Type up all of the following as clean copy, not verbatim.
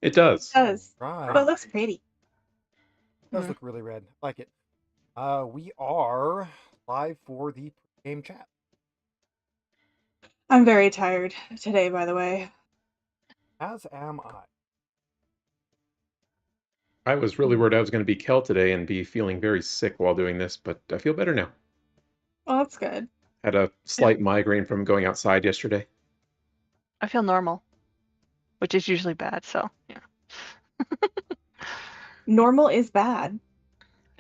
It does. It does. Right. But it looks pretty. It does look really red. I like it. We are live for the game chat. I'm very tired today, by the way. As am I. I was really worried I was going to be Kel today and be feeling very sick while doing this, but I feel better now. Well, that's good. Had a slight migraine from going outside yesterday. I feel normal, which is usually bad, so yeah. Normal is bad.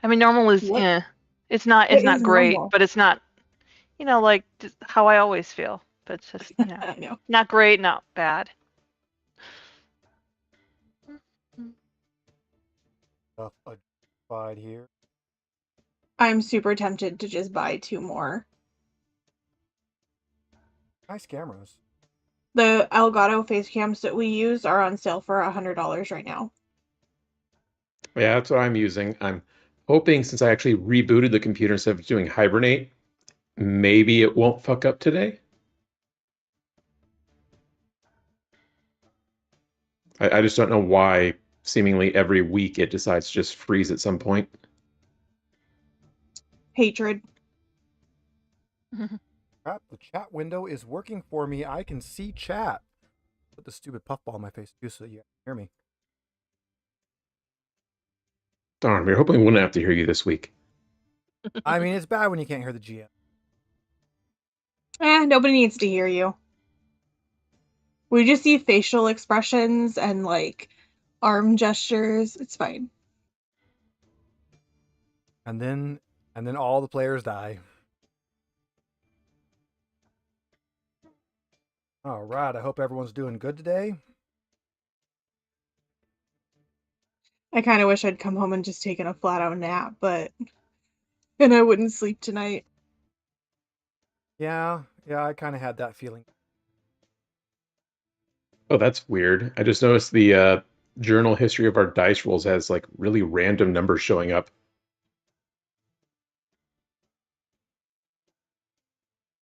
I mean, normal is What? It's not What not is great, normal? but it's not, like just how I always feel. But it's just, I know. not great, not bad. Stuff identified here. I'm super tempted to just buy 2 more. Nice cameras. The Elgato face cams that we use are on sale for $100 right now. Yeah, that's what I'm using. I'm hoping since I actually rebooted the computer instead of doing Hibernate, maybe it won't fuck up today. I just don't know why seemingly every week it decides to just freeze at some point. Hatred. Crap, the chat window is working for me. I can see chat. Put the stupid puffball in my face too so you can hear me. Darn, we were hoping we wouldn't have to hear you this week. I mean, it's bad when you can't hear the GM. Nobody needs to hear you. We just see facial expressions and like arm gestures. It's fine. And then all the players die. All right, I hope everyone's doing good today. I kind of wish I'd come home and just taken a flat out nap, but then I wouldn't sleep tonight. Yeah, I kind of had that feeling. Oh, that's weird. I just noticed the journal history of our dice rolls has like really random numbers showing up.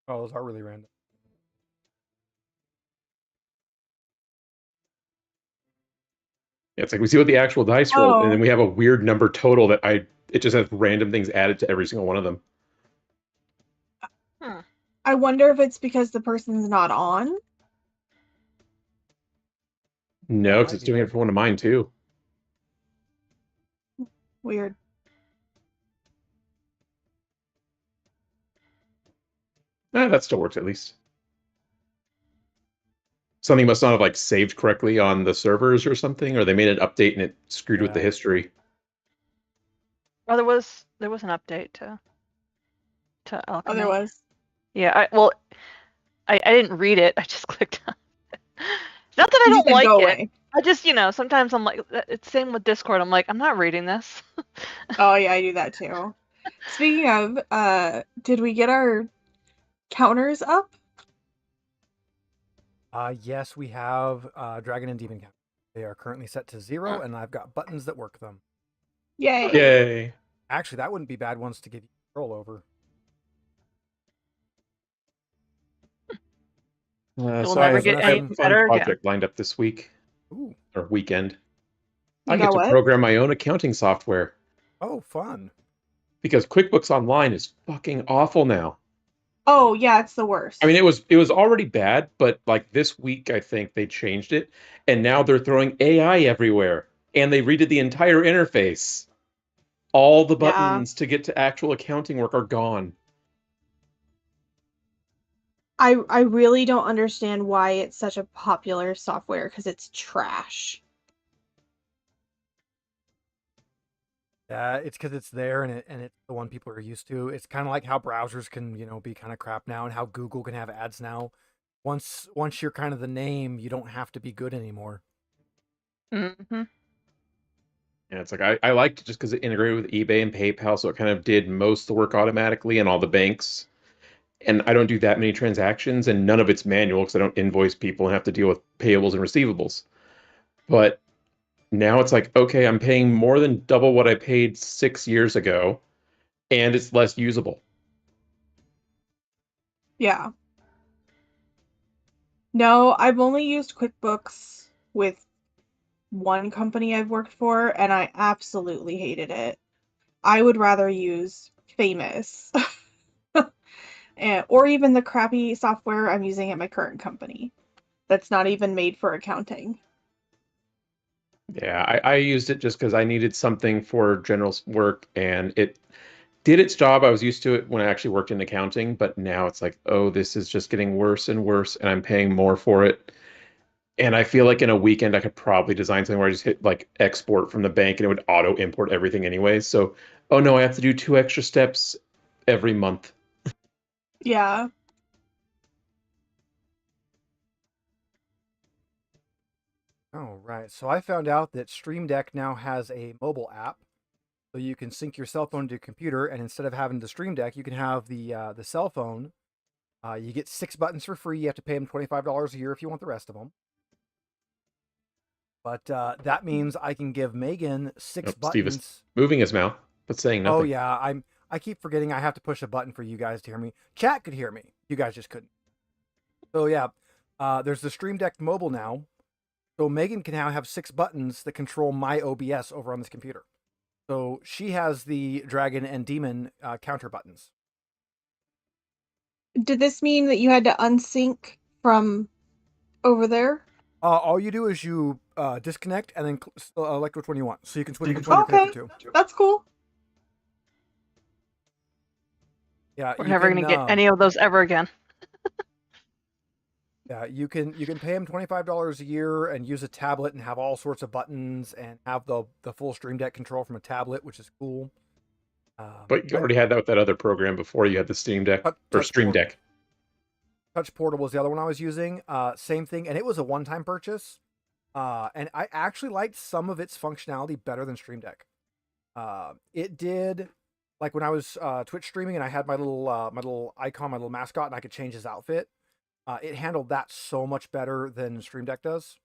Oh, those are really random. It's like we see what the actual dice roll, and then we have a weird number total that it just has random things added to every single one of them. I wonder if it's because the person's not on. No, because it's doing it for one of mine too. Weird. That still works at least. Something must not have like saved correctly on the servers or something, or they made an update and it screwed with the history. Well, there was an update to Alchemy. Oh, there was. Yeah, I didn't read it. I just clicked on it. It's not that I don't like go it. away. I just, sometimes I'm like, it's same with Discord. I'm like, I'm not reading this. Oh yeah, I do that too. Speaking of, did we get our counters up? Yes, we have Dragon and Demon count. They are currently set to 0, and I've got buttons that work them. Yay! Yay! Actually, that wouldn't be bad ones to give you control over. So I have a fun project lined up this week. Ooh. Or weekend. You I get to program my own accounting software. Oh, fun. Because QuickBooks Online is fucking awful now. Oh yeah, it's the worst. I mean, it was already bad, but like this week, I think they changed it, and now they're throwing AI everywhere, and they redid the entire interface. All the buttons to get to actual accounting work are gone. I really don't understand why it's such a popular software, because it's trash. Yeah, it's because it's there and it's the one people are used to. It's kind of like how browsers can, be kind of crap now, and how Google can have ads now. Once you're kind of the name, you don't have to be good anymore. Mm-hmm. Yeah, it's like I liked it just because it integrated with eBay and PayPal, so it kind of did most of the work automatically and all the banks. And I don't do that many transactions, and none of it's manual because I don't invoice people and have to deal with payables and receivables. But now it's like, okay, I'm paying more than double what I paid 6 years ago, and it's less usable. Yeah. No, I've only used QuickBooks with one company I've worked for, and I absolutely hated it. I would rather use Famous or even the crappy software I'm using at my current company that's not even made for accounting. Yeah, I used it just because I needed something for general work, and it did its job. I was used to it when I actually worked in accounting, but now it's like, oh, this is just getting worse and worse, and I'm paying more for it. And I feel like in a weekend I could probably design something where I just hit like export from the bank and it would auto import everything anyway. So, oh no, I have to do 2 extra steps every month. Yeah. Oh, right. So I found out that Stream Deck now has a mobile app, so you can sync your cell phone to your computer, and instead of having the Stream Deck, you can have the cell phone. You get 6 buttons for free. You have to pay them $25 a year if you want the rest of them. But that means I can give Megan six Oh, Steve is buttons. moving his mouth, but saying nothing. Oh yeah, I keep forgetting I have to push a button for you guys to hear me. Chat could hear me. You guys just couldn't. So yeah, there's the Stream Deck mobile now. So Megan can now have 6 buttons that control my OBS over on this computer. So she has the dragon and demon counter buttons. Did this mean that you had to unsync from over there? All you do is you disconnect and then select which one you want. So you can switch which one you're Okay, connected to. that's cool. Yeah, We're you never can, gonna get any of those ever again. Yeah, you can pay them $25 a year and use a tablet and have all sorts of buttons and have the full Stream Deck control from a tablet, which is cool. But you already had that with that other program before you had the Steam Deck or Stream Deck. Touch Portal was the other one I was using. Same thing, and it was a one-time purchase. And I actually liked some of its functionality better than Stream Deck. It did, like when I was Twitch streaming and I had my little icon, my little mascot, and I could change his outfit. It handled that so much better than Stream Deck does.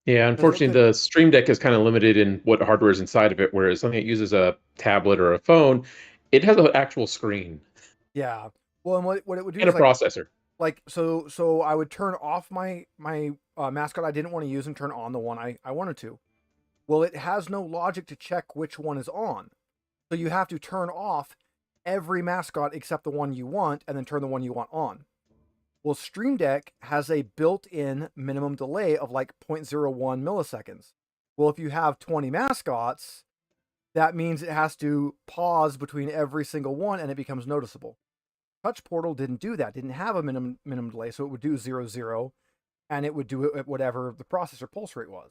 Yeah, unfortunately, the Stream Deck is kind of limited in what hardware is inside of it, whereas something that uses a tablet or a phone, it has an actual screen. Yeah. Well, and what it would do and is a processor. Like so I would turn off my mascot I didn't want to use and turn on the one I wanted to. Well, it has no logic to check which one is on. So you have to turn off every mascot except the one you want and then turn the one you want on. Well, Stream Deck has a built-in minimum delay of like 0.01 milliseconds. Well, if you have 20 mascots, that means it has to pause between every single one and it becomes noticeable. Touch Portal didn't do that, didn't have a minimum delay, so it would do 0, and it would do it at whatever the processor pulse rate was.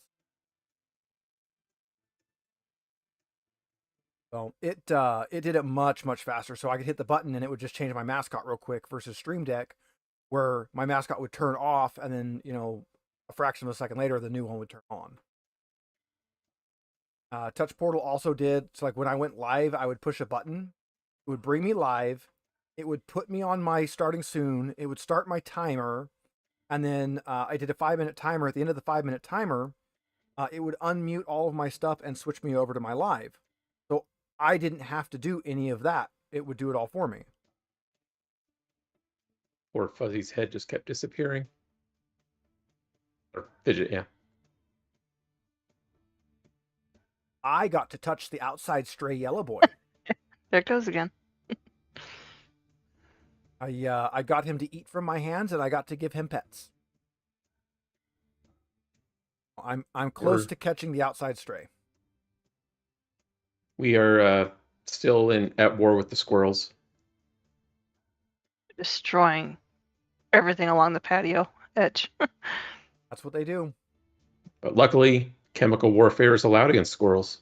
So it did it much faster. So I could hit the button and it would just change my mascot real quick versus Stream Deck, where my mascot would turn off and then a fraction of a second later the new one would turn on. Touch Portal also did so like when I went live, I would push a button, it would bring me live. It would put me on my starting soon. It would start my timer. And then I did a 5-minute timer. At the end of the 5-minute timer, it would unmute all of my stuff and switch me over to my live. So I didn't have to do any of that. It would do it all for me. Or Fuzzy's head just kept disappearing. Or Fidget, yeah. I got to touch the outside stray yellow boy. There it goes again. I got him to eat from my hands, and I got to give him pets. I'm close to catching the outside stray. We are still at war with the squirrels. Destroying everything along the patio edge. That's what they do. But luckily, chemical warfare is allowed against squirrels.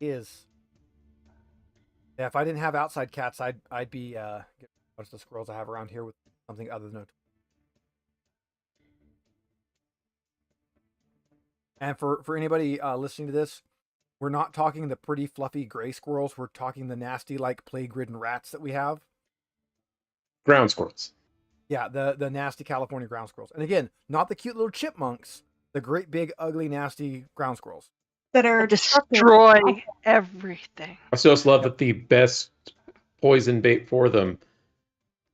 Yeah, if I didn't have outside cats, I'd be getting a bunch of the squirrels I have around here with something other than a... And for anybody listening to this, we're not talking the pretty fluffy gray squirrels. We're talking the nasty like plague-ridden rats that we have. Ground squirrels. Yeah, the nasty California ground squirrels. And again, not the cute little chipmunks, the great big ugly nasty ground squirrels. That are destroy everything. I still love that the best poison bait for them,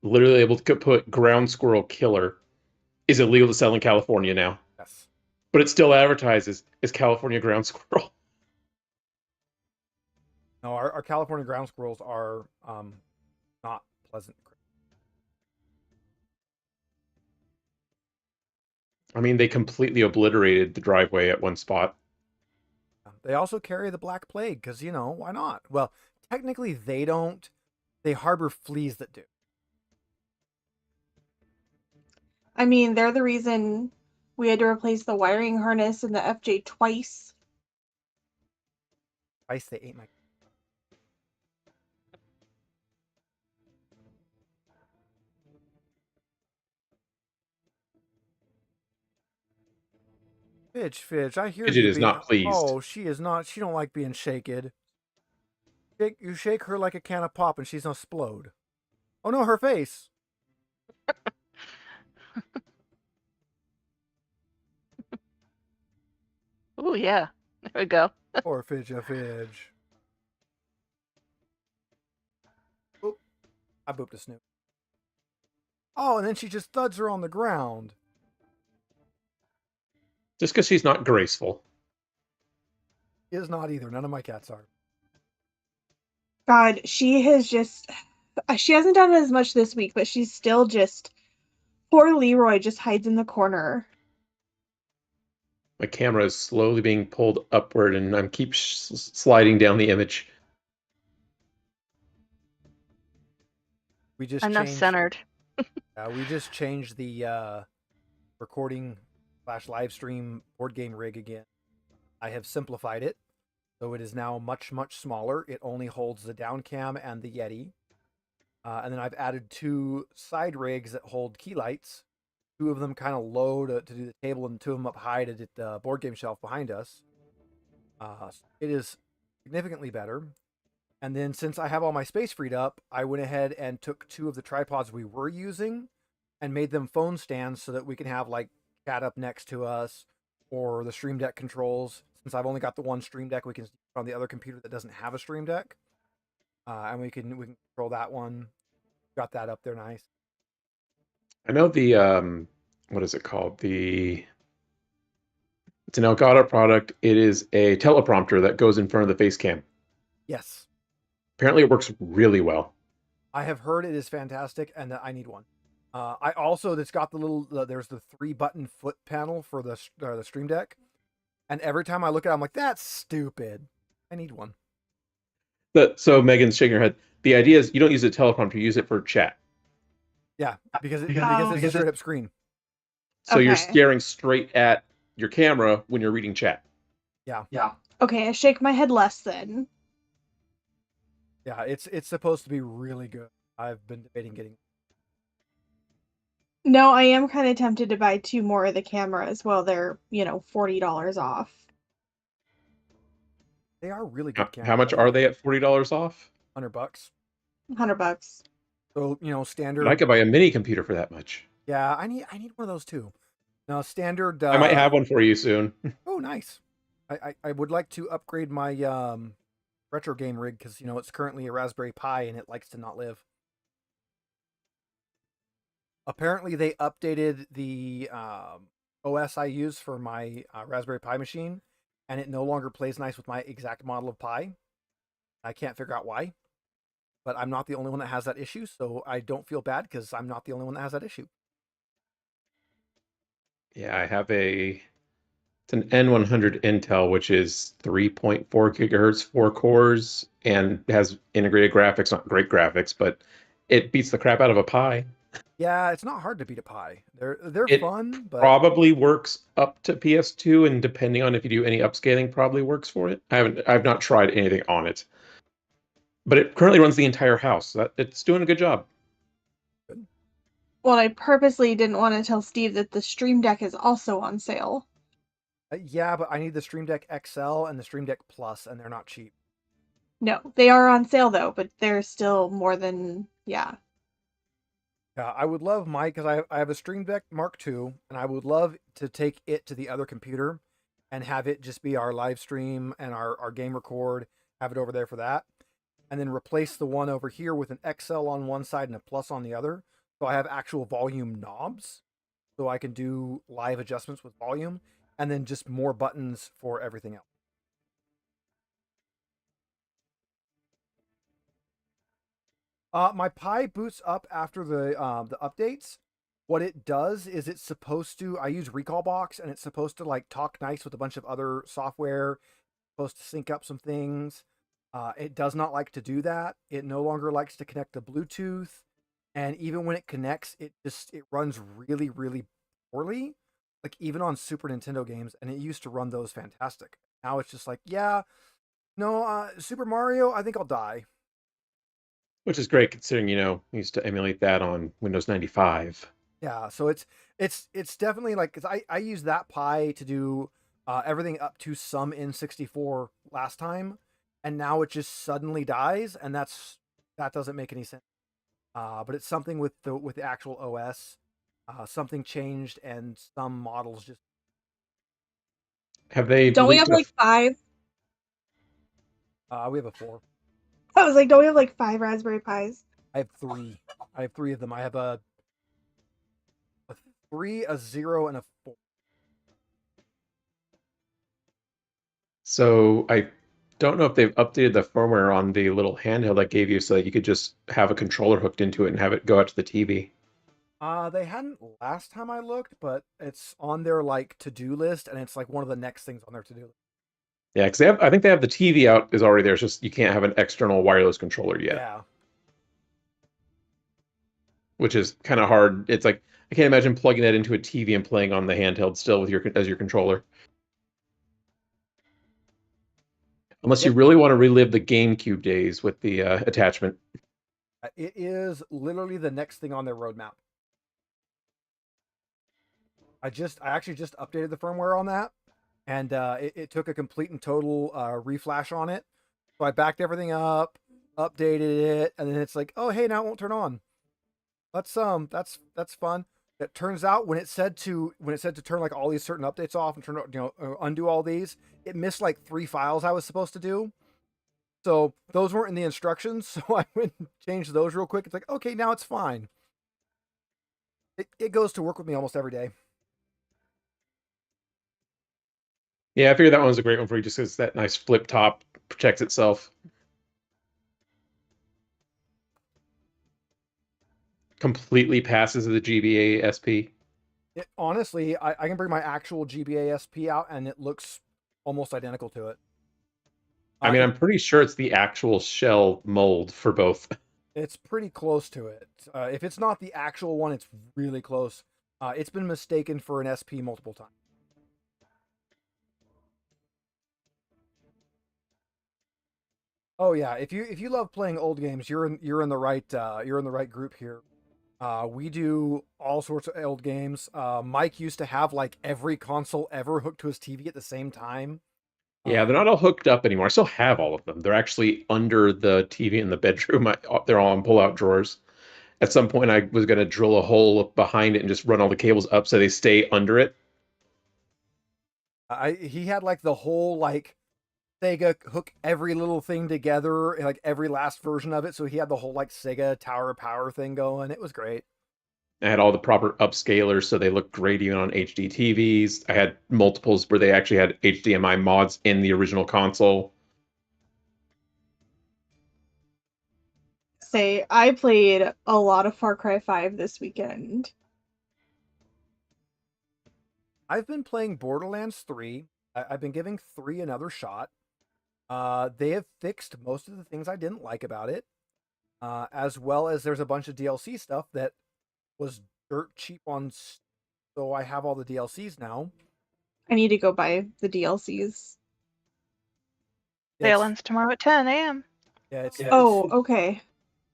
literally able to put ground squirrel killer is illegal to sell in California now, Yes. but it still advertises as California ground squirrel. No, our California ground squirrels are not pleasant. I mean, they completely obliterated the driveway at one spot. They also carry the Black Plague because, why not? Well, technically they don't. They harbor fleas that do. I mean, they're the reason we had to replace the wiring harness in the FJ twice. Twice they ate my. Fidge, I hear Fidget you is being. not pleased. Oh, she is not. She don't like being shaken. You shake her like a can of pop and she's gonna explode. Oh no, her face. Oh yeah, there we go. Poor Fidge. Oop, I booped a snoop. Oh, and then she just thuds her on the ground. Just because she's not graceful. She is not either. None of my cats are. God, she hasn't done as much this week, but she's still just, poor Leroy just hides in the corner. My camera is slowly being pulled upward, and I'm keep sliding down the image. We just I'm not changed. centered. We just changed the recording / live stream board game rig again. I have simplified it, so it is now much smaller. It only holds the down cam and the Yeti, and then I've added 2 side rigs that hold key lights. 2 of them kind of low to do the table, and 2 of them up high to do the board game shelf behind us. It is significantly better. And then since I have all my space freed up, I went ahead and took 2 of the tripods we were using and made them phone stands so that we can have like cat up next to us or the Stream Deck controls. Since I've only got the one Stream Deck, we can on the other computer that doesn't have a Stream Deck, and we can control that one. Got that up there nice. I know the what is it called? It's an Elgato product. It is a teleprompter that goes in front of the face cam. Yes. Apparently, it works really well. I have heard it is fantastic, and that I need one. I also, it's got the little, there's the 3-button foot panel for the Stream Deck, and every time I look at it, I'm like, that's stupid. I need one. So Megan's shaking her head. The idea is you don't use a teleprompter, you use it for chat. Yeah, because it's a straight up screen. So you're Okay. staring straight at your camera when you're reading chat. Yeah. Okay, I shake my head less then. Yeah, it's supposed to be really good. I've been debating getting. No, I am kind of tempted to buy 2 more of the cameras. Well, they're, $40 off. They are really good cameras. How much are they at $40 off? $100. $100. So standard. But I could buy a mini computer for that much. Yeah, I need one of those too. Now standard. I might have one for you soon. Oh, nice. I would like to upgrade my retro game rig because it's currently a Raspberry Pi and it likes to not live. Apparently, they updated the OS I use for my Raspberry Pi machine, and it no longer plays nice with my exact model of Pi. I can't figure out why, but I'm not the only one that has that issue, so I don't feel bad because I'm not the only one that has that issue. Yeah, I have it's an N100 Intel, which is 3.4 gigahertz, 4 cores, and has integrated graphics. Not great graphics, but it beats the crap out of a Pi. Yeah, it's not hard to beat a Pi. They're It fun, but probably works up to PS2, and depending on if you do any upscaling, probably works for it. I've not tried anything on it, but it currently runs the entire house. It's doing a good job. Well, I purposely didn't want to tell Steve that the Stream Deck is also on sale. yeah, but I need the Stream Deck XL and the Stream Deck Plus, and they're not cheap. No, they are on sale though, but they're still more than, yeah. Yeah, I would love because I have a Stream Deck Mark II, and I would love to take it to the other computer and have it just be our live stream and our game record, have it over there for that, and then replace the one over here with an XL on one side and a Plus on the other, So I have actual volume knobs, so I can do live adjustments with volume, and then just more buttons for everything else. My Pi boots up after the updates. What it does is it's supposed to. I use Recalbox, and it's supposed to like talk nice with a bunch of other software. Supposed to sync up some things. It does not like to do that. It no longer likes to connect to Bluetooth, and even when it connects, it runs really really poorly. Like even on Super Nintendo games, and it used to run those fantastic. Now it's just like, yeah, no, Super Mario, I think I'll die. Which is great considering, we used to emulate that on Windows 95. Yeah, so it's definitely like, because I use that Pi to do everything up to some N64 last time, and now it just suddenly dies, and that doesn't make any sense. But it's something with the actual OS. Something changed, and some models just. Have they Don't we have released like 5? We have a 4. I was like, don't we have like 5 Raspberry Pis? I have 3. I have 3 of them. I have a 3, a 0, and a 4. So I don't know if they've updated the firmware on the little handheld I gave you so that you could just have a controller hooked into it and have it go out to the TV. They hadn't last time I looked, but it's on their like to-do list, and it's like one of the next things on their to-do list. Yeah, because I think they have the TV out is already there. It's just you can't have an external wireless controller yet, Yeah. which is kind of hard. It's like I can't imagine plugging that into a TV and playing on the handheld still with your controller. Unless you Yep. really want to relive the GameCube days with the attachment. It is literally the next thing on their roadmap. I actually just updated the firmware on that, and it took a complete and total reflash on it. So I backed everything up, updated it, and then it's like, oh hey, now it won't turn on. That's fun. It turns out when it said to turn like all these certain updates off and undo all these, it missed like 3 files I was supposed to do. So those weren't in the instructions, so I went and changed those real quick. It's like, okay, now it's fine. It goes to work with me almost every day. Yeah, I figured that one was a great one for you just because that nice flip top protects itself. Completely passes the GBA SP. Honestly, I can bring my actual GBA SP out, and it looks almost identical to it. I mean, I'm pretty sure it's the actual shell mold for both. It's pretty close to it. If it's not the actual one, it's really close. It's been mistaken for an SP multiple times. Oh yeah, if you love playing old games, you're in the right group here. We do all sorts of old games. Mike used to have like every console ever hooked to his TV at the same time. Yeah, they're not all hooked up anymore. I still have all of them. They're actually under the TV in the bedroom. They're all in pull-out drawers. At some point, I was going to drill a hole behind it and just run all the cables up so they stay under it. He had like the whole like Sega hook every little thing together, like every last version of it. So he had the whole like Sega Tower of Power thing going. It was great. I had all the proper upscalers so they looked great even on HD TVs. I had multiples where they actually had HDMI mods in the original console. Say, I played a lot of Far Cry 5 this weekend. I've been playing Borderlands 3. I've been giving 3 another shot. They have fixed most of the things I didn't like about it, as well as there's a bunch of DLC stuff that was dirt cheap on, so I have all the DLCs now. I need to go buy the DLCs. Sale ends tomorrow at 10 a.m. Yeah, okay.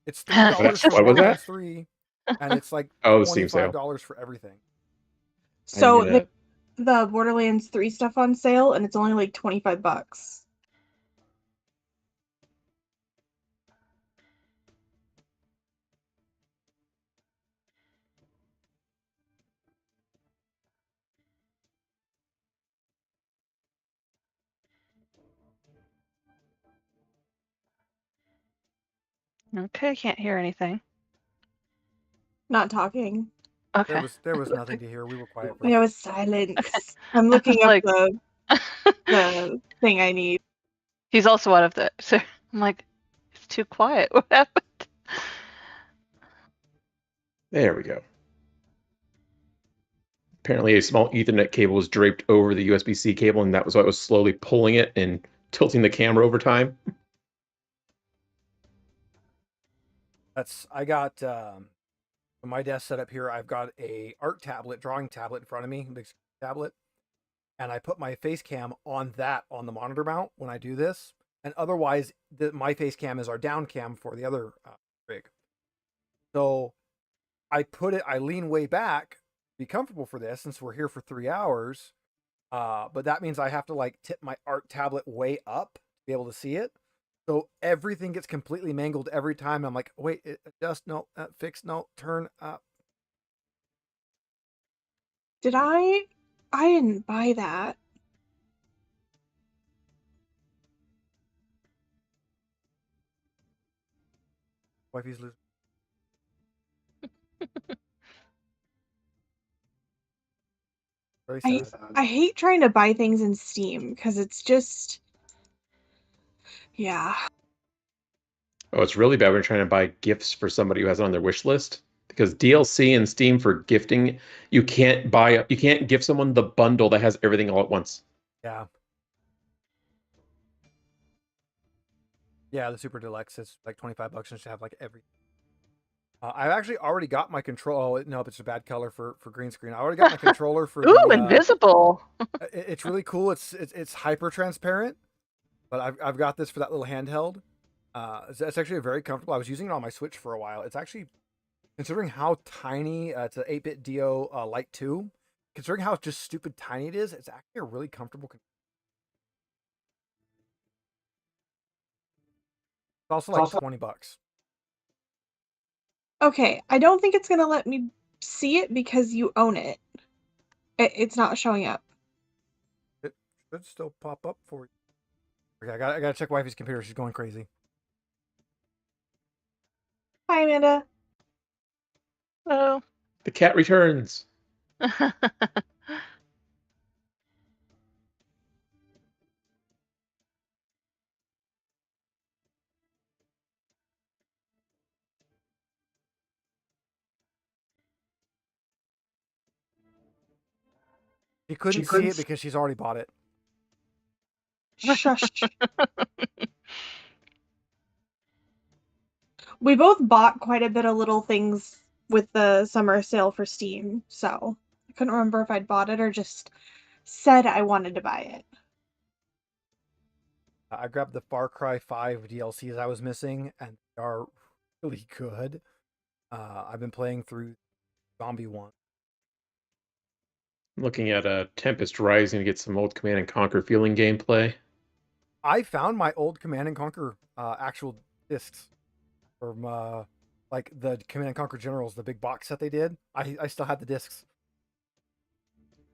It's $3 for What was that? Borderlands 3, and it's like Oh, the Steam sale. $25 for everything. So the Borderlands 3 stuff on sale, and it's only like $25. Okay, can't hear anything. not talking. Okay. There was nothing to hear. We were quiet for. There was silence. I'm looking up Like- the thing I need. He's also out of the. So I'm like, it's too quiet. What happened? There we go. Apparently, a small Ethernet cable was draped over the USB-C cable, and that was why I was slowly pulling it and tilting the camera over time. I got my desk set up here. I've got a art tablet, drawing tablet in front of me, big tablet, and I put my face cam on the monitor mount when I do this. And otherwise, my face cam is our down cam for the other rig. So I lean way back, be comfortable for this since we're here for 3 hours. But that means I have to like tip my art tablet way up to be able to see it. So everything gets completely mangled every time. I'm like, wait, adjust, no, fix, no, turn up. Did I didn't buy that. Wifey's losing. Very sad. I hate trying to buy things in Steam because it's just, yeah. Oh, it's really bad when you're trying to buy gifts for somebody who has it on their wish list. Because DLC and Steam for gifting, you can't give someone the bundle that has everything all at once. Yeah. Yeah, the Super Deluxe is like $25 and should have like every. I've actually already got my control. Oh, nope, it's a bad color for green screen. I already got my controller for. Ooh, invisible. It's really cool. It's hyper transparent, but I've got this for that little handheld. It's actually very comfortable. I was using it on my Switch for a while. It's actually, considering how tiny, it's an 8-bit Dio Lite 2. Considering how just stupid tiny it is, it's actually a really comfortable controller. It's also like $20. Okay, I don't think it's gonna let me see it because you own it. It's not showing up. It should still pop up for you. Okay, I gotta check wifey's computer. She's going crazy. Hi, Amanda. Oh. The cat returns. She couldn't see it because she's already bought it. Shush. We both bought quite a bit of little things with the summer sale for Steam, so I couldn't remember if I'd bought it or just said I wanted to buy it. I grabbed the Far Cry 5 DLCs I was missing, and they are really good. I've been playing through Zombie 1. Looking at Tempest Rising to get some old Command and Conquer feeling gameplay. I found my old Command and Conquer actual discs from like the Command and Conquer Generals, the big box set they did. I still had the discs.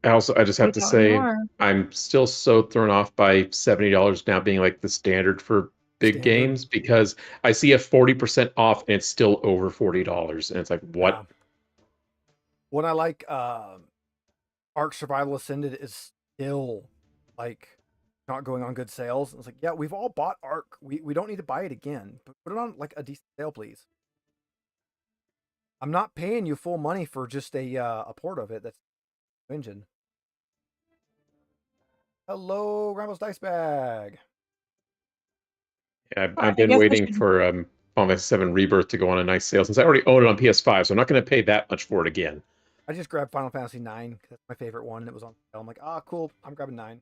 I just have to say, anymore. I'm still so thrown off by $70 now being like the standard for big games, because I see a 40% off and it's still over $40, and it's like, what? Yeah. What I like, Ark Survival Ascended is still like not going on good sales. It's like, yeah, we've all bought Ark. We don't need to buy it again. But put it on like a decent sale, please. I'm not paying you full money for just a port of it. That's engine. Hello, Rambo's Dice Bag. Yeah, I've been waiting for Final Fantasy VII Rebirth to go on a nice sale, since I already own it on PS5, so I'm not going to pay that much for it again. I just grabbed Final Fantasy 9. That's my favorite one. And it was on sale. I'm like, cool. I'm grabbing 9.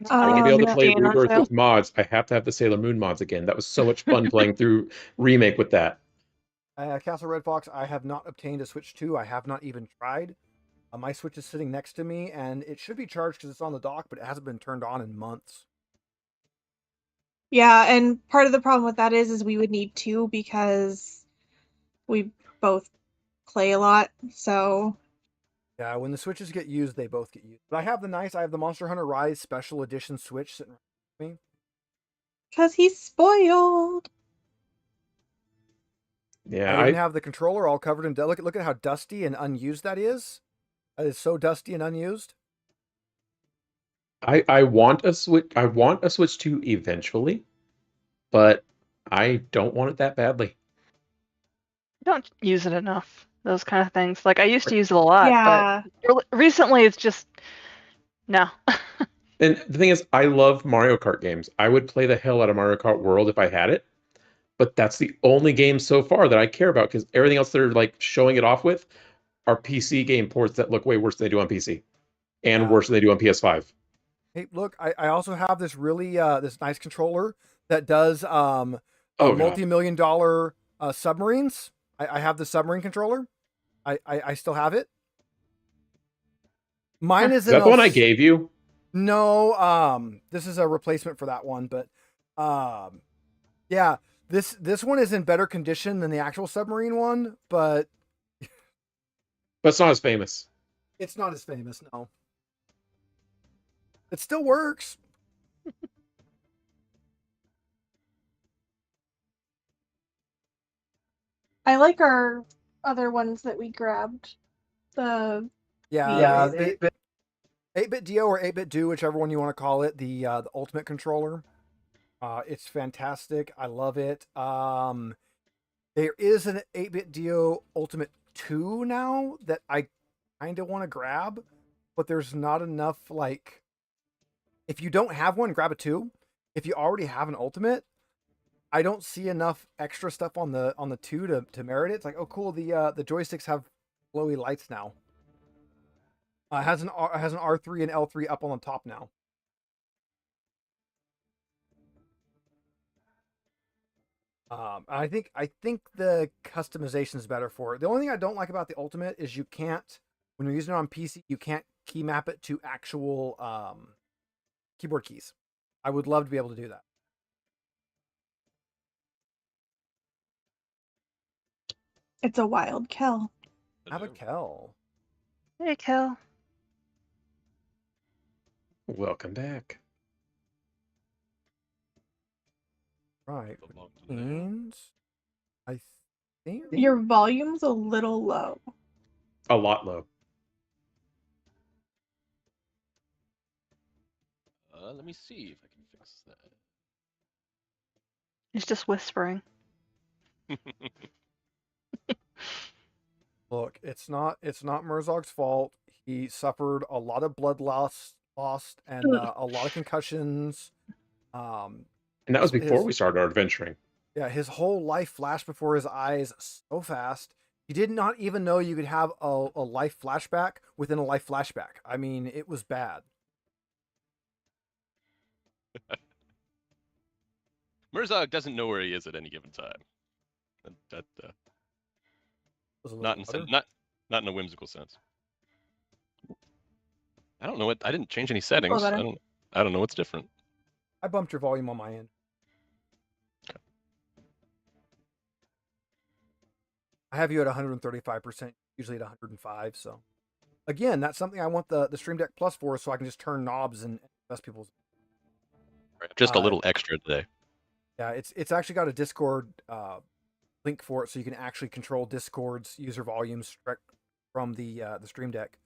I want to be able to play 15 on Rebirth sale. with mods. I have to have the Sailor Moon mods again. That was so much fun playing through Remake with that. Castle Red Fox, I have not obtained a Switch 2. I have not even tried. My Switch is sitting next to me, and it should be charged because it's on the dock, but it hasn't been turned on in months. Yeah, and part of the problem with that is we would need 2 because we both play a lot, so... Yeah, when the Switches get used, they both get used. But I have the Monster Hunter Rise Special Edition Switch sitting right with me. Because he's spoiled. Yeah, I even have the controller all covered in. Look at how dusty and unused that is. That is so dusty and unused. I want a Switch. I want a Switch 2 eventually, but I don't want it that badly. Don't use it enough. Those kind of things. Like I used to use it a lot, Yeah. but recently it's just no. And the thing is, I love Mario Kart games. I would play the hell out of Mario Kart World if I had it, but that's the only game so far that I care about because everything else they're like showing it off with are PC game ports that look way worse than they do on PC and Yeah. worse than they do on PS5. Hey, look, I also have this really this nice controller that does Oh, God. multi-million dollar submarines. I have the submarine controller. I still have it. Mine is Is that the one I gave you? No, this is a replacement for that one, but yeah, this one is in better condition than the actual submarine one, but But it's not as famous. it's not as famous, no. It still works. I like our other ones that we grabbed. The Yeah, the 8-bit Dio or 8-bit Do, whichever one you want to call it, the ultimate controller. It's fantastic. I love it. There is an 8-bit Dio Ultimate 2 now that I kind of want to grab, but there's not enough, like, if you don't have one, grab a 2. If you already have an Ultimate, I don't see enough extra stuff on the 2 to merit it. It's like, oh cool, the joysticks have glowy lights now. It has an R3 and L3 up on the top now. I think the customization is better for it. The only thing I don't like about the Ultimate is you can't, when you're using it on PC, you can't key map it to actual keyboard keys. I would love to be able to do that. it's a wild Kel. Have a Kel. Hey, Kel. Welcome back. Right. Means I think Your volume's a little low. A lot low. Let me see if I can fix that. He's just whispering. Look, it's not Merzog's fault. He suffered a lot of blood loss and a lot of concussions. And that was before we started our adventuring. Yeah, his whole life flashed before his eyes so fast. He did not even know you could have a life flashback within a life flashback. I mean, it was bad. Mirzog doesn't know where he is at any given time. Not in a whimsical sense. I don't know what. I didn't change any settings. I don't know what's different. I bumped your volume on my end. Okay. I have you at 135%, usually at 105. So, again, that's something I want the Stream Deck Plus for, so I can just turn knobs and mess people's. Just a little extra today. Yeah, it's actually got a Discord link for it, so you can actually control Discord's user volumes direct from the Stream Deck.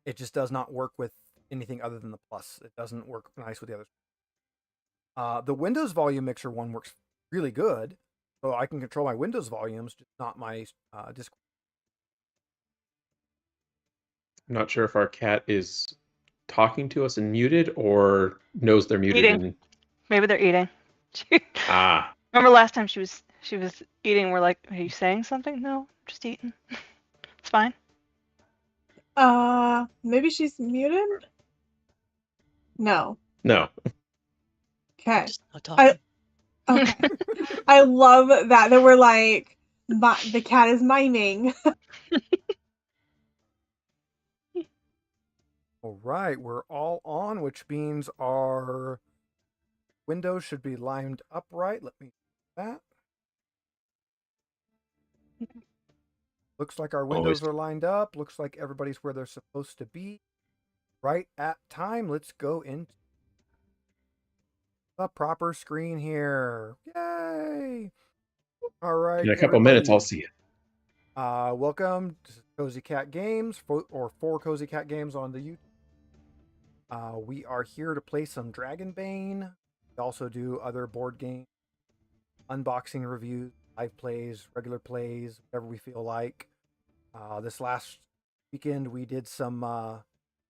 It just does not work with anything other than the Plus. It doesn't work nice with the others. The Windows volume mixer one works really good, so I can control my Windows volumes, just not my Discord. I'm not sure if our cat is talking to us and muted or knows they're muted. Eating. Maybe they're eating. Ah. Remember last time she was eating? We're like, are you saying something? No, just eating. It's fine. Maybe she's muted? No. No. Okay. Just not talking. Okay. I love that we're like, the cat is miming. All right, we're all on, which means our windows should be lined upright. Let me do that. Looks like our windows are lined up. Looks like everybody's where they're supposed to be. Right at time. Let's go into the proper screen here. Yay! All right. In a couple minutes, I'll see you. Welcome to Cozy Cat Games, for Cozy Cat Games on the YouTube. We are here to play some Dragonbane. We also do other board games, unboxing reviews, live plays, regular plays, whatever we feel like. This last weekend, we did some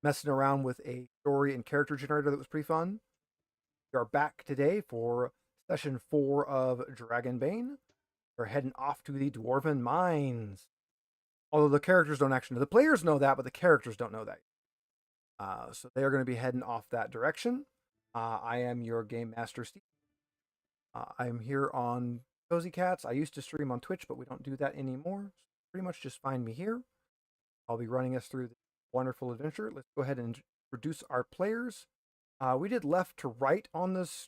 messing around with a story and character generator that was pretty fun. We are back today for session 4 of Dragonbane. We're heading off to the Dwarven Mines. Although the characters don't actually know. The players know that, but the characters don't know that. So they are going to be heading off that direction. I am your Game Master, Steve. I'm here on Cozy Cats. I used to stream on Twitch, but we don't do that anymore. So pretty much just find me here. I'll be running us through this wonderful adventure. Let's go ahead and introduce our players. We did left to right on this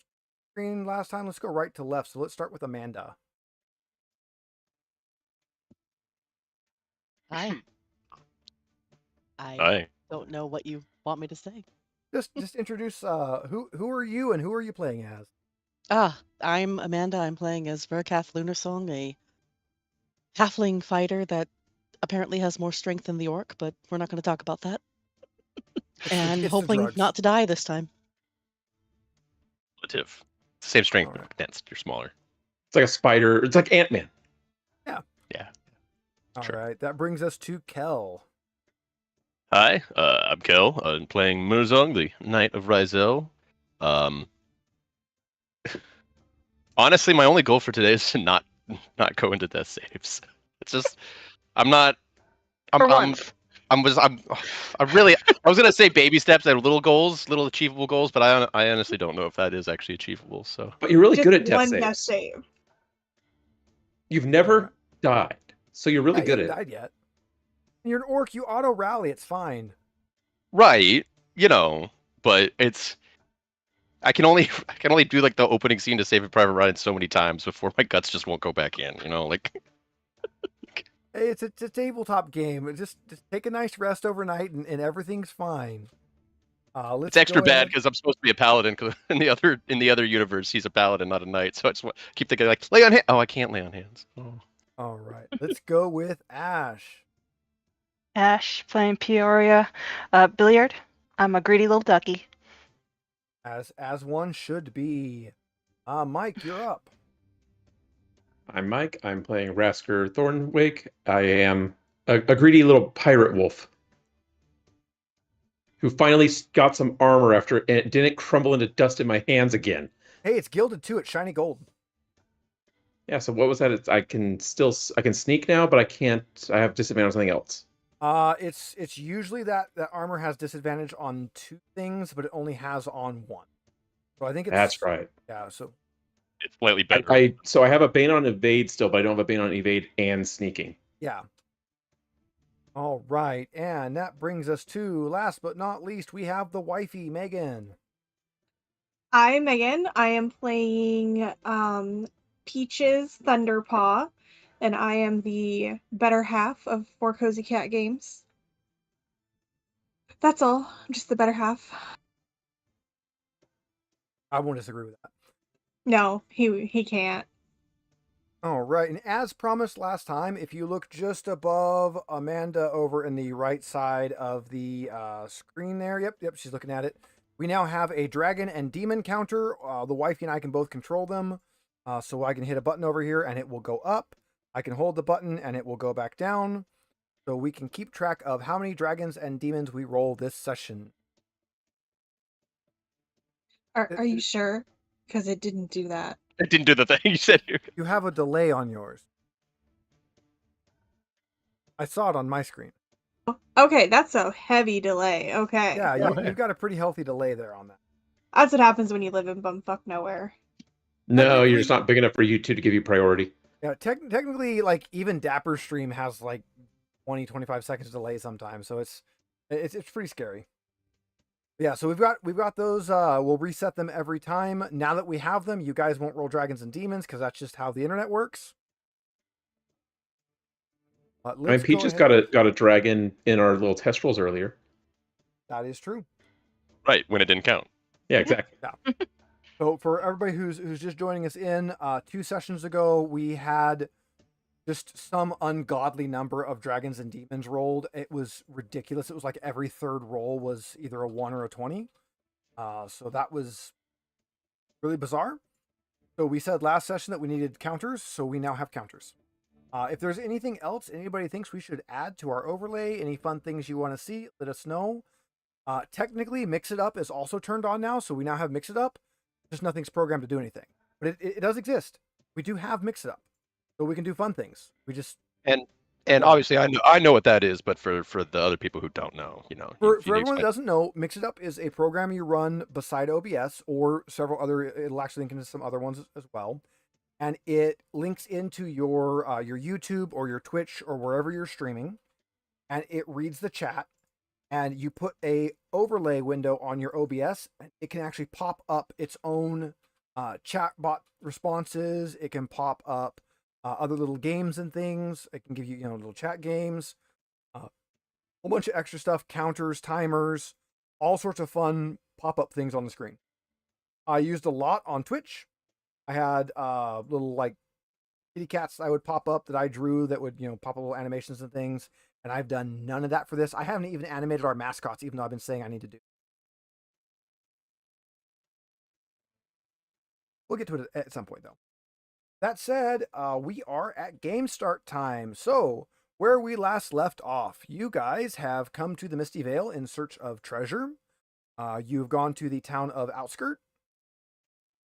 screen last time. Let's go right to left. So let's start with Amanda. Hi. Hi. Don't know what you want me to say. Just introduce who are you and who are you playing as? I'm Amanda. I'm playing as Verkath Lunarsong, a halfling fighter that apparently has more strength than the orc, but we're not going to talk about that. And it's hoping not to die this time. Relative. Same strength, Alright. but condensed. You're smaller. It's like a spider. It's like Ant-Man. All Sure. right, that brings us to Kel. Hi, I'm Kel. I'm playing Murzong, the Knight of Ryzel. Honestly, my only goal for today is to not go into death saves. It's just I'm not. For once. I was gonna say baby steps and little goals, little achievable goals, but I honestly don't know if that is actually achievable. So But you're really Just good at death one saves. death save. You've never died, so you're really Yeah, good you at haven't it. died yet. You're an orc. You auto rally. It's fine. right, but I can only do like the opening scene to Saving Private Ryan so many times before my guts just won't go back in. Like. Hey, it's a tabletop game. Just take a nice rest overnight, and everything's fine. Let's It's extra go bad ahead. because I'm supposed to be a paladin. Because in the other universe, he's a paladin, not a knight. So I just keep thinking like, lay on hands. Oh, I can't lay on hands. Oh. All right, let's go with Ash. Ash playing Peoria. Billiard. I'm a greedy little ducky. As one should be. Mike, you're up. I'm Mike. I'm playing Rasker Thornwake. I am a greedy little pirate wolf who finally got some armor after it didn't crumble into dust in my hands again. Hey, it's gilded too. It's shiny gold. Yeah. So what was that? I can sneak now, but I can't. I have disadvantage on something else. It's usually that armor has disadvantage on 2 things, but it only has on 1. So I think it's That's right. Yeah. So It's slightly better. So I have a Bane on evade still, but I don't have a Bane on evade and sneaking. yeah. All right, and that brings us to last but not least, we have the wifey Megan. I'm Megan. I am playing Peaches Thunderpaw, and I am the better half of 4 Cozy Cat Games. That's all. I'm just the better half. I won't disagree with that. No, he can't. All right, and as promised last time, if you look just above Amanda over in the right side of the screen there, yep, she's looking at it. We now have a dragon and demon counter. The wifey and I can both control them. So I can hit a button over here and it will go up. I can hold the button and it will go back down. So we can keep track of how many dragons and demons we roll this session. Are you sure? Because it didn't do that. It didn't do the thing you said here. You have a delay on yours. I saw it on my screen. Okay, that's a heavy delay. Okay. Yeah, you've got a pretty healthy delay there on that. That's what happens when you live in bumfuck nowhere. No, you're just not big enough for you two to give you priority. Yeah, technically, like even Dapper stream has like 20-25 seconds delay sometimes, so it's pretty scary. Yeah, so we've got those. We'll reset them every time. Now that we have them, you guys won't roll dragons and demons because that's just how the internet works. I mean, Peaches got a dragon in our little test rolls earlier. That is true. Right, when it didn't count. Yeah, exactly. Yeah. So for everybody who's just joining us in, 2 sessions ago we had just some ungodly number of dragons and demons rolled. It was ridiculous. It was like every third roll was either a 1 or a 20. So that was really bizarre. So we said last session that we needed counters, so we now have counters. If there's anything else anybody thinks we should add to our overlay, any fun things you want to see, let us know. Technically, Mix It Up is also turned on now, so we now have Mix It Up. Just nothing's programmed to do anything. But it does exist. We do have Mix It Up. So we can do fun things. We just... And obviously I know what that is, but for the other people who don't know, For everyone that doesn't know, Mix It Up is a program you run beside OBS or several other... It'll actually link into some other ones as well. And it links into your YouTube or your Twitch or wherever you're streaming, and it reads the chat, and you put a overlay window on your OBS, and it can actually pop up its own chat bot responses. It can pop up other little games and things. It can give you little chat games, a whole bunch of extra stuff, counters, timers, all sorts of fun pop-up things on the screen. I used a lot on Twitch. I had little like kitty cats I would pop up that I drew that would, pop up little animations and things. And I've done none of that for this. I haven't even animated our mascots, even though I've been saying I need to do. We'll get to it at some point, though. That said, we are at game start time. So, where we last left off, you guys have come to the Misty Vale in search of treasure. You've gone to the town of Outskirt.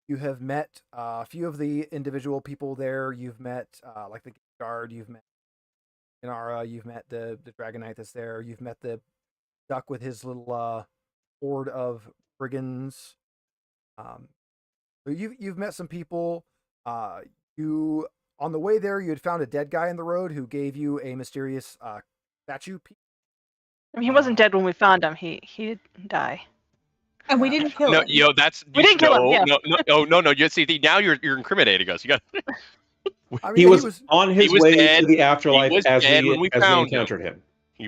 You have met a few of the individual people there. You've met like the guard. You've met Inara. You've met the Dragon Knight that's there. You've met the duck with his little horde of brigands. So you've met some people. You on the way there, you had found a dead guy in the road who gave you a mysterious statue piece. I mean, he wasn't dead when we found him. He didn't die. And we didn't kill No, him. We didn't kill him, yeah. No. You see, now you're incriminating us. You got. I mean, He was on his way dead. to the afterlife as we found encountered him. He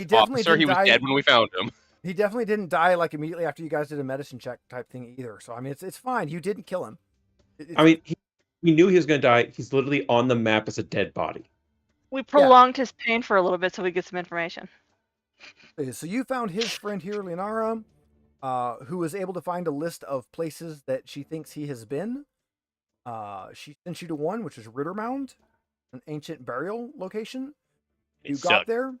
definitely didn't he was die. dead when we found him. He definitely didn't die like immediately after you guys did a medicine check type thing either. So I mean, it's fine. You didn't kill him. I mean, we knew he was going to die. He's literally on the map as a dead body. We prolonged his pain for a little bit so we get some information. So you found his friend here, Leonara, who was able to find a list of places that she thinks he has been. She sent you to one, which is Rittermound, an ancient burial location. You got there.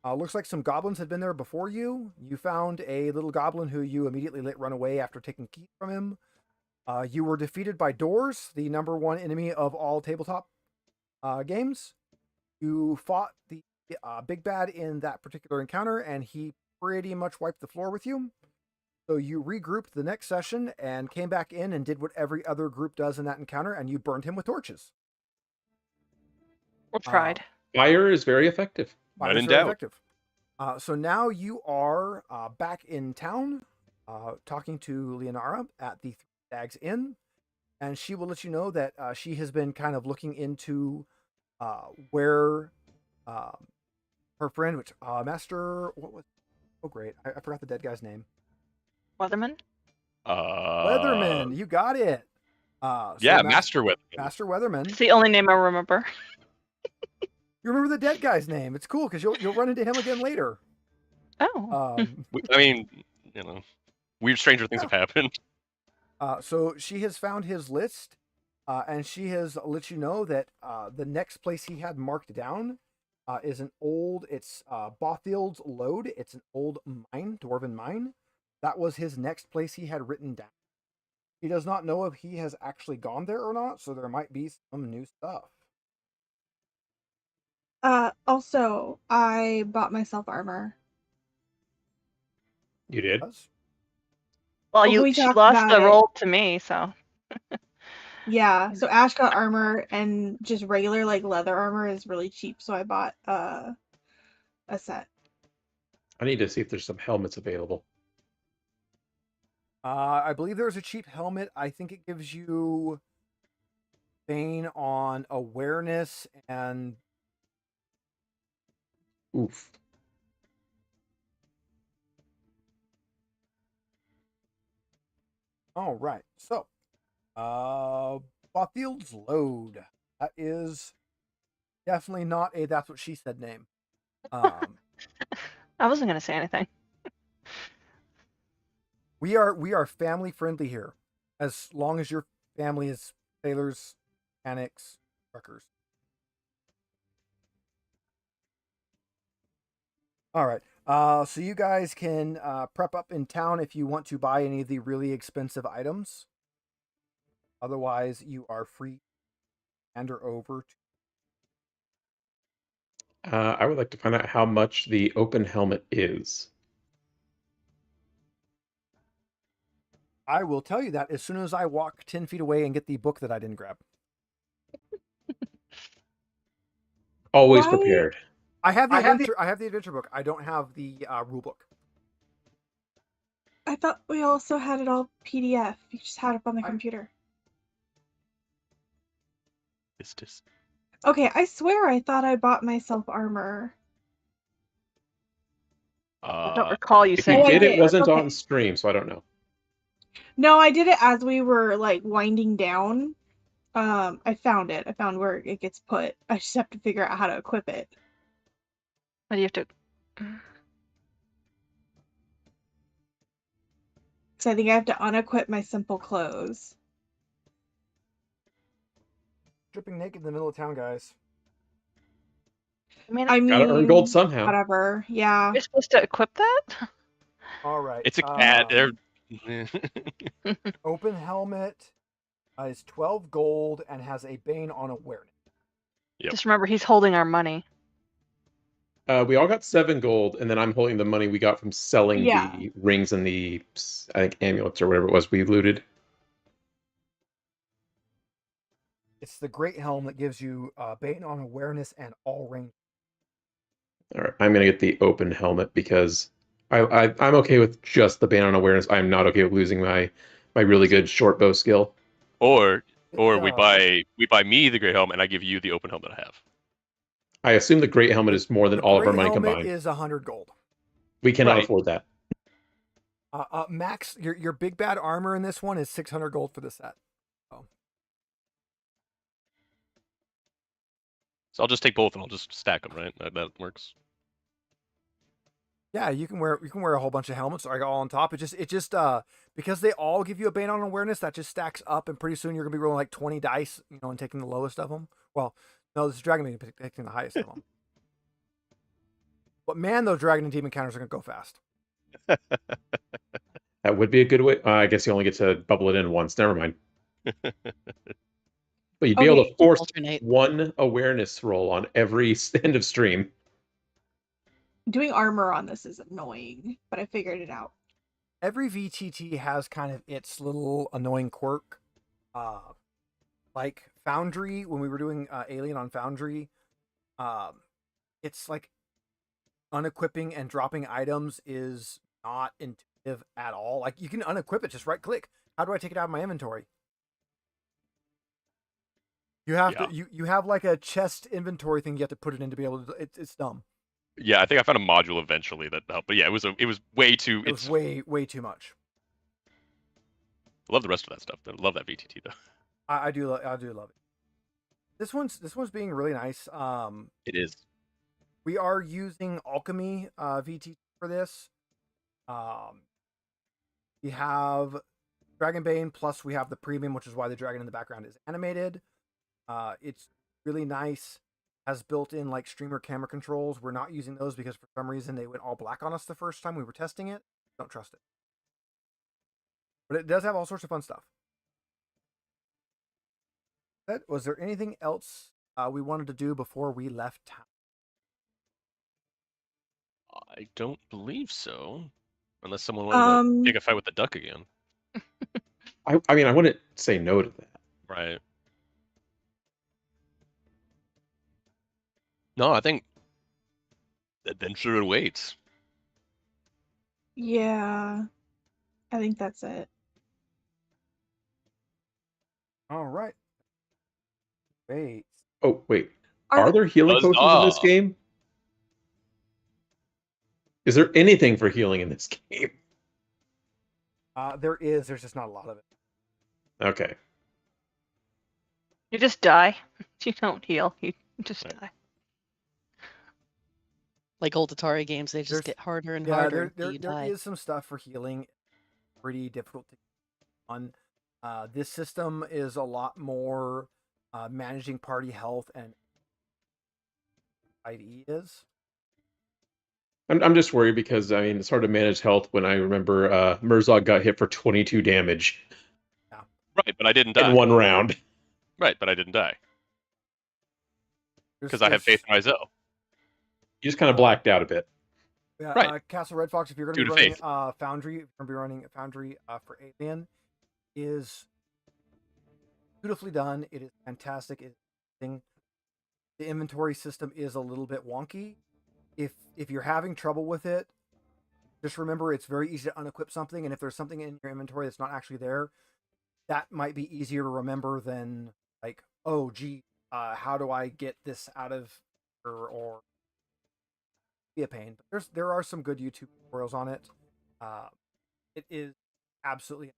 Looks like some goblins had been there before you. You found a little goblin who you immediately let run away after taking keys from him. You were defeated by Doors, the #1 enemy of all tabletop games. You fought the big bad in that particular encounter, and he pretty much wiped the floor with you. So you regrouped the next session and came back in and did what every other group does in that encounter, and you burned him with torches. Or tried. Fire is very effective. Not in doubt. So now you are back in town, talking to Leonara at the Three Stags Inn, and she will let you know that she has been kind of looking into where her friend, which Master, what was? Oh, great! I forgot the dead guy's name. Weatherman. Weatherman, you got it. Master Weatherman. Master Weatherman. It's the only name I remember. You remember the dead guy's name. It's cool because you'll run into him again later. Oh. I mean, weird stranger things have happened. So she has found his list, and she has let you know that the next place he had marked down is an old, it's Bothfield's Lode. It's an old mine, dwarven mine. That was his next place he had written down. He does not know if he has actually gone there or not, so there might be some new stuff. Also, I bought myself armor. You did? Well, We she talked lost about the it. roll to me, so. Yeah, so Ash got armor, and just regular like leather armor is really cheap, so I bought a set. I need to see if there's some helmets available. I believe there's a cheap helmet. I think it gives you Bane on awareness and Oof. All right. So, Bothfield's Load. That is definitely not a That's What She Said name. I wasn't gonna say anything. We are family friendly here, as long as your family is sailors, mechanics, truckers. All right. So you guys can prep up in town if you want to buy any of the really expensive items. Otherwise, you are free to wander over. I would like to find out how much the open helmet is. I will tell you that as soon as I walk 10 feet away and get the book that I didn't grab. Always Why- prepared. I have the adventure book. I don't have the rule book. I thought we also had it all PDF. You just had it up on the computer. It's just Okay, I swear I thought I bought myself armor. I don't recall you If saying you Oh, I did, did. it wasn't Okay. on stream, so I don't know. No, I did it as we were like winding down. I found it. I found where it gets put. I just have to figure out how to equip it. What do you have to? So I think I have to unequip my simple clothes. Stripping naked in the middle of town, guys. I mean, I Gotta earn gold somehow. whatever. Yeah. you're supposed to equip that. All right. it's a cat. They're Open helmet is 12 gold and has a bane on awareness. Yep. Just remember, he's holding our money. We all got 7 gold, and then I'm holding the money we got from selling Yeah. the rings and the, I think, amulets or whatever it was we looted. It's the great helm that gives you bane on awareness and all range. All right, I'm gonna get the open helmet because I'm okay with just the bane on awareness. I'm not okay with losing my really good short bow skill. or It, we buy me the gray helmet and I give you the open helmet I have. I assume the great helmet is more than the all of our great money helmet combined. is 100 gold. We cannot Right. afford that. Max, your big bad armor in this one is 600 gold for the set. So I'll just take both and I'll just stack them, right? That works. Yeah, you can wear a whole bunch of helmets all on top. It just because they all give you a bane on awareness, that just stacks up, and pretty soon you're gonna be rolling like 20 dice, and taking the lowest of them. Well, no, this is Dragonbane picking the highest of them. But man, those dragon and demon counters are gonna go fast. That would be a good way. I guess you only get to bubble it in once. Never mind. But you'd be able to force Alternate. one awareness roll on every end of stream. Doing armor on this is annoying, but I figured it out. Every VTT has kind of its little annoying quirk. Like Foundry, when we were doing Alien on Foundry, it's like unequipping and dropping items is not intuitive at all. Like you can unequip it, just right click. How do I take it out of my inventory? You have to you have like a chest inventory thing you have to put it in to be able to. It's dumb. Yeah, I think I found a module eventually that helped. But yeah, it was way too. It was way too much. I love the rest of that stuff. I love that VTT though. I do love it. This one's being really nice. It is. We are using Alchemy VTT for this. We have Dragonbane, plus we have the premium, which is why the dragon in the background is animated. It's really nice. Has built-in like streamer camera controls. We're not using those because for some reason they went all black on us the first time we were testing it. Don't trust it. But it does have all sorts of fun stuff. Was there anything else we wanted to do before we left town? I don't believe so. Unless someone wanted to pick a fight with the duck again. I mean, I wouldn't say no to that. Right. No, I think adventure awaits. Yeah. I think that's it. All right. Wait. Oh, wait. Are there healing potions in this game? Is there anything for healing in this game? There's just not a lot of it. Okay. You just die. You don't heal. You just Right. die. Like old Atari games, they just There's- get harder and Yeah, harder there until you die. is some stuff for healing. Pretty difficult to get on. This system is a lot more managing party health and 5e is. I'm just worried because I mean it's hard to manage health when I remember Murzog got hit for 22 damage Right, but I didn't die. in one round. Right, but I didn't die There's- because I have faith in myself. You just kind of blacked out a bit. Yeah, Right. Castle Red Fox, if you're going to Due be to running faith. Foundry, if you're going to be running Foundry for Alien, is beautifully done. It is fantastic. It's amazing. The inventory system is a little bit wonky. If you're having trouble with it, just remember it's very easy to unequip something, and if there's something in your inventory that's not actually there, that might be easier to remember than like, oh gee, how do I get this out of here, or be a pain. But there are some good YouTube tutorials on it. It is absolutely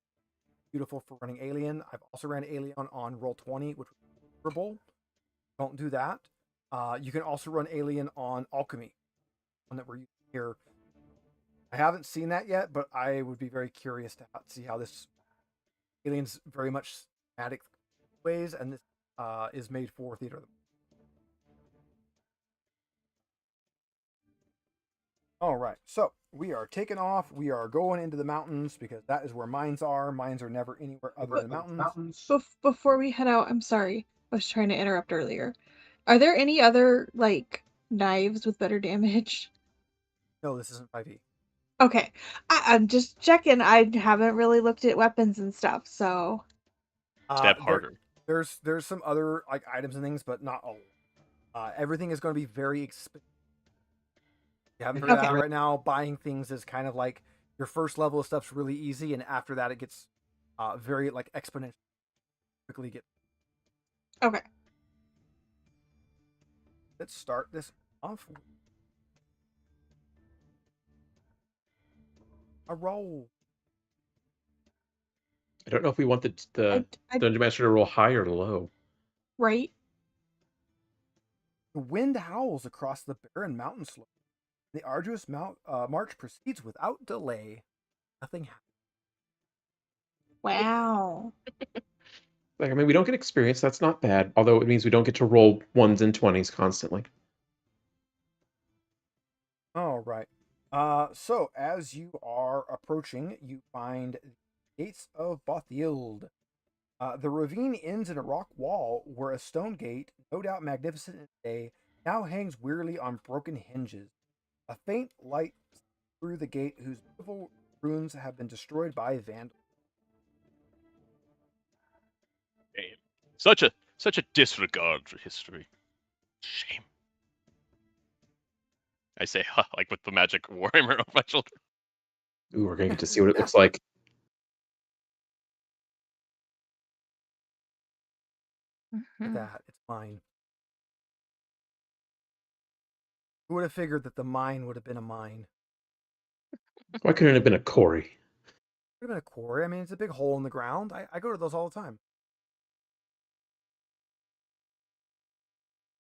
beautiful for running Alien. I've also ran Alien on Roll20, which was terrible. Don't do that. You can also run Alien on Alchemy, one that we're using here. I haven't seen that yet, but I would be very curious to see how this Alien's very much schematic ways, and this is made for theater. All right, so we are taking off. We are going into the mountains because that is where mines are. Mines are never anywhere other than mountains. Before we head out, I'm sorry. I was trying to interrupt earlier. Are there any other like knives with better damage? No, this isn't 5e. Okay, I'm just checking. I haven't really looked at weapons and stuff, so Stab There- harder. There's some other like items and things, but not all. Everything is going to be very expensive. You haven't figured Okay. that out right now. Buying things is kind of like your first level of stuff's really easy, and after that it gets very like exponential. Quickly get. okay. Let's start this off. A roll. I don't know if we want the I Dungeon Master to roll high or low. right. The wind howls across the barren mountain slope. The arduous march proceeds without delay. Nothing happens. Wow. Like I mean, we don't get experience. That's not bad. Although it means we don't get to roll 1s and 20s constantly. All right. So as you are approaching, you find the gates of Bothild. The ravine ends in a rock wall where a stone gate, no doubt magnificent in the day, now hangs wearily on broken hinges. A faint light through the gate whose beautiful runes have been destroyed by vandals. Damn. Such a disregard for history. Shame. I say, like with the magic warhammer on my shoulder. Ooh, we're gonna get to see what it looks like. Look Mhm. at that, it's mine. Who would have figured that the mine would have been a mine? Why couldn't it have been a quarry? Could have been a quarry. I mean, it's a big hole in the ground. I go to those all the time.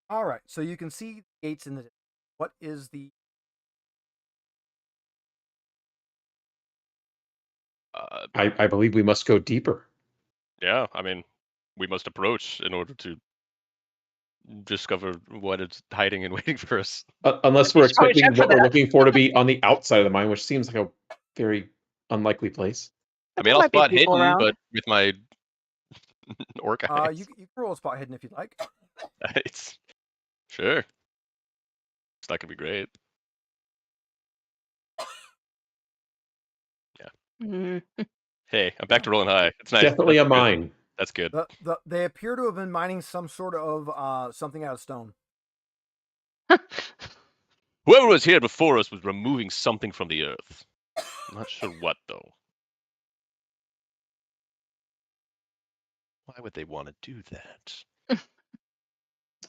All right, so you can see gates in the. What is the? I believe we must go deeper. Yeah, I mean, we must approach in order to discover what is hiding and waiting for us. Unless we're Let's probably expecting check for what we're that. looking for to be on the outside of the mine, which seems like a very unlikely place. I But mean, there I'll might be spot people hidden, around. but with my orc eyes, You can roll a spot hidden if you'd like. it's sure. It's not gonna be great. Mhm. Hey, I'm back to rolling high. It's nice. Definitely a That's good. mine. That's good. They appear to have been mining some sort of something out of stone. Whoever was here before us was removing something from the earth. I'm not sure what though. Why would they want to do that?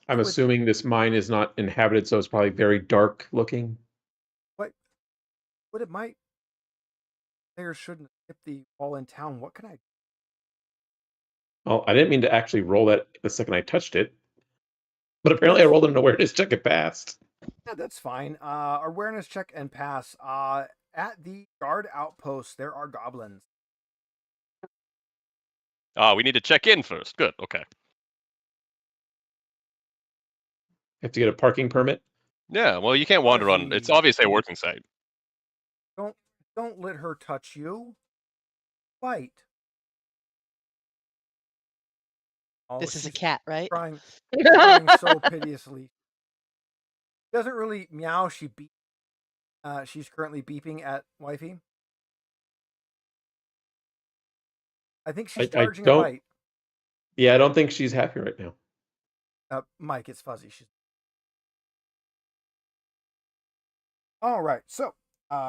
I'm Would- assuming this mine is not inhabited, so it's probably very dark looking. What it might. Players shouldn't skip the wall in town. What can I? Well, I didn't mean to actually roll that the second I touched it, but apparently I rolled an awareness check and passed. Yeah, that's fine. Awareness check and pass. At the guard outpost, there are goblins. We need to check in first. Good. Okay. Have to get a parking permit. Yeah. Well, you can't wander on. It's obviously a working site. Don't let her touch you. Fight. Oh, This is a she's cat, right? crying so piteously. She doesn't really meow. She beep. She's currently beeping at wifey. I think she's charging a bite. Yeah, I don't think she's happy right now. Mike, it's fuzzy. All right. So,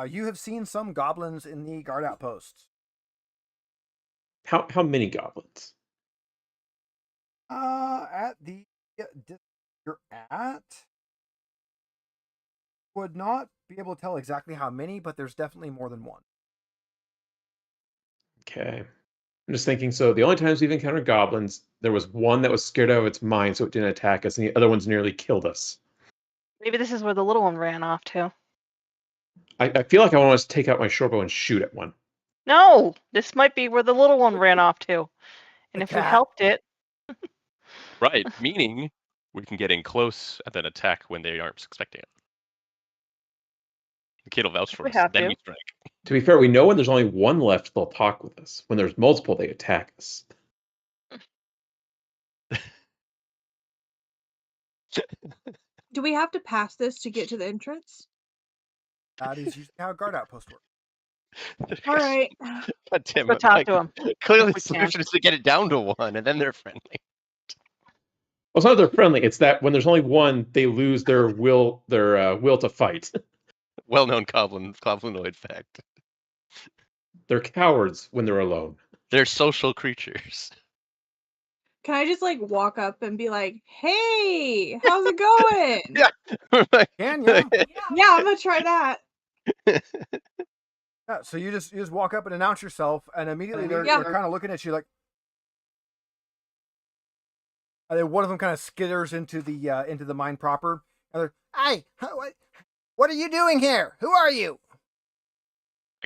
you have seen some goblins in the guard outposts. How many goblins? At the you're at, would not be able to tell exactly how many, but there's definitely more than one. Okay. I'm just thinking, so the only times we've encountered goblins, there was one that was scared out of its mind, so it didn't attack us, and the other ones nearly killed us. Maybe this is where the little one ran off to. I feel like I want to take out my shortbow and shoot at one. No, this might be where the little one ran off to. And The if we cat. helped it, Right. Meaning we can get in close and then attack when they aren't expecting it. The kid will vouch for we us. have Then to. we strike. To be fair, we know when there's only one left, they'll talk with us. When there's multiple, they attack us. Do we have to pass this to get to the entrance? That is usually how guard outposts work. All right. God damn Let's it, go talk Mike. to him. Clearly, If the we can. solution is to get it down to one, and then they're friendly. Well, it's not that they're friendly. It's that when there's only one, they lose their will to fight. Well-known goblinoid fact. They're cowards when they're alone. They're social creatures. Can I just like walk up and be like, "Hey, how's it going?" Yeah. Can you? Yeah, I'm gonna try that. Yeah, so you just walk up and announce yourself, and immediately they're kind of looking at you like. And then one of them kind of skitters into the mine proper, and they're, "Hey, what are you doing here? Who are you?"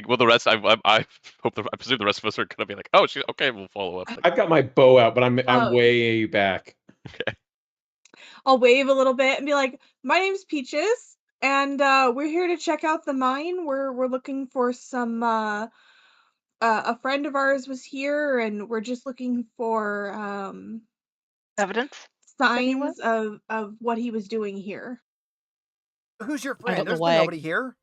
Well, the rest, I presume the rest of us are gonna be like, oh, okay, we'll follow up. I've got my bow out, but I'm Oh. way back. Okay. I'll wave a little bit and be like, "My name's Peaches, and we're here to check out the mine. We're looking for some. A friend of ours was here, and we're just looking for Evidence? signs of what he was doing here." Who's your I friend? don't know There's why I- nobody here.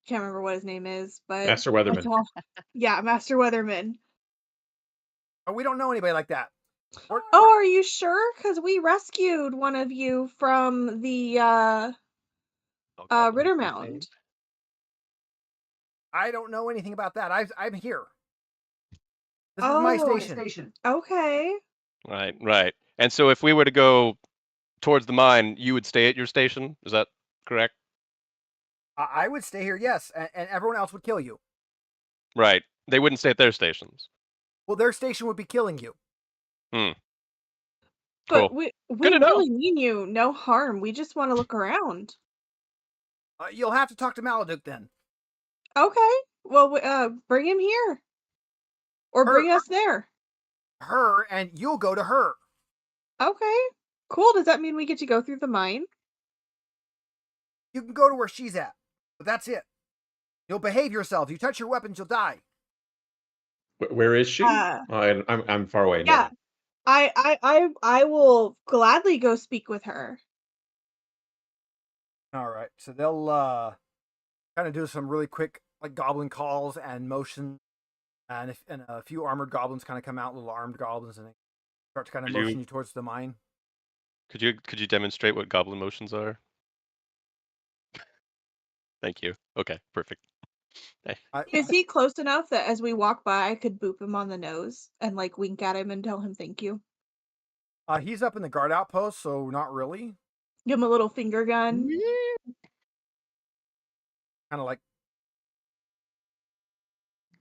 Can't remember what his name is, but Master Weatherman. that's all. Yeah, Master Weatherman. Oh, we don't know anybody like that. Oh, are you sure? Because we rescued one of you from the Ritter Mound. I don't know anything about that. I'm here. This is my station. Okay. Right. And so, if we were to go towards the mine, you would stay at your station. Is that correct? I would stay here, yes, and everyone else would kill you. Right. They wouldn't stay at their stations. Well, their station would be killing you. But Cool. we Good to know. really mean you no harm. We just want to look around. You'll have to talk to Maladuke then. Okay. Well, bring him here. Or bring us there. Her, and you'll go to her. Okay. Cool. Does that mean we get to go through the mine? You can go to where she's at, but that's it. You'll behave yourself. You touch your weapons, you'll die. Where is she? I'm far away. Yeah. I will gladly go speak with her. All right, so they'll kind of do some really quick like goblin calls and motion, and a few armored goblins kind of come out, little armed goblins, and they start to kind of motion you towards the mine. Could you demonstrate what goblin motions are? Thank you. Okay, perfect. Is he close enough that as we walk by, I could boop him on the nose and like wink at him and tell him thank you? He's up in the guard outpost, so not really. Give him a little finger gun. Kind of like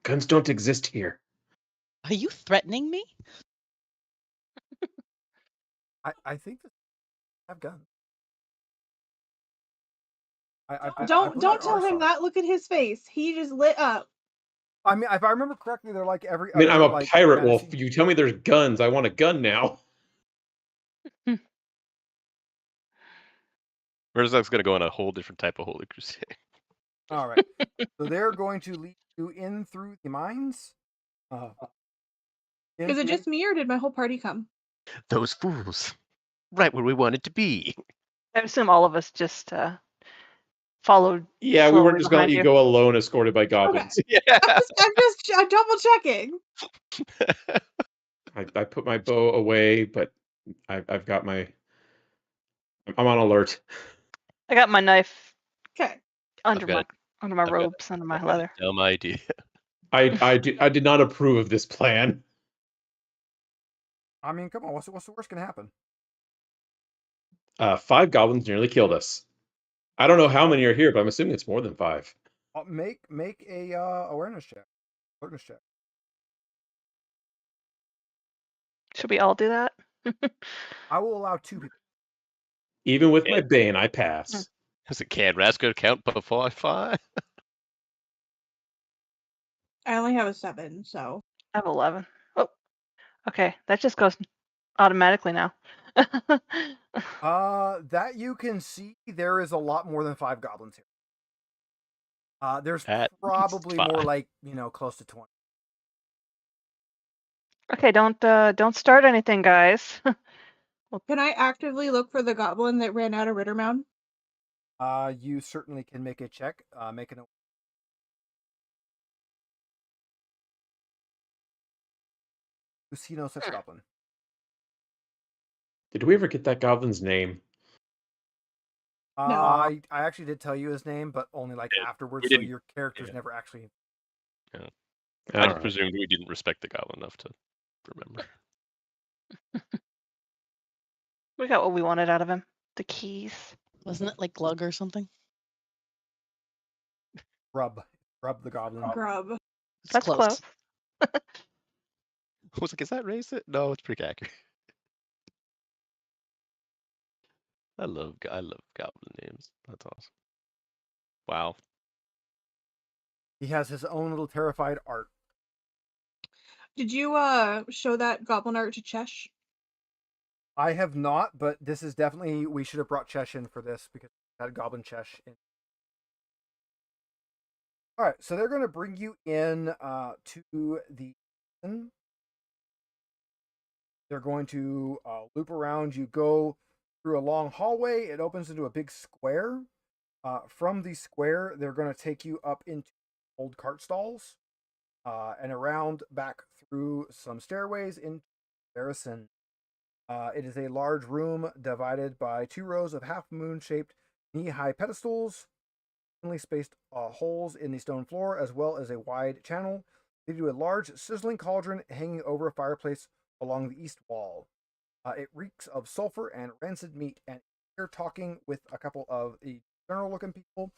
Guns don't exist here. Are you threatening me? I think that have guns. I Don't believe there tell are him some. that. Look at his face. He just lit up. I mean, if I remember correctly, they're like every I mean, I'm other a like pirate wolf. fantasy. You tell me there's guns, I want a gun now. Merzak's gonna go on a whole different type of holy crusade. All right. So they're going to lead you in through the mines. Is it just me or did my whole party come? Those fools. Right where we wanted to be. I assume all of us just followed. Yeah, we slowly weren't just gonna let behind you go alone, escorted by goblins. Yeah. I'm just double checking. I put my bow away, but I've got my. I'm on alert. I got my knife Okay. under got my I've got- robes, under my I've got leather. a dumb idea. I did not approve of this plan. I mean, come on. What's the worst gonna happen? 5 goblins nearly killed us. I don't know how many are here, but I'm assuming it's more than 5. Make a awareness check, alertness check. Should we all do that? I will allow 2 people. Even with my bane, I pass. Does a can Rascal count before 5? I only have a 7, so. I have 11. Oh, okay. That just goes automatically now. That you can see, there is a lot more than 5 goblins here. There's At least probably more 5. like, close to 20. Okay, don't start anything, guys. Can I actively look for the goblin that ran out of Rittermound? You certainly can make a check. Make an. You see no such goblin. Did we ever get that goblin's name? No. I actually did tell you his name, but only like Yeah, afterwards, we so didn't- your characters yeah. never actually. I just Alright. presumed we didn't respect the goblin enough to remember. We got what we wanted out of him. The keys. Wasn't it like Glug or something? Rub the goblin. Grub. It's That's close. I was like, is that racist? No, it's pretty accurate. I love goblin names. That's awesome. Wow. He has his own little terrified art. Did you show that goblin art to Chesh? I have not, but this is definitely, we should have brought Chesh in for this because we had Goblin Chesh in. All right, so they're going to bring you in to the. They're going to loop around. You go through a long hallway. It opens into a big square. From the square, they're going to take you up into old cart stalls and around back through some stairways into Garrison. It is a large room divided by 2 rows of half-moon-shaped knee-high pedestals, evenly spaced holes in the stone floor, as well as a wide channel leading to a large sizzling cauldron hanging over a fireplace along the east wall. It reeks of sulfur and rancid meat, and here talking with a couple of the general-looking people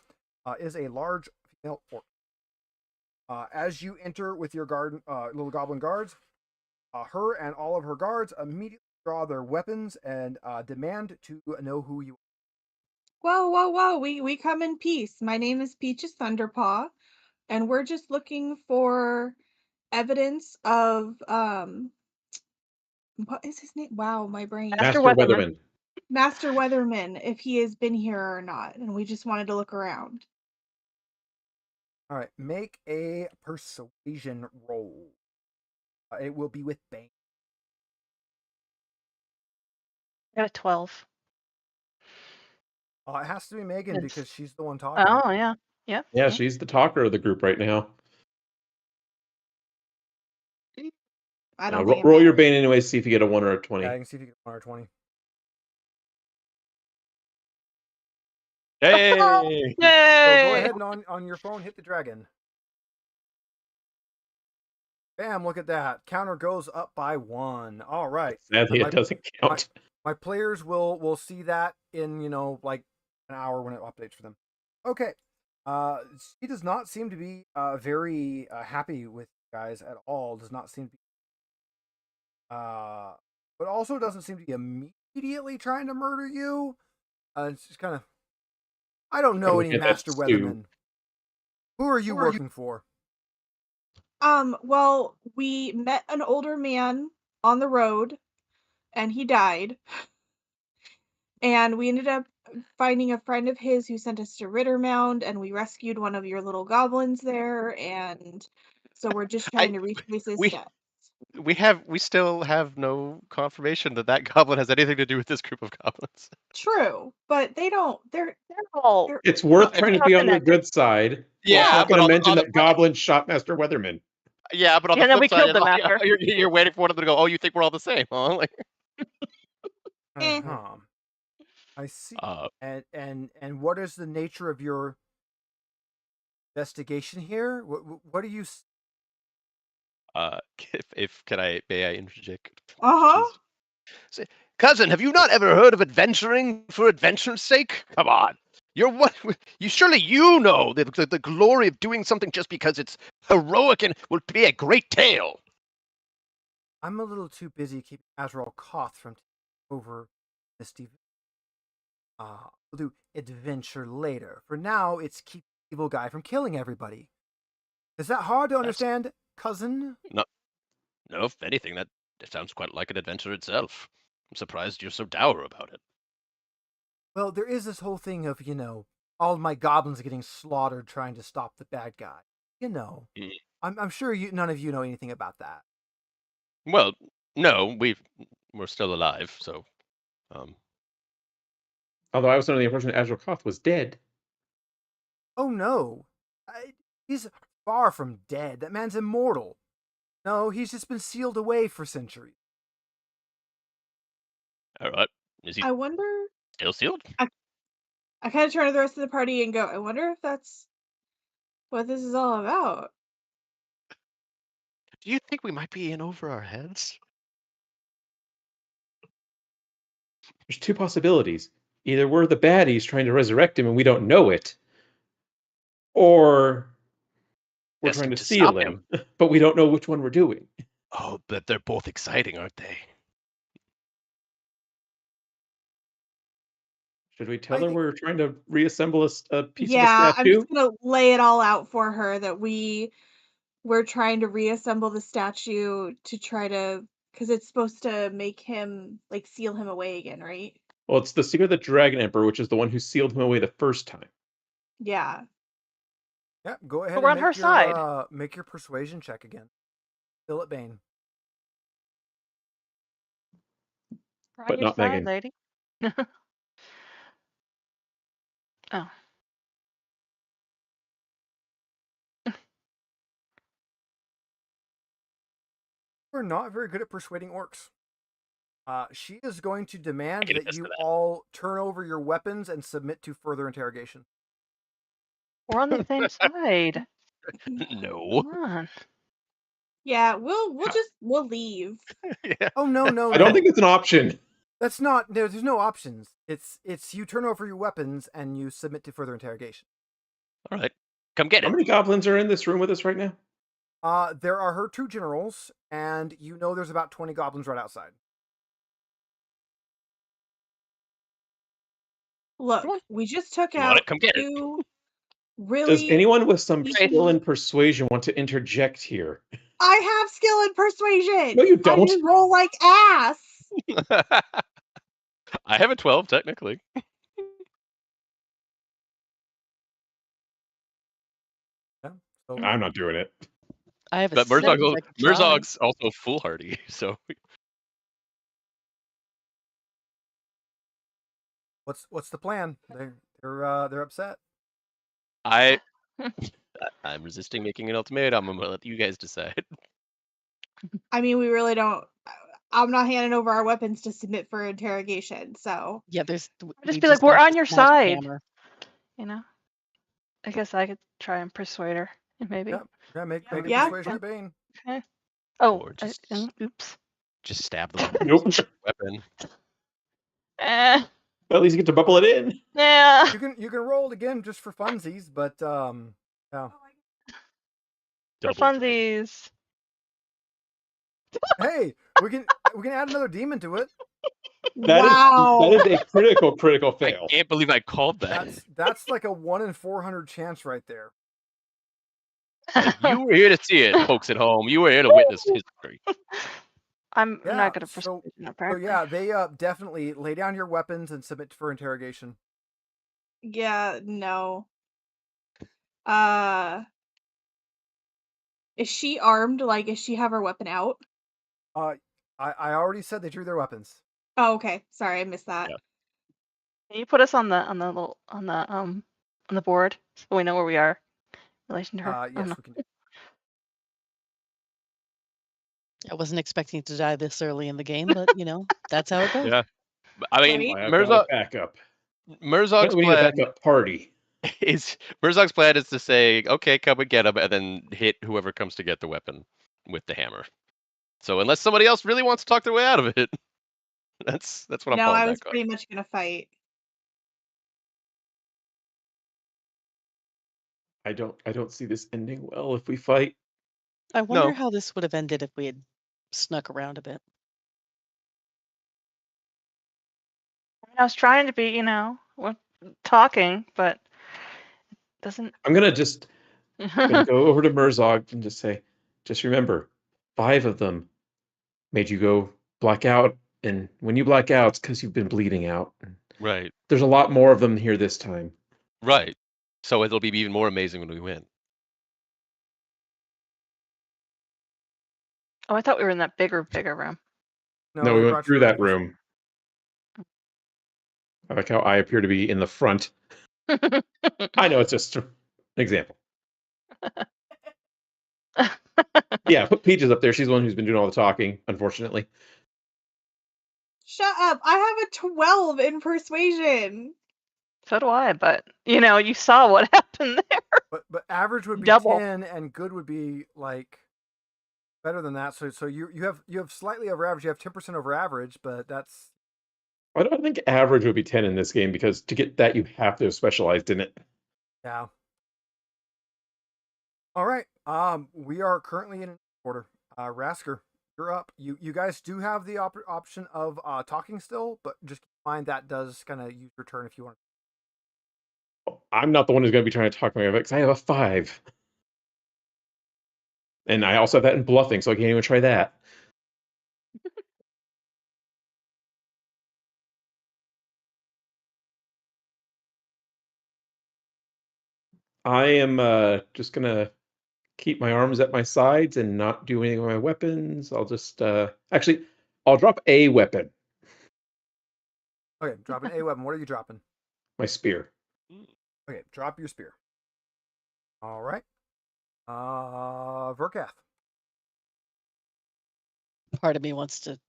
is a large female orc. As you enter with your little goblin guards, her and all of her guards immediately draw their weapons and demand to know who you are. Whoa. We come in peace. My name is Peaches Thunderpaw, and we're just looking for evidence of what is his name? Wow, my brain. Master Master Weatherman. Weatherman. Master Weatherman, if he has been here or not, and we just wanted to look around. All right, make a persuasion roll. It will be with Bane. I got a 12. It has to be Megan It's- because she's the one talking. Oh yeah. Yeah. Yeah, she's the talker of the group right now. I don't think it Roll your matters. bane anyway, see if you get a 1 or a 20. Yeah, I can see if you get 1 or 20. Hey! So go Yay! ahead and on your phone, hit the dragon. Bam, look at that. Counter goes up by 1. All right. Sadly, My- it doesn't count. My players will see that in, like an hour when it updates for them. Okay. She does not seem to be very happy with you guys at all. Does not seem to be, but also doesn't seem to be immediately trying to murder you. It's just kind of, I don't know any Get that master stew. weathermen. Who are you working for? Well, we met an older man on the road, and he died. And we ended up finding a friend of his who sent us to Rittermound, and we rescued one of your little goblins there, and so we're just trying to retrace his we- steps. We still have no confirmation that that goblin has anything to do with this group of goblins. True, but they're all It's worth I trying mean- to be on their Connected. good side. Yeah, It's not but going to on the- mention on the that Goblin shot Master Weatherman. Yeah, but on Yeah, the then flip we side, killed them after. you're waiting for one of them to go, oh, you think we're all the same, huh? Like, Eh. Uh-huh. I see. uh, And what is the nature of your investigation here? What do you? may I interject? Uh-huh. Cousin, have you not ever heard of adventuring for adventure's sake? Come on. Surely you know the glory of doing something just because it's heroic and will be a great tale. I'm a little too busy keeping Azrael Koth from taking over Misty. We'll do adventure later. For now, it's keep the evil guy from killing everybody. Is that hard to understand, cousin? No, if anything, that sounds quite like an adventure itself. I'm surprised you're so dour about it. Well, there is this whole thing of, all my goblins getting slaughtered trying to stop the bad guy. Mm. I'm sure none of you know anything about that. Well, no, we're still alive, so Although I was under the impression that Azrael Koth was dead. Oh no, he's far from dead. That man's immortal. No, he's just been sealed away for centuries. all right. Is he I wonder. still sealed? I kind of turn to the rest of the party and go, I wonder if that's what this is all about. Do you think we might be in over our heads? There's two possibilities. Either we're the baddies trying to resurrect him and we don't know it, or we're trying Destined to to seal stop him, but we don't know which one we're doing. Oh, but they're both exciting, aren't they? Should we tell I her think- we're trying to reassemble a piece Yeah, of a I'm statue? just gonna lay it all out for her that we're trying to reassemble the statue to try to, because it's supposed to make him, like, seal him away again, right? Well, it's the Secret of the Dragon Emperor, which is the one who sealed him away the first time. Yeah. Yeah, go ahead we're and on her side. make your persuasion check again. Philip Bain. We're on But your not side, Megan. lady. Oh. We're not very good at persuading orcs. She is going to demand can that attest you to that. all turn over your weapons and submit to further interrogation. We're on the same side. No. Come on. Yeah, we'll leave. Yeah. Oh no! I don't think it's an option. That's not. There's no options. It's you turn over your weapons and you submit to further interrogation. All right. Come get How it. many goblins are in this room with us right now? There are her two generals, and there's about 20 goblins right outside. Look, Come on. we just took You want out it? Come get it. two really. Does anyone with some Right. skill in persuasion want to interject here? I have skill in persuasion. No, you I don't. just roll like ass. I have a 12, technically. So I'm not doing it. I have a But six, I could try. Murzog's also foolhardy, so what's the plan? They're upset. I'm resisting making an ultimatum. I'm gonna let you guys decide. I mean, we really don't. I'm not handing over our weapons to submit for interrogation. So Yeah, Just be like, we're on your side. You know? I guess I could try and persuade her. Maybe. Yep. Yeah, make a Yeah. persuasion of Bane. Okay. Oh, Or just- oops. Just stab them Nope. with a weapon. Eh. At least you get to bubble it in. Yeah. You can roll it again just for funsies, but yeah. For Double drag. funsies. Hey, we can add another demon to it. Wow. That is a critical I fail. can't believe I called that. That's like a 1 in 400 chance right there. And you were here to see it, folks at home. You were here to witness history. I'm Yeah, not good at so persuasion, apparently. yeah, they definitely lay down your weapons and submit for interrogation. Yeah, no. Is she armed? Like, does she have her weapon out? I already said they drew their weapons. Oh, okay. Sorry, I missed that. Yeah. Can you put us on the board so we know where we are in relation to her? Yes, we can do. I wasn't expecting to die this early in the game, but that's how it goes. Yeah. I mean, Right? I've got a backup. Merzog's We need a plan backup party. is to say, okay, come and get him, and then hit whoever comes to get the weapon with the hammer. So unless somebody else really wants to talk their way out of it, that's what I'm No, falling I was back on. pretty much gonna fight. I don't see this ending well if we fight. I wonder No. how this would have ended if we had snuck around a bit. I was trying to be, talking, but it doesn't. I'm gonna go over to Merzog and just say, just remember, 5 of them made you go black out, and when you black out, it's because you've been bleeding out. Right. There's a lot more of them here this time. Right. So it'll be even more amazing when we win. Oh, I thought we were in that bigger room. No, we went brought through you that this room. I like how I appear to be in the front. I know, it's just an example. Yeah, put Peaches up there. She's the one who's been doing all the talking, unfortunately. Shut up! I have a 12 in persuasion. So do I, but you saw what happened there. But average would be Double. 10, and good would be like better than that. So you have slightly over average. You have 10% over average, but that's. I don't think average would be 10 in this game, because to get that, you have to have specialized in it. Yeah. All right. We are currently in order. Rasker, you're up. You guys do have the option of talking still, but just keep in mind that does kind of use your turn if you want. I'm not the one who's going to be trying to talk my way because I have a 5. And I also have that in bluffing, so I can't even try that. I am just going to keep my arms at my sides and not do anything with my weapons. I'll just... actually, I'll drop a weapon. Okay, dropping a weapon. What are you dropping? My spear. Okay, drop your spear. All right. Verkath. Part of me wants to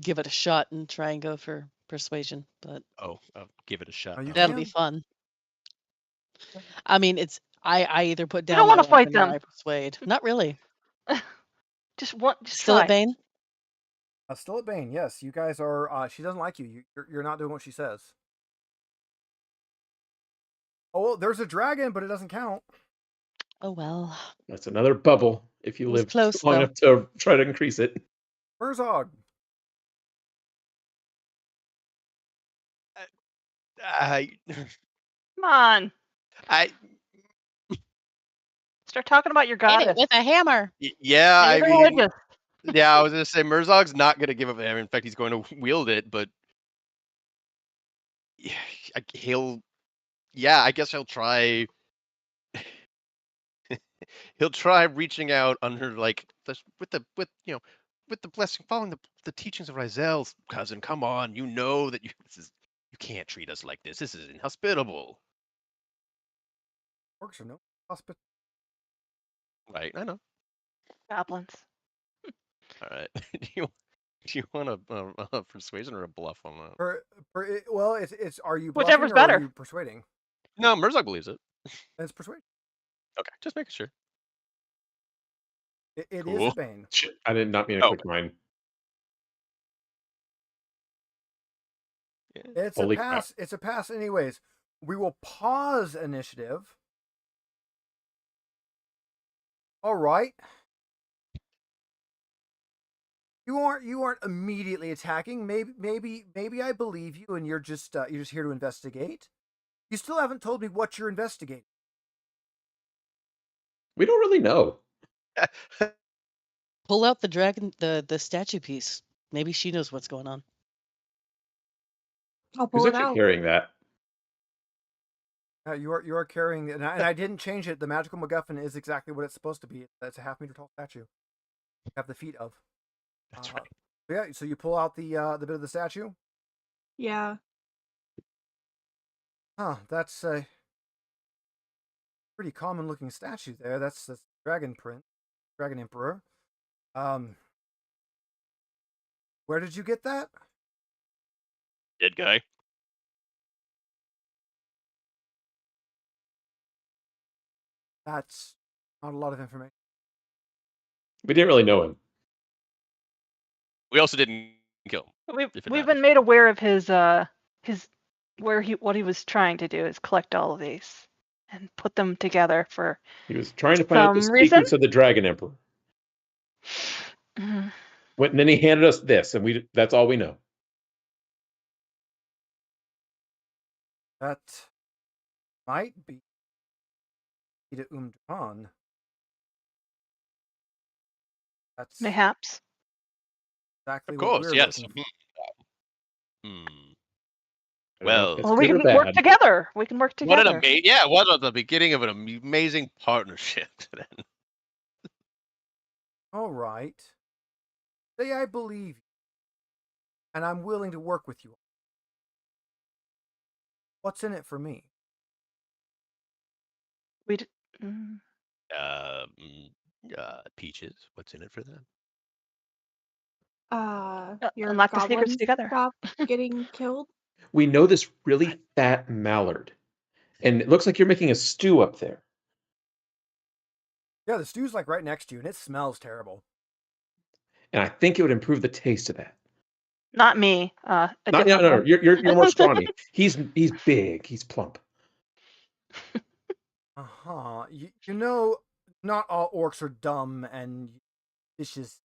give it a shot and try and go for persuasion, but I'll give it a shot. You that'll can. be fun. I mean, it's I either put down. don't my wanna fight weapon or them. I persuade. Not really. Just Still try. at Bane? Still at Bane. Yes, you guys are. She doesn't like you. You're not doing what she says. Oh, well, there's a dragon, but it doesn't count. Oh well. That's another bubble if you It was live close, long though. enough to try to increase it. Merzog. Come on. Start talking about your Hit it goddess. with a hammer. Yeah, I You're mean, religious. yeah, I was gonna say Merzog's not gonna give up the hammer. In fact, he's going to wield it, but I guess he'll try. He'll try reaching out under with the blessing, following the teachings of Rizel's cousin. Come on, you know that you can't treat us like this. This is inhospitable. Orcs are no hospital. Right, I know. Goblins. All right. Do you want a persuasion or a bluff on that? Well, it's are you Whichever's bluffing or better. are you persuading? No, Merzog believes it. It's persuade. Okay, just making sure. It is Cool. a Bane. Shit, I did not mean to click mine. Yeah, It's Holy a pass. It's a pass anyways. We will pause initiative. All right. You aren't immediately attacking. Maybe I believe you, and you're just here to investigate. You still haven't told me what you're investigating. We don't really know. Pull out the dragon, the statue piece. Maybe she knows what's going on. I'll Who's pull it actually out. carrying that? You are carrying, and I didn't change it. The magical MacGuffin is exactly what it's supposed to be. It's a half-meter tall statue. You have the feet of. That's right. Yeah. So you pull out the bit of the statue. Yeah. Huh. That's a pretty common-looking statue there. That's the dragon emperor. Where did you get that? Dead guy. That's not a lot of information. We didn't really know him. We also didn't kill him. We've been made aware of his what he was trying to do is collect all of these and put them together for He was trying to find out the some reason. secrets of the Dragon Emperor. Mhm. And then he handed us this, and that's all we know. That might be to Umdran. That's Mayhaps. exactly Of what course, we're yes. looking for. I don't know if Well, that's Well, we good or can work bad. together. We can work what together. what the beginning of an amazing partnership. All right. Say I believe you, and I'm willing to work with you. What's in it for me? Mm. Peaches, what's in it for them? Your Unlock the secrets goblins together. stop getting killed. We know this really fat mallard, and it looks like you're making a stew up there. Yeah, the stew's like right next to you, and it smells terrible. And I think it would improve the taste of that. Not me. A No, different one. you're more scrawny. He's big. He's plump. You know, not all orcs are dumb and vicious.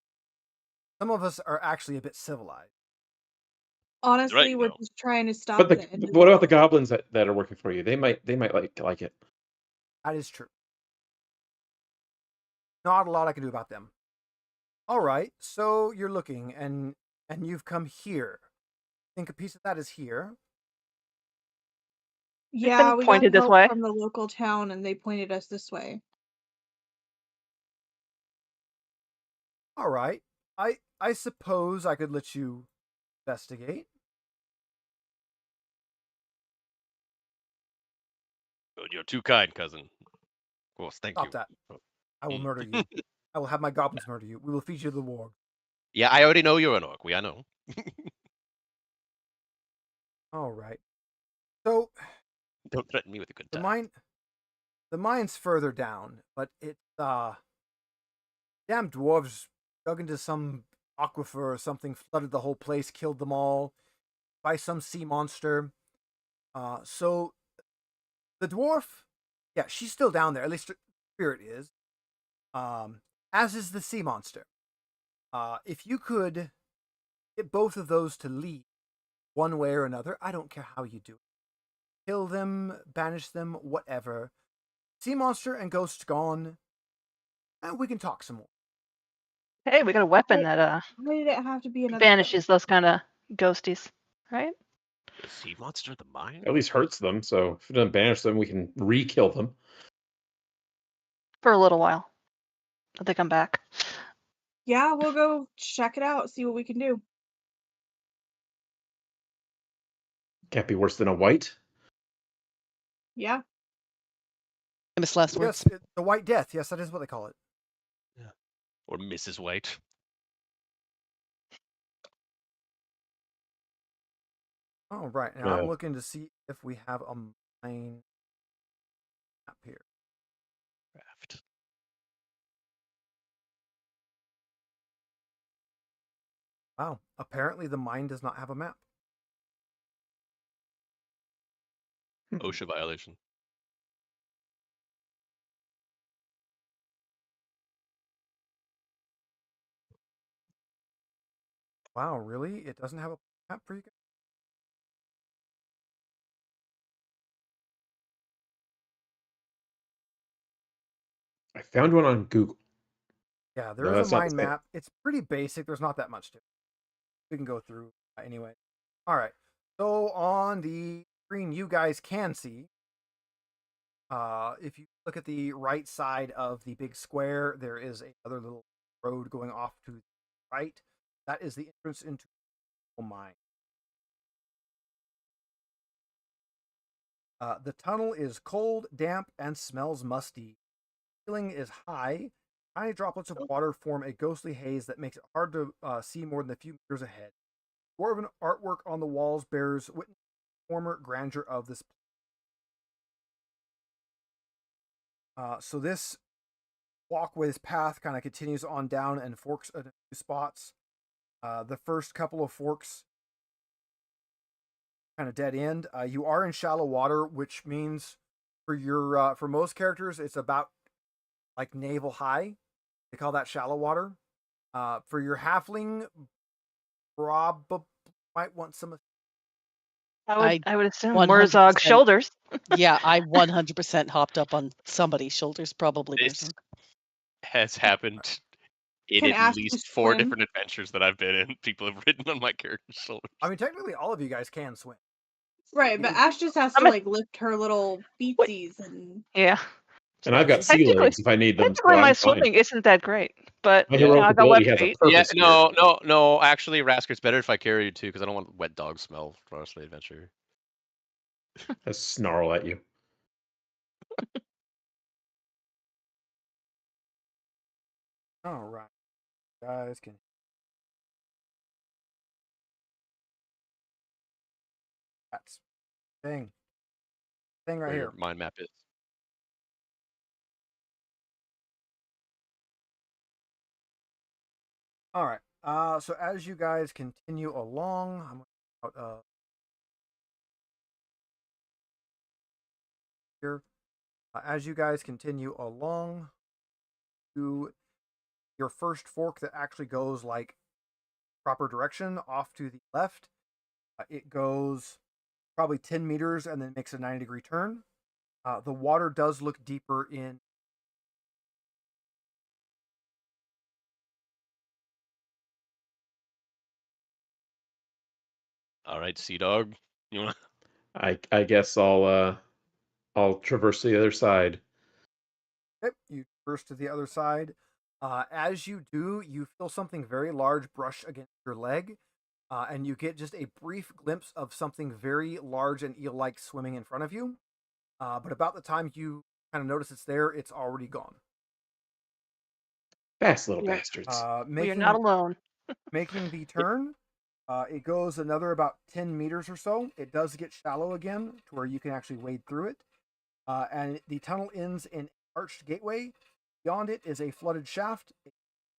Some of us are actually a bit civilized. Honestly, Right, we're no. just trying to stop But the end of what the about the world. goblins that are working for you? They might like it. That is true. Not a lot I can do about them. All right, so you're looking, and you've come here. I think a piece of that is here. Yeah, been we got pointed this help way. from the local town, and they pointed us this way. All right, I suppose I could let you investigate. Good, you're too kind, cousin. Of course, thank Stop you. that. I will murder you. I will have my goblins murder you. We will feed you the warg. Yeah, I already know you're an orc. I know. All right. So Don't threaten me with a good the time. mine's further down, but it's damn dwarves dug into some aquifer or something, flooded the whole place, killed them all by some sea monster. So the dwarf, yeah, she's still down there. At least her spirit is. As is the sea monster. If you could get both of those to leave one way or another, I don't care how you do it. Kill them, banish them, whatever. Sea monster and ghost gone. And we can talk some more. Hey, we got a weapon that Why did it have to be another banishes those kind of ghosties, right? The sea monster of the mine? At least hurts them. So if it doesn't banish them, we can re-kill them. For a little while. Until they come back. Yeah, we'll go check it out, see what we can do. Can't be worse than a white. Yeah. Famous last words. Yes, the White Death. Yes, that is what they call it. Yeah. Or Mrs. White. All right, now I'm looking to see if we have a mine map here. Craft. Wow, apparently the mine does not have a map. OSHA violation. Wow, really? It doesn't have a map for you guys? I found one on Google. Yeah, there No, is a that's not the mind same. map. It's pretty basic. There's not that much to it. We can go through anyway. All right. So on the screen, you guys can see. If you look at the right side of the big square, there is another little road going off to the right. That is the entrance into the mine. The tunnel is cold, damp, and smells musty. The ceiling is high. Tiny droplets of water form a ghostly haze that makes it hard to see more than a few meters ahead. Dwarven artwork on the walls bears witness to the former grandeur of this place. So this walkway, this path kind of continues on down and forks at a few spots. The first couple of forks kind of dead end. You are in shallow water, which means for most characters, it's about like navel high. They call that shallow water. For your halfling, probably might want some. I would assume 100%. Murzog's shoulders. Yeah, I 100% hopped up on somebody's shoulders, probably This Murzog. has happened in Can at Ash least just 4 swim? different adventures that I've been in. People have ridden on my character's shoulders. I mean, technically, all of you guys can swim. Right, but Ash just has to I'm a- like lift her little feetsies and Yeah. And I've got sea Technically- legs if I need them, so Technically, my I'm fine. swimming isn't that great, but My you know, heroic I've got web ability has a feet. purpose Yeah, no. Actually, Rasker's better if I carry you too, because I don't want wet dog smell for our sleigh adventure. here. I snarl at you. All right, guys can. That's thing right Where here. your mind map is. All right. So as you guys continue along, I'm going here. As you guys continue along to your first fork that actually goes like proper direction off to the left, it goes probably 10 meters and then makes a 90-degree turn. The water does look deeper in. All right, Sea Dog. You want? I guess I'll traverse to the other side. Okay, you traverse to the other side. As you do, you feel something very large brush against your leg, and you get just a brief glimpse of something very large and eel-like swimming in front of you. But about the time you kind of notice it's there, it's already gone. Fast little Yeah. bastards. We are not alone. Making the turn, it goes another about 10 meters or so. It does get shallow again to where you can actually wade through it. And the tunnel ends in an arched gateway. Beyond it is a flooded shaft. A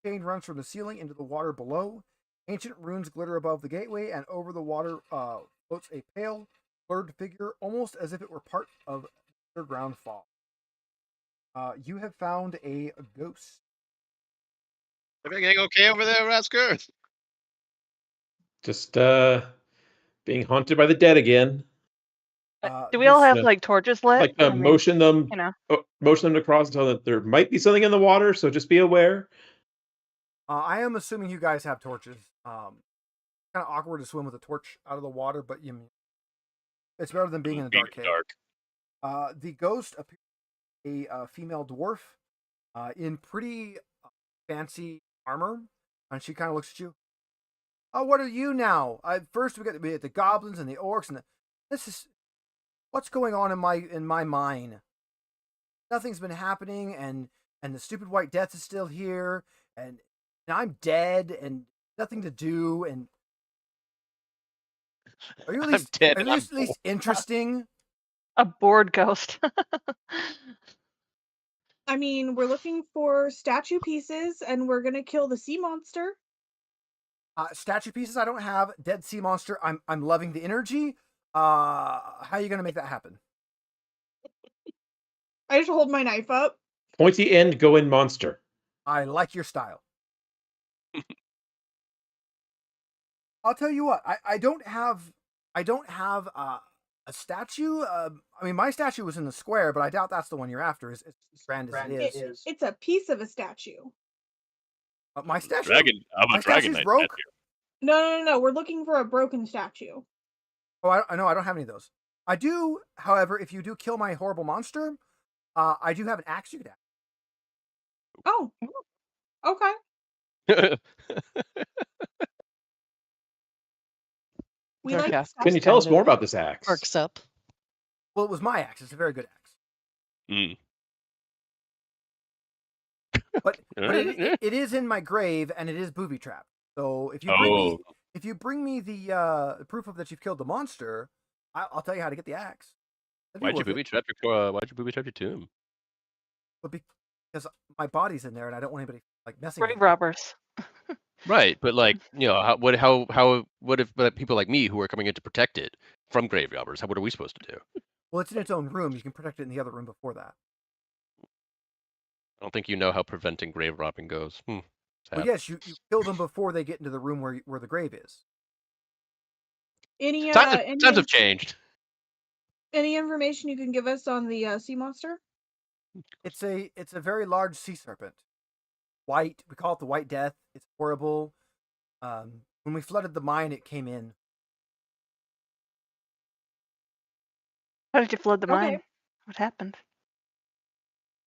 chain runs from the ceiling into the water below. Ancient runes glitter above the gateway, and over the water floats a pale, blurred figure, almost as if it were part of underground fog. You have found a ghost. Everything okay over there, Rasker? Just being haunted by the dead again. Do we all have Yeah. like torches lit? Like I mean, motion them you know. motion them to cross and tell them that there might be something in the water, so just be aware. I am assuming you guys have torches. Kind of awkward to swim with a torch out of the water, but it's better than being in a dark cave. The ghost appears to be a female dwarf in pretty fancy armor, and she kind of looks at you. Oh, what are you now? First we got the goblins and the orcs, and this is what's going on in my mine. Nothing's been happening, and the stupid white death is still here, and I'm dead, and nothing to do. And are you at least interesting? A bored ghost. I mean, we're looking for statue pieces, and we're gonna kill the sea monster. Statue pieces I don't have. Dead sea monster. I'm loving the energy. How are you gonna make that happen? I just hold my knife up. Pointy end, go in monster. I like your style. I'll tell you what. I don't have a statue. I mean, my statue was in the square, but I doubt that's the one you're after. As grand as it is. It's a piece of a statue. My statue. I'm My a dragon statue's knight broke. No. We're looking for a broken statue. Oh, I know. I don't have any of those. I do, however, if you do kill my horrible monster, I do have an axe you could have. Oh, okay. statue. We like Verkath Can you tell us more about this axe? perks up. Well, it was my axe. It's a very good axe. Mm. But it is in my grave, and it is booby trapped. So if you bring me the proof of that you've killed the monster, I'll tell you how to get the axe. Why'd you booby trap your tomb? But because my body's in there, and I don't want anybody like messing with Grave it. robbers. Right, but like, you know, what if people like me who are coming in to protect it from grave robbers? What are we supposed to do? Well, it's in its own room. You can protect it in the other room before that. I don't think you know how preventing grave robbing goes. Well, Sad. yes, you kill them before they get into the room where the grave is. Times have changed. Any information you can give us on the sea monster? It's a very large sea serpent. White. We call it the White Death. It's horrible. When we flooded the mine, it came in. How did you flood the Okay. mine? What happened?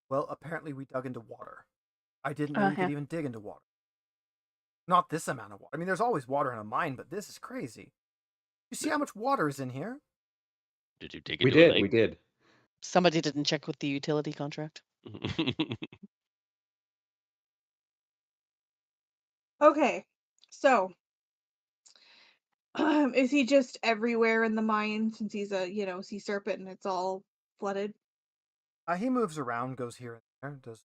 Well, apparently we dug into water. I didn't know you yeah. could even dig into water. Not this amount of water. I mean, there's always water in a mine, but this is crazy. You see how much water is in here? Did you dig We into a did. lake? We did. Somebody didn't check with the utility contract. Okay, so is he just everywhere in the mine since he's a sea serpent and it's all flooded? He moves around, goes here and there. Does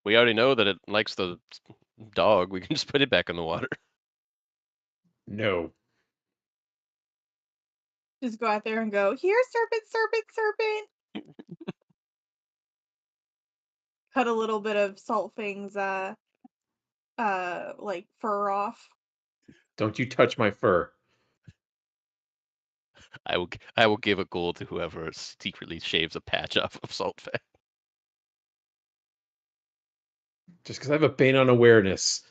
We already know that it likes the dog. We can just put it back in the water. No. Just go out there and go, here, serpent. Cut a little bit of Saltfang's like fur off. Don't you touch my fur. I will give a gold to whoever secretly shaves a patch off of Saltfang. Just because I have a bane on awareness.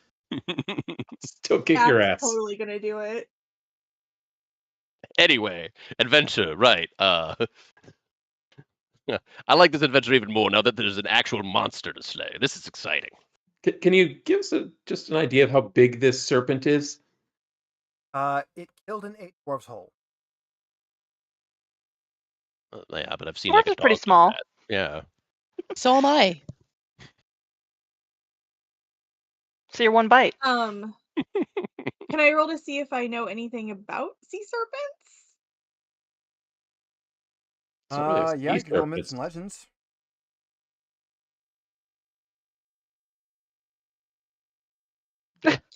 Still kick your That's ass. totally gonna do it. Anyway, adventure, right. I like this adventure even more now that there's an actual monster to slay. This is exciting. Can you give us just an idea of how big this serpent is? it killed an 8 dwarves whole. Yeah, but I've seen Dwarf like a is pretty dog like small. that. Yeah. So am I. So you're one bite. Can I roll to see if I know anything about sea serpents? It's not really a Yeah, you sea can roll serpent, myths and legends.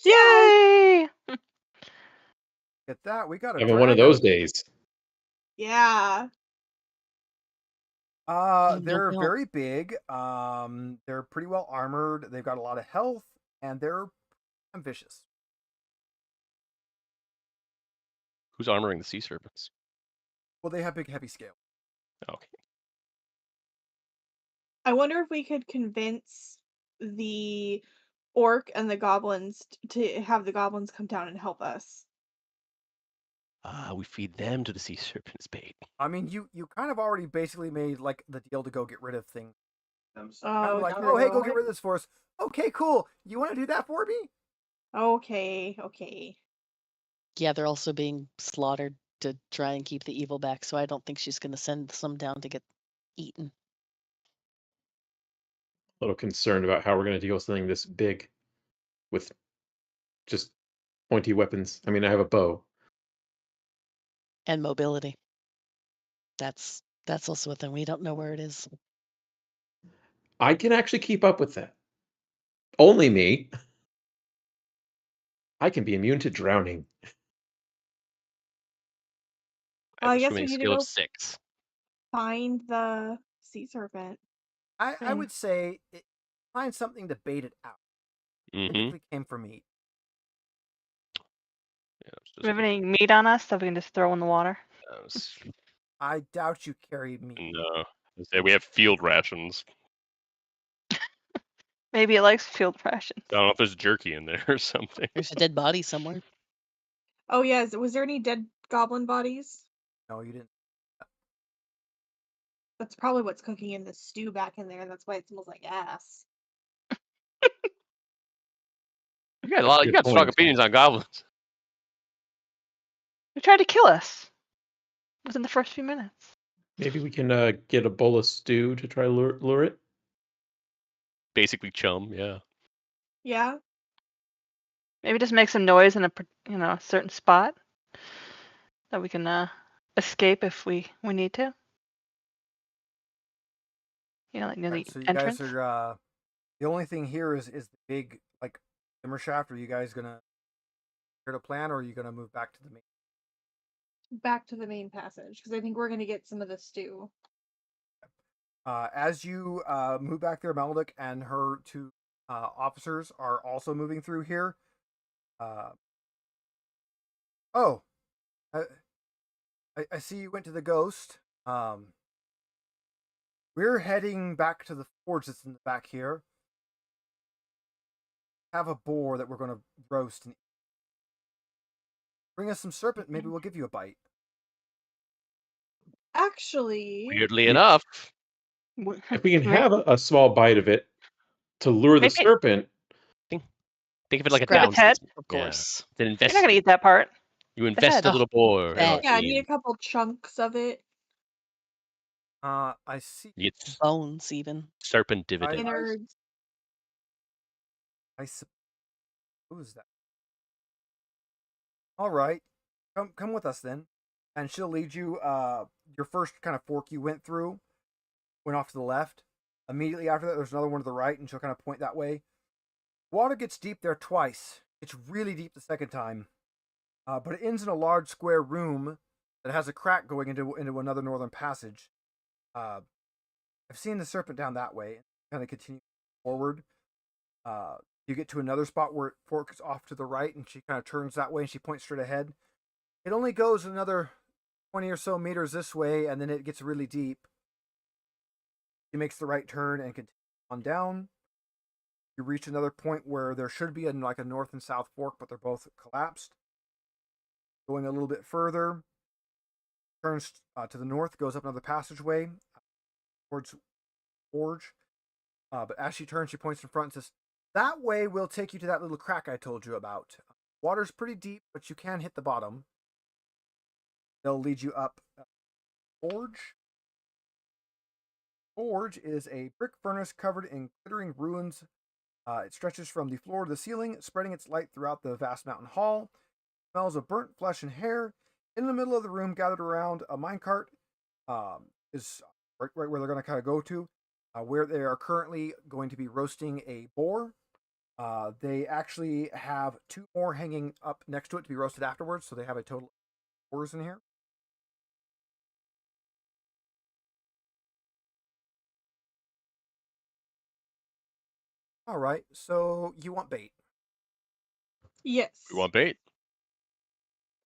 Yay! Get that. We got a Having one of those dragon. days. Yeah. They're no. very big. They're pretty well armored. They've got a lot of health, and they're vicious. Who's armoring the sea serpents? Well, they have big, heavy scale. Okay. I wonder if we could convince the orc and the goblins to have the goblins come down and help us. We feed them to the sea serpent's bait. I mean, you kind of already basically made like the deal to go get rid of things. Kind Oh, of like, true. oh, hey, go get rid of this for us. Okay, cool. You want to do that for me? Okay. Yeah, they're also being slaughtered to try and keep the evil back, so I don't think she's going to send some down to get eaten. A little concerned about how we're going to deal with something this big with just pointy weapons. I mean, I have a bow. And mobility. That's also a thing. We don't know where it is. I can actually keep up with that. Only me. I can be immune to drowning. Well, I have a guess we swimming need to skill go. of 6. find the sea serpent. I And would say find something to bait it out. Mm-hmm. Typically came for meat. Yeah, Do we have any meat on us that we can just throw in the water? I doubt you carry meat. No. I say we have field rations. Maybe it likes field rations. I don't know if there's jerky in there or something. There's a dead body somewhere. oh yeah, was there any dead goblin bodies? No, you didn't. That's probably what's cooking in the stew back in there. That's why it smells like ass. You got Good strong point. opinions on goblins. They tried to kill us within the first few minutes. Maybe we can get a bowl of stew to try to lure it. Basically chum, yeah. Yeah. Maybe just make some noise in a certain spot that we can escape if we need to. Like near Alright, the so you entrance. guys are the only thing here is the big like simmer shaft. Are you guys gonna here to plan, or are you gonna move back to the main? Back to the main passage because I think we're gonna get some of the stew. As you move back there, Maldic and her two officers are also moving through here. I see you went to the ghost. We're heading back to the forge that's in the back here. Have a boar that we're going to roast and eat. Bring us some serpent. Maybe we'll give you a bite. Actually, Weirdly Yeah. enough. If we can have a small bite of it to lure the Maybe- serpent, Think of it like a Grab down its head. system. Of Yeah. course. It's an You're invest. not gonna eat that part. You invest head. a little more in our That- yeah, I need a team. couple chunks of it. I see. You get Bones, even. serpent dividends. Innards. I suppose that. All right, come with us then, and she'll lead you. Your first kind of fork you went through went off to the left. Immediately after that, there's another one to the right, and she'll kind of point that way. Water gets deep there twice. It's really deep the second time, but it ends in a large square room that has a crack going into another northern passage. I've seen the serpent down that way. Kind of continue forward. You get to another spot where it forks off to the right, and she kind of turns that way, and she points straight ahead. It only goes another 20 or so meters this way, and then it gets really deep. She makes the right turn and continues on down. You reach another point where there should be a north and south fork, but they're both collapsed. Going a little bit further, turns to the north, goes up another passageway towards Forge. But as she turns, she points in front and says, "That way will take you to that little crack I told you about. Water's pretty deep, but you can hit the bottom. They'll lead you up Forge. Forge is a brick furnace covered in glittering ruins. It stretches from the floor to the ceiling, spreading its light throughout the vast mountain hall. It smells of burnt flesh and hair. In the middle of the room, gathered around a minecart, is right where they're going to kind of go to, where they are currently going to be roasting a boar. They actually have two more hanging up next to it to be roasted afterwards, so they have a total of 4 boars in here. All right, so you want bait. Yes. You want bait?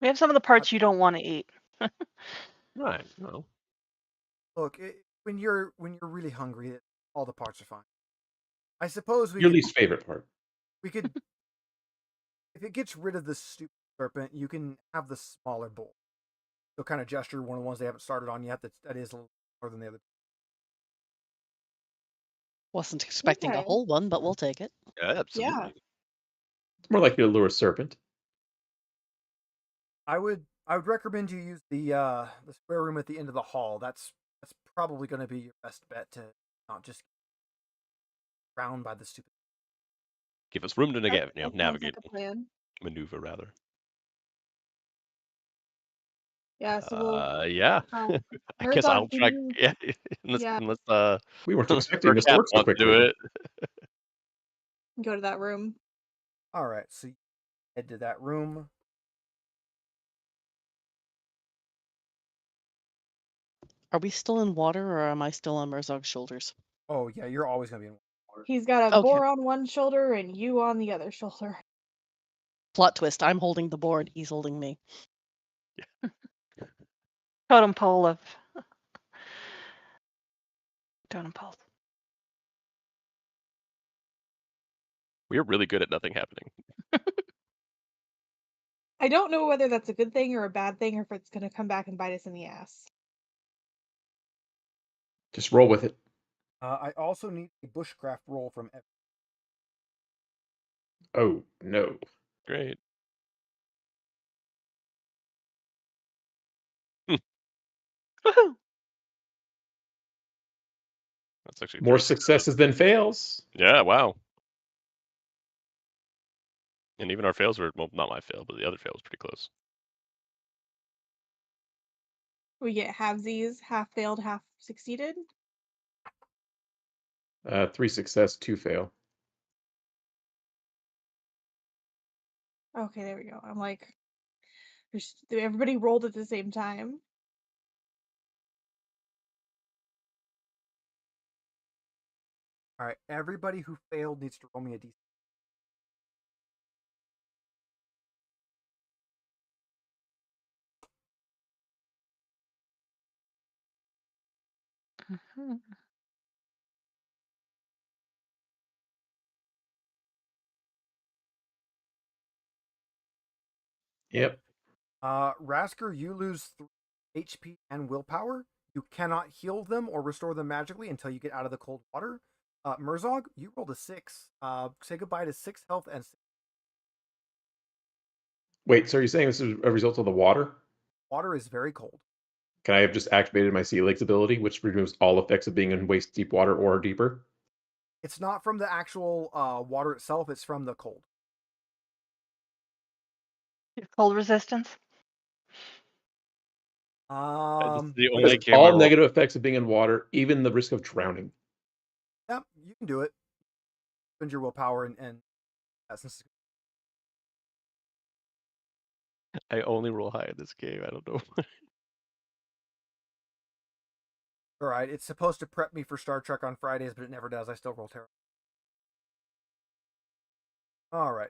We have some of the parts you don't want to eat. Right. No. Look, when you're really hungry, all the parts are fine. I suppose your least favorite part. we could if it gets rid of the stupid serpent, you can have the smaller bowl. So kind of gesture one of the ones they haven't started on yet. That is a little more than the other. Wasn't expecting a Okay. whole one, but we'll take it. Yeah, absolutely. It's more likely to lure a serpent. I would recommend you use the square room at the end of the hall. That's probably going to be your best bet to not just get drowned by the stupid. Give us room to That sounds navigate, like a plan. maneuver rather. Yeah, so we'll Yeah. I I guess I'll try. can Yeah. Yeah. Unless We weren't expecting this to Cat work so wants to do quickly. it. go to that room. All right, so you head to that room. Are we still in water, or am I still on Merzog's shoulders? Oh yeah, you're always gonna be in water. He's got a Okay. boar on one shoulder and you on the other shoulder. Plot twist: I'm holding the board. He's holding me. Totem pole of totem poles. We're really good at nothing happening. I don't know whether that's a good thing or a bad thing, or if it's going to come back and bite us in the ass. Just roll with it. I also need a bushcraft roll from. Oh no. Great. Woohoo! That's actually More 3 successes than fails. Yeah, wow. And even our fails were, well, not my fail, but the other fail was pretty close. We get halvesies, half failed, half succeeded. 3 success, 2 fail. Okay, there we go. I'm like, everybody rolled at the same time. All right, everybody who failed needs to roll me a d6. Mhm. Yep. Rasker, you lose 3 HP and willpower. You cannot heal them or restore them magically until you get out of the cold water. Merzog, you rolled a 6. Say goodbye to 6 health and 6. Wait, so you're saying this is a result of the water? Water is very cold. Can I have just activated my Sea Legs ability, which removes all effects of being in waist deep water or deeper? It's not from the actual water itself, it's from the cold. Cold resistance. This Um, is the It only has game I all roll. negative effects of being in water, even the risk of drowning. yeah, you can do it. Spend your willpower and essence. I only roll high in this game. I don't know. All right, it's supposed to prep me for Star Trek on Fridays, but it never does. I still roll terrible. All right,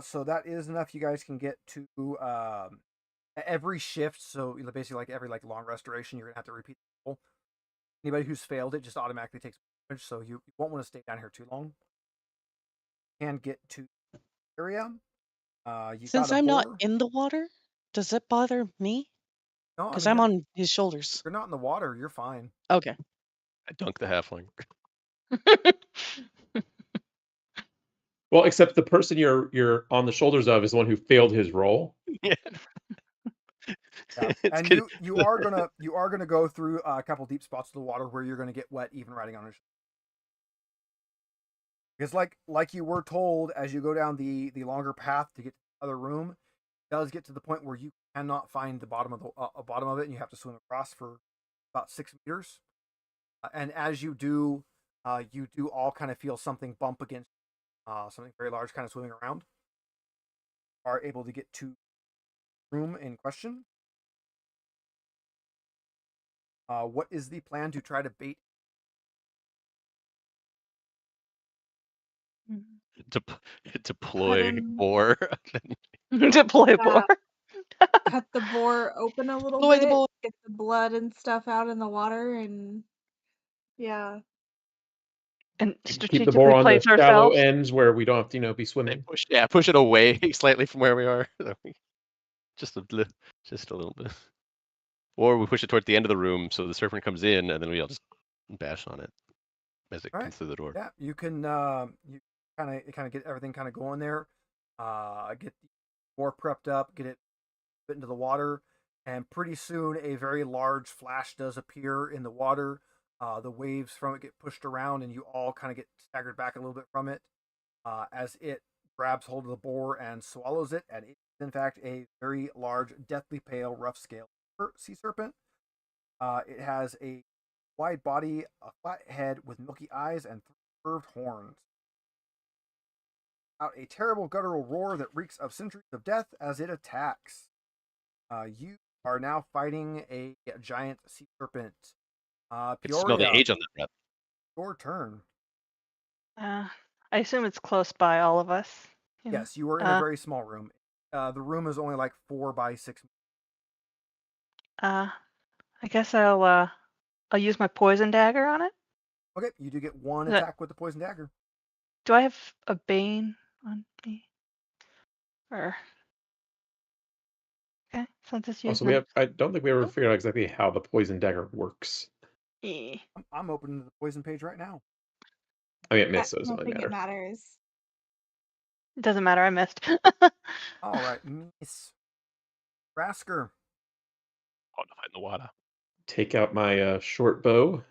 so that is enough. You guys can get to every shift. So basically, like every long restoration, you're gonna have to repeat the roll. Anybody who's failed it just automatically takes damage, so you won't want to stay down here too long. And get to the area. Since I'm not in the water, does it bother me? No, Because I'm on his shoulders. You're not in the water. You're fine. Okay. I dunk the halfling. Well, except the person you're on the shoulders of is the one who failed his roll. Yeah. Yeah. It's And good. you are gonna go through a couple deep spots of the water where you're gonna get wet even riding on it. Because like you were told, as you go down the longer path to get to the other room, it does get to the point where you cannot find the bottom of it, and you have to swim across for about 6 meters. And as you do all kind of feel something bump against something very large, kind of swimming around. Are able to get to the room in question. What is the plan to try to bait? Deploy boar. Deploy boar. Cut the boar open a little Deploy the bit, boar. get the blood and stuff out in the water, and yeah. And Keep the strategically boar on the place shallow ourselves. ends where we don't have to, be swimming. Push it away slightly from where we are. just a little bit. Or we push it towards the end of the room so the serpent comes in, and then we all just bash on it as it comes through the door. Yeah, you can you kind of get everything kind of going there. Get the boar prepped up, get it put into the water, and pretty soon a very large flash does appear in the water. The waves from it get pushed around, and you all kind of get staggered back a little bit from it as it grabs hold of the boar and swallows it. And it is, in fact, a very large, deathly pale, rough scale sea serpent. It has a wide body, a flat head with milky eyes, and 3 curved horns. Out a terrible guttural roar that reeks of centuries of death as it attacks. You are now fighting a giant sea serpent. I can smell the Peoria, age on that breath. your turn. I assume it's close by all of us. you know? Yes, you were in a very small room. The room is only like 4 by 6. I guess I'll use my poison dagger on it. Okay, you do get one Is that- attack with the poison dagger. Do I have a bane on me? Or okay, so I'll just use Also, my. I don't think we ever figured out exactly how the poison dagger works. Eh. I'm opening the poison page right now. I mean, it I missed, so it doesn't don't really think it matter. matters. It doesn't matter. I missed. All right, Miss Rasker. Oh, to find the water. Take out my short bow,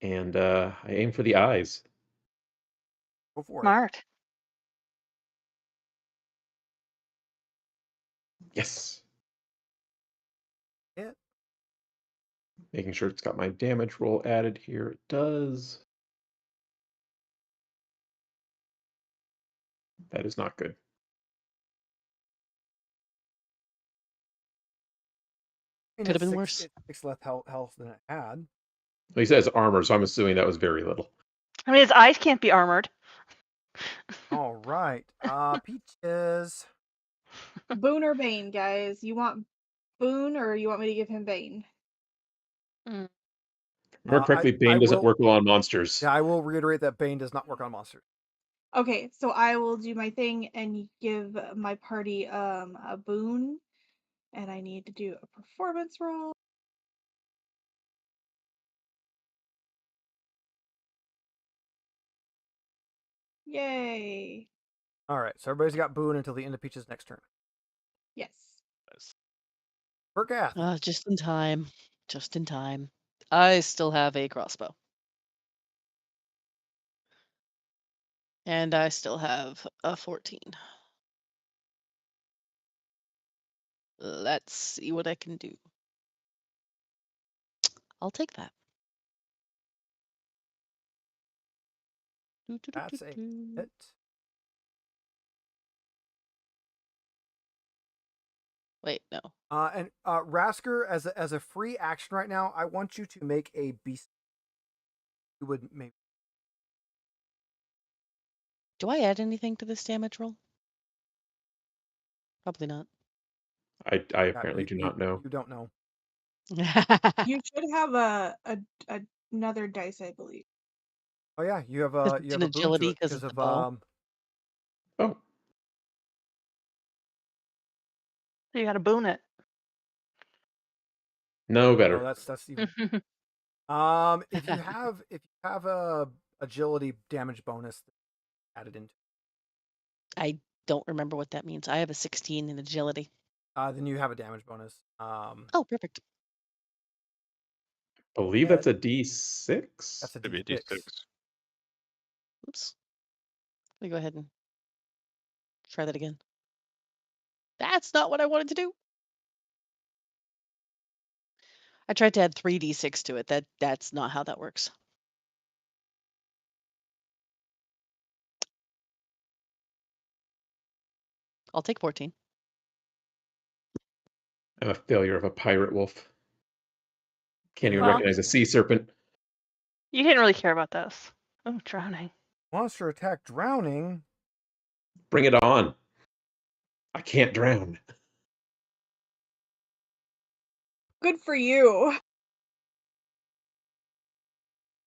and I aim for the eyes. Go for it. Smart. Yes. Hit. Making sure it's got my damage roll added here. It does. That is not good. I mean, Could have it's been worse. It's 6 less health than it had. Well, he says armor, so I'm assuming that was very little. I mean, his eyes can't be armored. All right. Peaches. Boone or Bane, guys? You want Boone or you want me to give him Bane? More correctly, Bane doesn't will- work well on monsters. Yeah, I will reiterate that Bane does not work on monsters. Okay, so I will do my thing and give my party a boon, and I need to do a performance roll. Yay! All right, so everybody's got Boone until the end of Peach's next turn. Yes. Verkath. Just in time. Just in time. I still have a crossbow. And I still have a 14. Let's see what I can do. I'll take that. That's a hit. Wait, no. And Rasker, as a free action right now, I want you to make a beast. You would maybe. Do I add anything to this damage roll? Probably not. I apparently do not know. You don't know. You should have another dice, I believe. Oh yeah, you have Because a it's you have an a boon to agility it 'cause because of of the bow. Oh, You got to boon it. no better. Oh, that's even. If you have a agility damage bonus added into, I don't remember what that means. I have a 16 in agility. then you have a damage bonus. Oh, perfect. I believe Yeah. that's a D6. That's a Maybe a D6. D6. Oops. Let me go ahead and try that again. That's not what I wanted to do. I tried to add 3d6 to it. That's not how that works. I'll take 14. I'm a failure of a pirate wolf. Can't even Well- recognize a sea serpent. You didn't really care about those. Oh, drowning. Monster attack drowning. Bring it on. I can't drown. Good for you.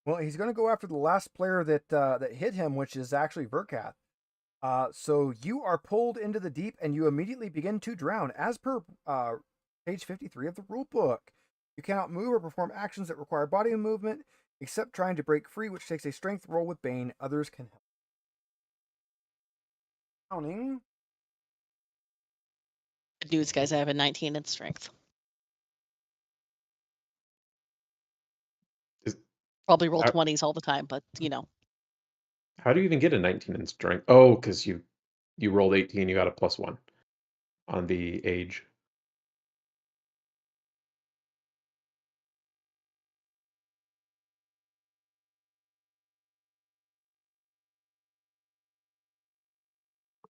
Well, he's going to go after the last player that hit him, which is actually Verkath. So you are pulled into the deep, and you immediately begin to drown, as per page 53 of the rulebook. You cannot move or perform actions that require body movement, except trying to break free, which takes a strength roll with Bane. Others can help. Drowning. Good news, guys. I have a 19 in strength. Is- Probably roll I- 20s all the time, but you know. How do you even get a 19 in strength? Oh, because you rolled 18, you got a +1 on the age.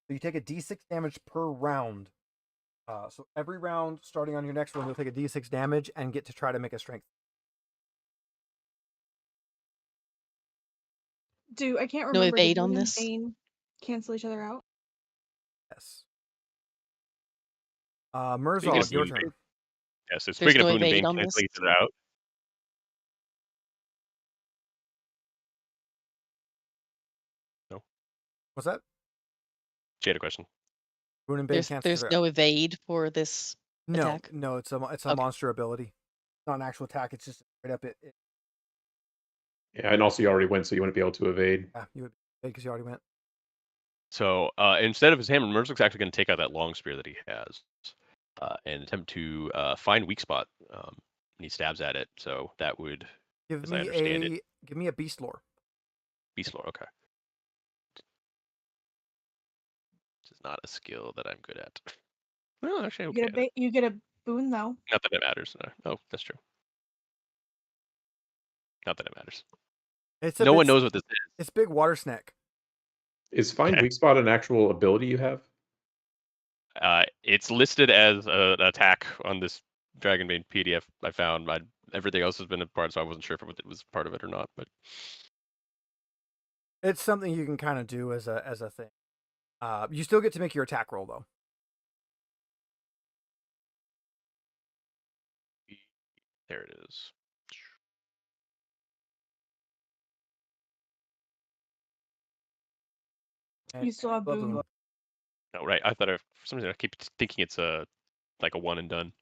So you take a d6 damage per round. So every round, starting on your next one, you'll take a d6 damage and get to try to make a strength. I can't No remember. evade Did on Boone and this? Bane cancel each other out? Yes. Speaking of Mirzog, your Boone and turn. Yeah, so There's speaking of no Boone and evade Bane on canceling this? each other out. No. What's that? She had a question. Boone and Bane cancels There's each other no out. evade for this attack? No, it's a Okay. monster ability. It's not an actual attack. It's just straight up it Yeah, and also you already went, so you wouldn't be able to evade. yeah, you would because you already went. So instead of his hammer, Mirzuk's actually going to take out that long spear that he has and attempt to find weak spot. And he stabs at it. So that would, Give as I understand it, give me a beast lore. beast lore. Okay. Which is not a skill that I'm good at. Well, actually, okay. You get a boon though. Not that it matters. No, that's true. Not that it matters. No one knows what this is. It's big water snake. Is find Okay. weak spot an actual ability you have? It's listed as an attack on this Dragonbane PDF I found. Everything else has been a part, so I wasn't sure if it was part of it or not. But It's something you can kind of do as a thing. You still get to make your attack roll though. there it is. You still have boon. No, right. I thought for some reason I keep thinking it's like a one and done.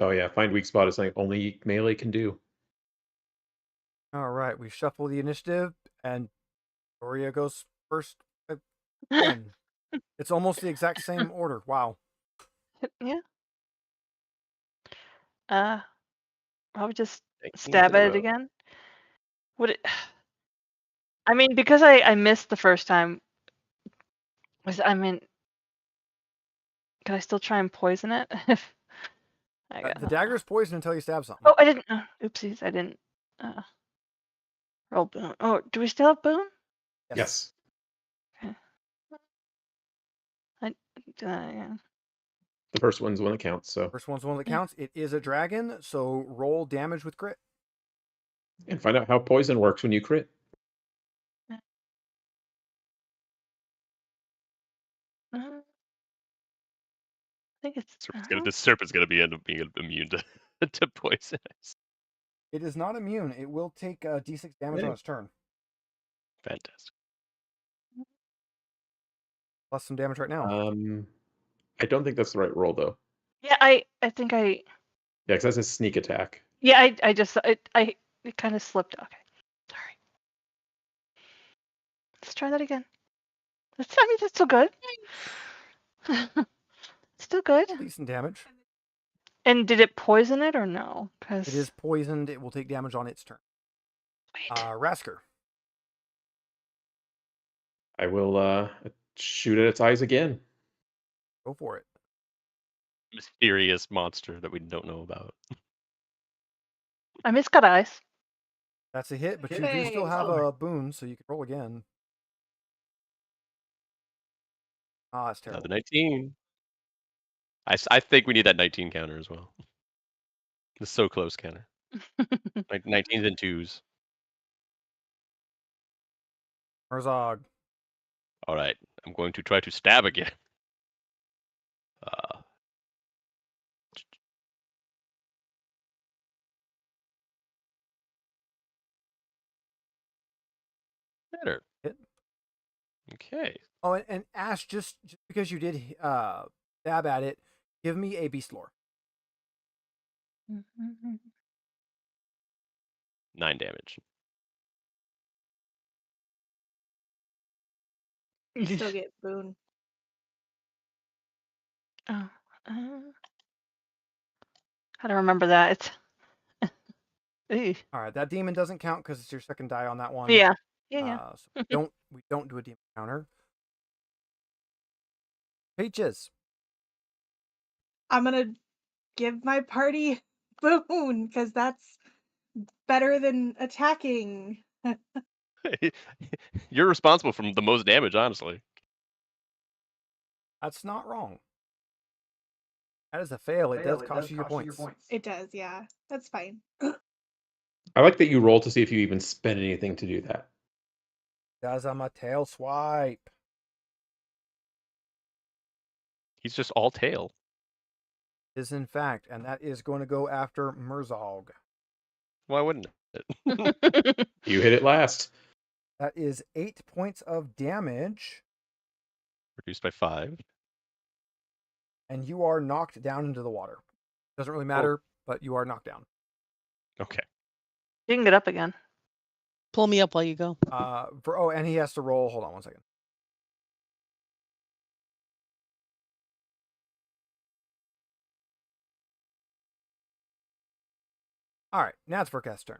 Oh yeah, find weak spot is something only melee can do. All right, we shuffle the initiative, and Doria goes first again. It's almost the exact same order. Wow. Yeah. Probably just 19 stab in a at it row. again. Would it? I mean, because I missed the first time. Can I still try and poison it? The dagger is poisoned until you stab something. Oh, I didn't. Oopsies, I didn't. Roll boon. Oh, do we still have boon? Yes. I do that again. The first one's the one that counts, so. First one's the one that counts. It is a dragon, so roll damage with crit. And find out how poison works when you crit. I think it's. This serpent's gonna end up being immune to poison. It is not immune. It will take d6 damage on its turn. Fantastic. Plus some damage right now. I don't think that's the right roll though. Yeah, I think I. Yeah, because that's a sneak attack. Yeah, I just it kind of slipped. Okay, sorry. Let's try that again. That's still good. Still good. Decent damage. And did it poison it or no? It is poisoned. It will take damage on its turn. Wait. Rasker. I will shoot at its eyes again. Go for it. Mysterious monster that we don't know about. I miss got eyes. That's a hit, but you do still have a boon, so you can roll again. Ah, that's terrible. The 19. I think we need that 19 counter as well. It's so close counter. Like 19s and 2s. Mirzog. All right, I'm going to try to stab again. Better. Hit. Okay. Oh, and Ash, just because you did stab at it, give me a beast lore. 9 damage. You still get boon. Oh, how to remember that? It's. All right, that demon doesn't count because it's your second die on that one. Yeah. Yeah. So we don't do a demon counter. Peaches. I'm gonna give my party boon because that's better than attacking. You're responsible for the most damage, honestly. That's not wrong. That is a fail. It does cost you your points. It does, yeah. That's fine. I like that you roll to see if you even spend anything to do that. Does I'm a tail swipe. He's just all tail. Is in fact, and that is going to go after Murzog. Why wouldn't it? You hit it last. That is 8 points of damage, Reduced by 5. and you are knocked down into the water. Doesn't really matter, but you are knocked down. Okay. You can get up again. Pull me up while you go. And he has to roll. Hold on one second. All right, now it's Verketh's turn.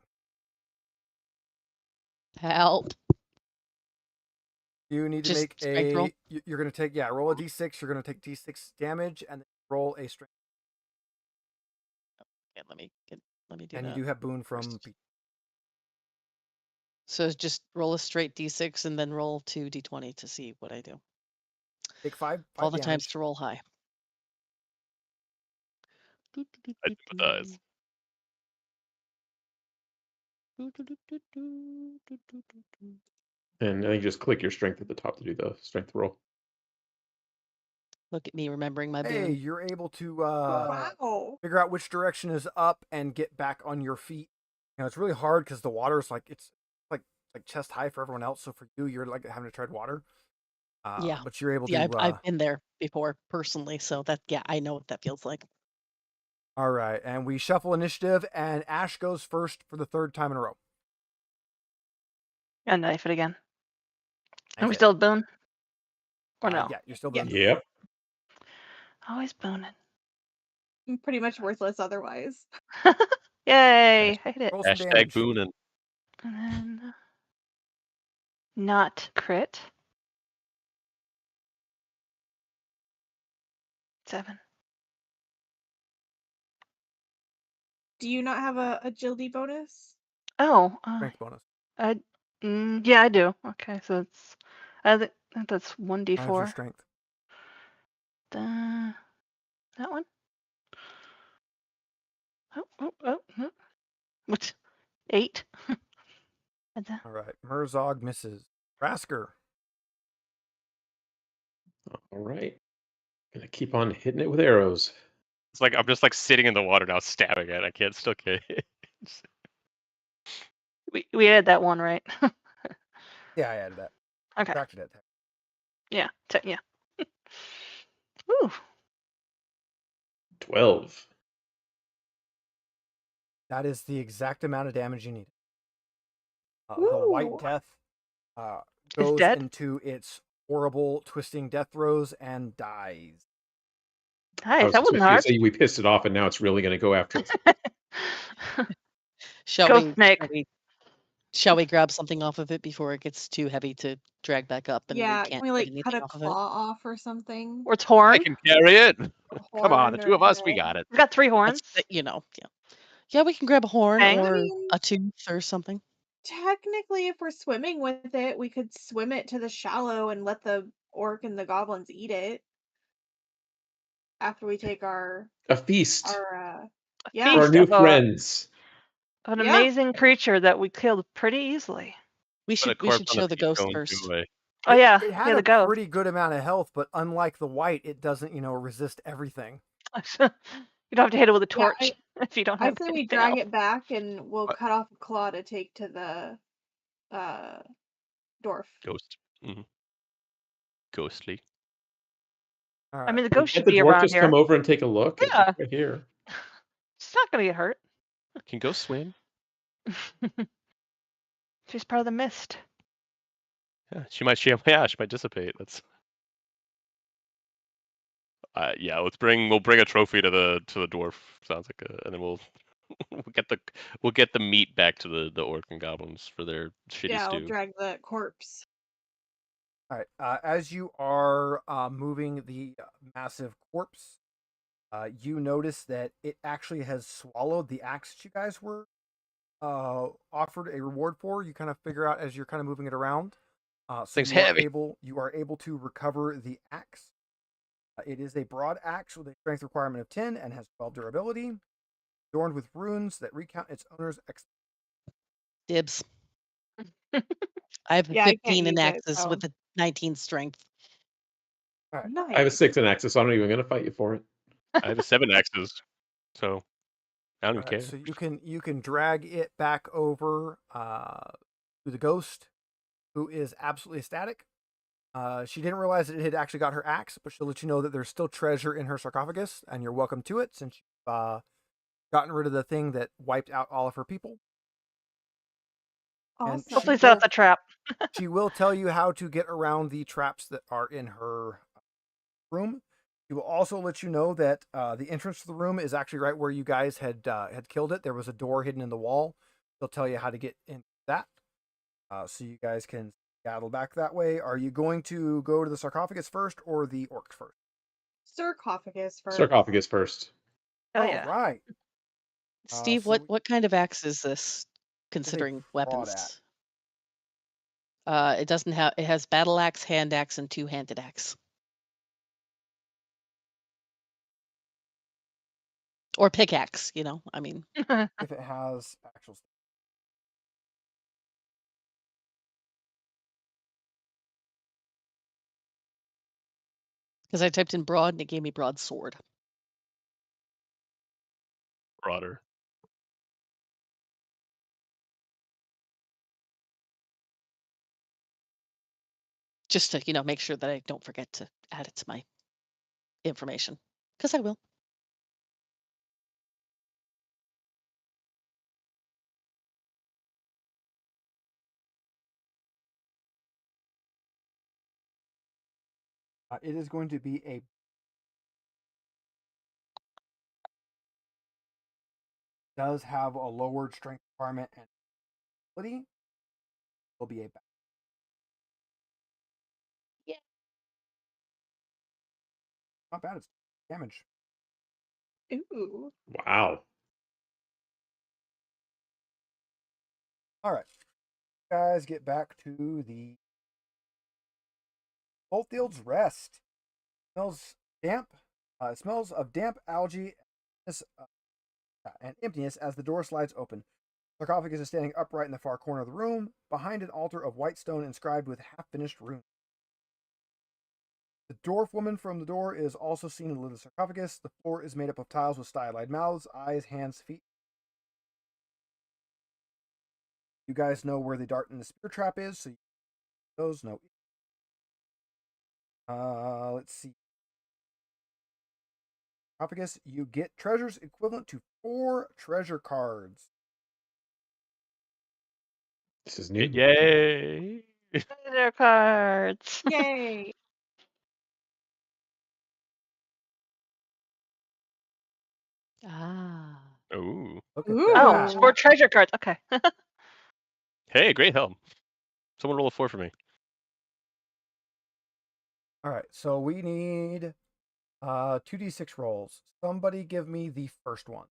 Help. You need to Just make strength roll? You're going to take, roll a d6. You're going to take d6 damage and then roll a strength. Yeah, let me do And that. you do have boon from first. Pete. So just roll a straight d6 and then roll 2 d20 to see what I do. Take 5 All the times damage. to roll high. I sympathize. And then you just click your strength at the top to do the strength roll. Look at me remembering my Hey, boon. you're able to Wow. figure out which direction is up and get back on your feet. You know, it's really hard because the water is like like chest high for everyone else. So for you, you're like having to tread water. Yeah. But you're able Yeah, to. I've been there before personally, so I know what that feels like. All right, and we shuffle initiative, and Ash goes first for the 3rd time in a row. And knife it again. Knife Are we it. still boon? Or no? Yeah, you're still Yeah. boon. Yep. Always booning. I'm pretty much worthless otherwise. Yay! I hit it. Roll some Hashtag damage. boonin'. And then not crit. 7. Do you not have a agility bonus? Oh, Strength bonus. yeah, I do. Okay, so it's I think that's How's your 1d4. strength? That one. Oh. What? 8. And then- All right, Murzog misses. Rasker. All right. Gonna keep on hitting it with arrows. It's like I'm just like sitting in the water now, stabbing it. I can't still get it. we added that one, right? Yeah, I added that. Okay. Subtracted it. Yeah. Yeah. Ooh. 12. That is the exact amount of damage you need. The Ooh. White Death goes dead? into its horrible twisting death throes and dies. I Nice. was That wasn't expecting you hard. to say we pissed it off, and now it's really gonna go after us. Ghost snake. Shall we grab something off of it before it gets too heavy to drag back up and Yeah, we can't can we get like anything cut a off of claw off or something? Or its horn. I can carry it. A Come on, the horn two or of us, we head. got it. It's got 3 it? horns. Yeah, we can grab a horn Fang? or I mean- a tooth or something. Technically, if we're swimming with it, we could swim it to the shallow and let the orc and the goblins eat it after we take our A feast yeah. for our Feast new of friends. an Yeah. amazing creature that we killed pretty easily. We Put a should corpse on show the feast ghost going first. away. Oh yeah, It had yeah, a the ghost. pretty good amount of health, but unlike the white, it doesn't, resist everything. You don't have to hit it with a Yeah, torch if you don't I have say we anything drag else. it back and we'll What? cut off a claw to take to the dwarf. Ghost. Ghostly. All I right. mean, the ghost Can't should the be dwarf around just here. come over and take a look? Yeah. It's right here. She's not gonna get hurt. Can ghosts swim? She's part of the mist. Yeah, she might dissipate. That's. Yeah, we'll bring a trophy to the dwarf. Sounds like and then we'll get the meat back to the orc and goblins for their shitty Yeah, stew. we'll drag the corpse. All right. As you are moving the massive corpse, you notice that it actually has swallowed the axe that you guys were offered a reward for. You kind of figure out as you're kind of moving it around. So Thing's you heavy. you are able to recover the axe. It is a broad axe with a strength requirement of 10 and has 12 durability, adorned with runes that recount its owner's Dibs. I have a Yeah, I can't 15 in use it, axes so. with a 19 strength. All right. I have a Nice. 6 in axis, so I'm not even gonna fight you for it. I have a 7 axes, so I don't All care. right, so you can drag it back over to the ghost, who is absolutely ecstatic. She didn't realize that it had actually got her axe, but she'll let you know that there's still treasure in her sarcophagus, and you're welcome to it since you've gotten rid of the thing that wiped out all of her people. And Awesome. Hopefully it's not the trap. she will tell you how to get around the traps that are in her room. She will also let you know that the entrance to the room is actually right where you guys had killed it. There was a door hidden in the wall. She'll tell you how to get into that, so you guys can scatter back that way. Are you going to go to the sarcophagus first or the orcs first? Sarcophagus first. Sarcophagus first. Oh All yeah. right. Steve, so what kind of axe is this, considering weapons? broadaxe. It doesn't have. It has battle axe, hand axe, and two-handed axe. Or pickaxe, I mean. If it has actual. Because I typed in broad and it gave me broadsword. Broader. Just to, make sure that I don't forget to add it to my information. Because I will. It is going to be a. Does have a lowered strength requirement and ability. Will be a. Yeah. Not bad. It's damage. Ooh. Wow. All right, guys, get back to the Oldfield's Rest. Smells damp. It smells of damp algae and emptiness as the door slides open. Sarcophagus is standing upright in the far corner of the room, behind an altar of white stone inscribed with half-finished runes. The dwarf woman from the door is also seen in the lid of the sarcophagus. The floor is made up of tiles with stylized mouths, eyes, hands, feet. You guys know where the dart and the spear trap is, so those know. Let's see. Sarcophagus, you get treasures equivalent to 4 treasure cards. This is new. Yay! Treasure cards. Yay. Ah. Ooh. Look at Ooh. Oh, that. 4 treasure cards. Okay. Hey, great help. Someone roll a 4 for me. All right, so we need 2d6 rolls. Somebody give me the first one.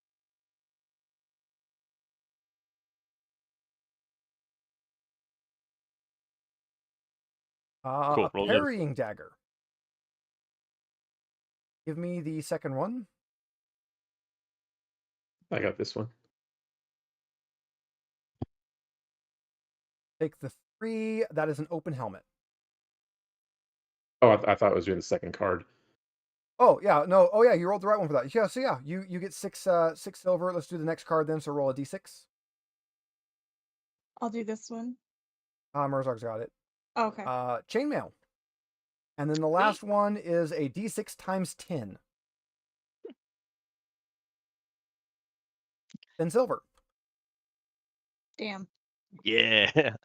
Cool, A roll another. parrying dagger. Give me the second one. I got this one. Take the 3. That is an open helmet. Oh, I thought it was doing the second card. Oh yeah, no. Oh yeah, you rolled the right one for that. Yeah, so yeah, you get 6 silver. Let's do the next card then. So roll a d6. I'll do this one. Merzog's got it. Okay. Chainmail. And then the last one is a d6 times 10. 10 silver. Damn. Yeah.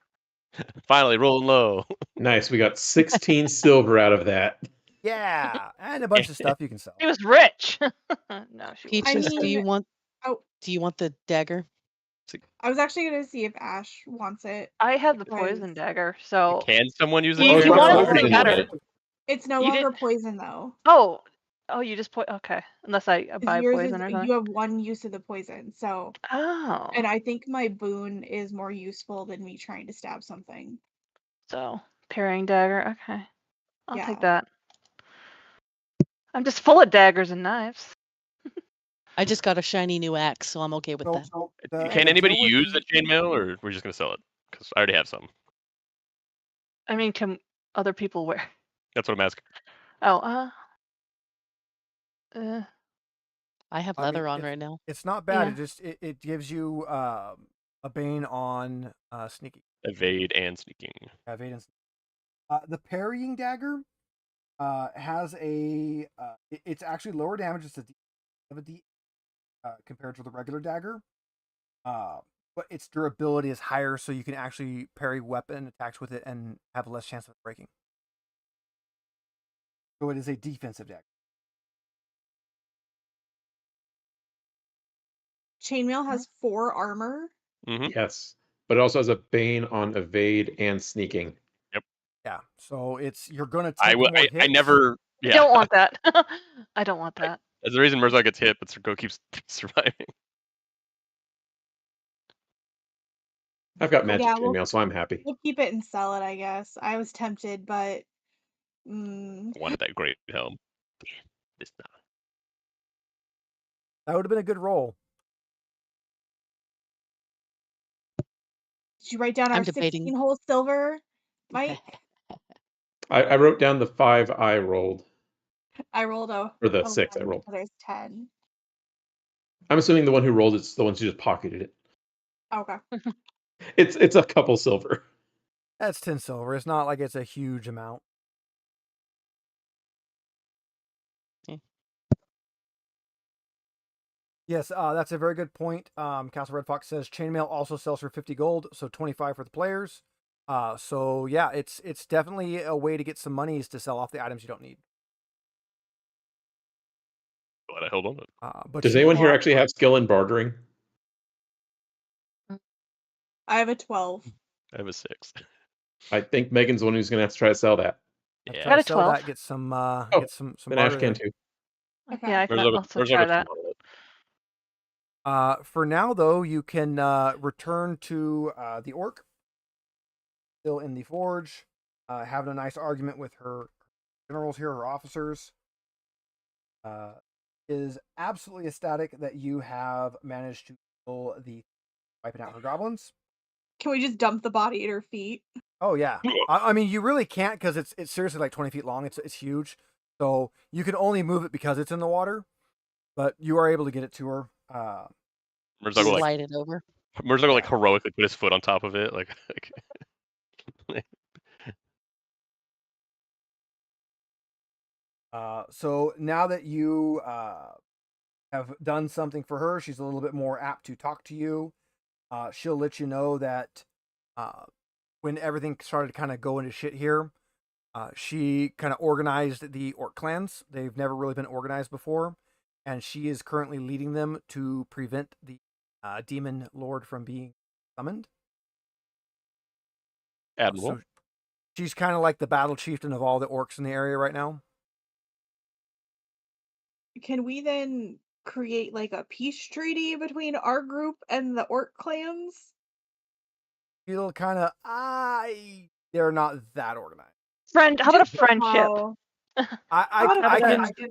Finally, rolling low. Nice. We got 16 silver out of that. Yeah, and a bunch of stuff you can sell. He was rich. No, she Peaches, wasn't. do you mean- want? Oh. Do you want the dagger? I was actually gonna see if Ash wants it. I had the because poison dagger, so Can someone use He- the he Oh, wanted it's to poison get in her. it. It's no You longer did- poison though. Oh, you just okay. Unless I 'Cause buy yours poison or is, something. you have one use of the poison, so. Oh. And I think my boon is more useful than me trying to stab something. So parrying dagger. Okay, I'll Yeah. take that. I'm just full of daggers and knives. I just got a shiny new axe, so I'm okay with that. Can anybody use the chainmail, or we're just gonna sell it? Because I already have some. I mean, can other people wear? That's what I'm asking. Oh, I have leather on right now. It's not bad. Yeah. It gives you a bane on sneaking. Evade and sneaking. Evade and the parrying dagger has a it's actually lower damage. It's of a D compared to the regular dagger. But its durability is higher, so you can actually parry weapon attacks with it and have less chance of breaking. So it is a defensive dagger. Chainmail has 4 armor. Mm-hmm. Yes, but it also has a bane on evade and sneaking. Yeah, so you're gonna take I will. more hits. I never. I Yeah. don't want that. I don't want that. That's the reason Mirth gets hit, but Sergo keeps surviving. I've got magic Yeah, chainmail, so I'm happy. We'll keep it and sell it, I guess. I was tempted, but Wanted that great helm. It's not. That would have been a good roll. did you write down I'm our debating. 16 whole silver, Mike? I wrote down the 5 I rolled. I rolled a Or the 6 I 11, rolled. so there's 10. I'm assuming the one who rolled it's the one who just pocketed it. Okay. It's a couple silver. That's 10 silver. It's not like it's a huge amount. Yes, that's a very good point. Castle Red Fox says chainmail also sells for 50 gold, so 25 for the players. So yeah, it's definitely a way to get some monies to sell off the items you don't need. Glad I held on to it. But Does anyone here actually have skill in bartering? I have a 12. I have a 6. I think Megan's the one who's going to have to try to sell that. Yeah. Try to Got a sell 12. that, get some Oh, some then Ash barter can there. too. Okay. Yeah, I can also Mirth try got that. For now, though, you can return to the orc, still in the forge, having a nice argument with her generals here, her officers. Is absolutely ecstatic that you have managed to kill the wiping out her goblins. Can we just dump the body at her feet? Oh yeah, I mean you really can't because it's seriously like 20 feet long. It's huge, so you can only move it because it's in the water. But you are able to get it to her. Mirth will Slide it over. like heroically put his foot on top of it, like So now that you have done something for her, she's a little bit more apt to talk to you. She'll let you know that when everything started to kind of go into shit here, she kind of organized the orc clans. They've never really been organized before, and she is currently leading them to prevent the demon lord from being summoned. admirable. So she's kind of like the battle chieftain of all the orcs in the area right now. Can we then create like a peace treaty between our group and the orc clans? Feel kind of they're not that organized. How about a friendship? How about a I can friendship?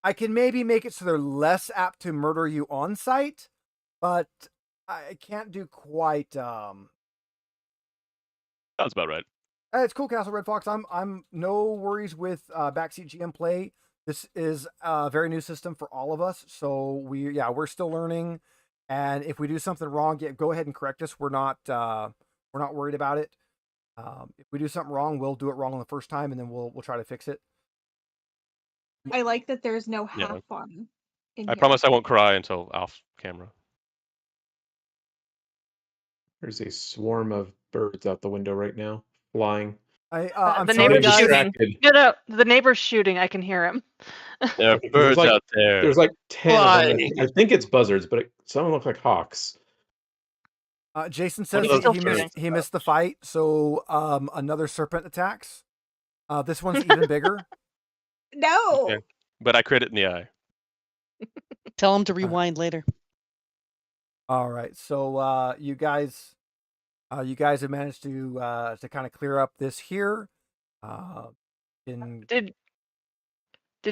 I can maybe make it so they're less apt to murder you on sight, but I can't do quite. Sounds about right. It's cool, Castle Red Fox. I'm no worries with backseat GM play. This is a very new system for all of us, so we're still learning. And if we do something wrong, go ahead and correct us. We're not worried about it. If we do something wrong, we'll do it wrong on the first time, and then we'll try to fix it. I like that there's no Yeah. half fun. I promise I won't cry until off camera. There's a swarm of birds out the window right now, flying. I'm the sorry, neighbor's guys. shooting. Distracted. No, the neighbor's shooting. I can hear him. There are There's birds like- out there. There's like 10 of them. Flying. I think it's buzzards, but some look like hawks. Jason says What are those birds? he missed the fight, so another serpent attacks. This one's even bigger. No. Okay. But I crit it in the eye. Tell him to rewind later. All right, so you guys have managed to kind of clear up this here. Did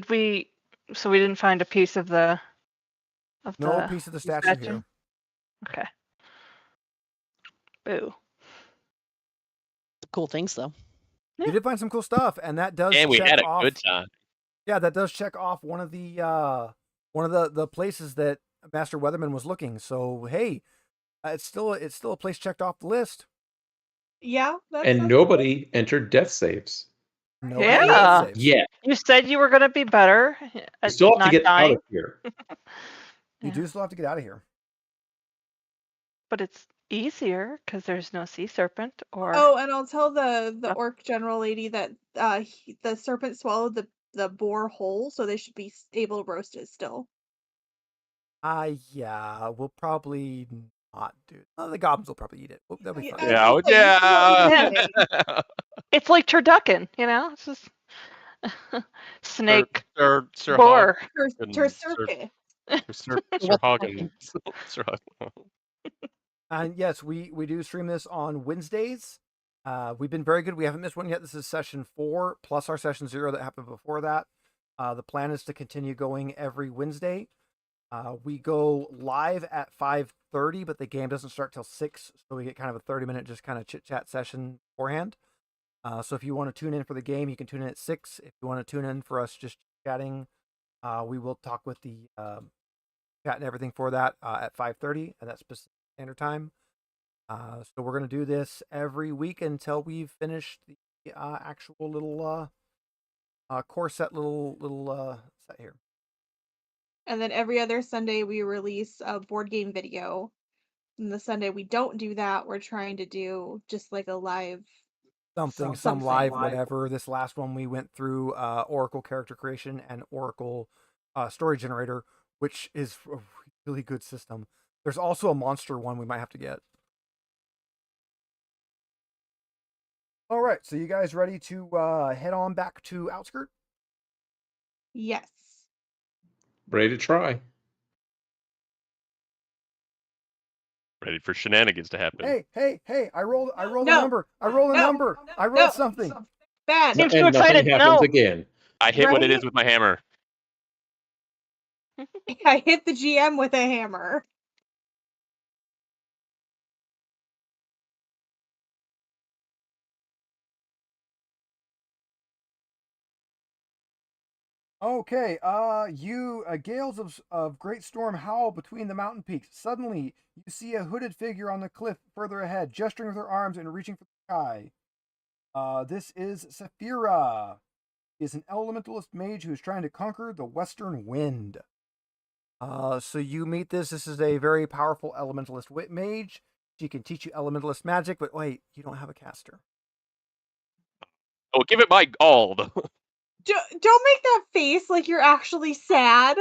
we? So we didn't find a piece of the of No the piece of the statue here. Okay. Boo. Cool things, though. You did find some cool stuff, and that does And we check had a off. good time. Yeah, that does check off one of the places that Master Weatherman was looking. So hey, it's still a place checked off the list. Yeah, that's And nobody entered death saves. Nobody Yeah. death saves. Yeah. You said you were gonna be better You at still have to not get out dying, of here. You do still have to get out of here. but it's easier because there's no sea serpent or. Oh, and I'll tell the Yep. orc general lady that the serpent swallowed the boar whole, so they should be able to roast it still. Yeah, we'll probably not do. The goblins will probably eat it. That'll be fine. Yeah, it's like, yeah. It's like turducken, It's just snake Sir boar. Tursurke. Sir Hagen. Sir Hagen. And yes, we do stream this on Wednesdays. We've been very good. We haven't missed one yet. This is session 4 plus our session 0 that happened before that. The plan is to continue going every Wednesday. We go live at 5:30, but the game doesn't start till 6, so we get kind of a 30-minute just kind of chit-chat session beforehand. So if you want to tune in for the game, you can tune in at 6. If you want to tune in for us just chatting, we will talk with the chat and everything for that at 5:30, and that's Pacific Standard Time. So we're going to do this every week until we've finished the actual little core set little set here. And then every other Sunday we release a board game video. And the Sunday we don't do that, we're trying to do just like a live some live whatever. This last one we went through Oracle character creation and Oracle story generator, which is a really good system. There's also a monster one we might have to get. All right, so you guys ready to head on back to Outskirt? Yes. Ready to try. Ready for shenanigans to happen. Hey! I rolled a No. number. I rolled a No. number. I rolled No. something. Bad. Seems too And nothing excited. happens No. again. I hit what it Right? is with my hammer. I hit the GM with a hammer. Okay, you gales of great storm howl between the mountain peaks. Suddenly, you see a hooded figure on the cliff further ahead, gesturing with her arms and reaching for the sky. This is Saphira. She is an elementalist mage who is trying to conquer the western wind. So you meet this. This is a very powerful elementalist mage. She can teach you elementalist magic, but wait, you don't have a caster. Oh, give it my all. Don't make that face like you're actually sad.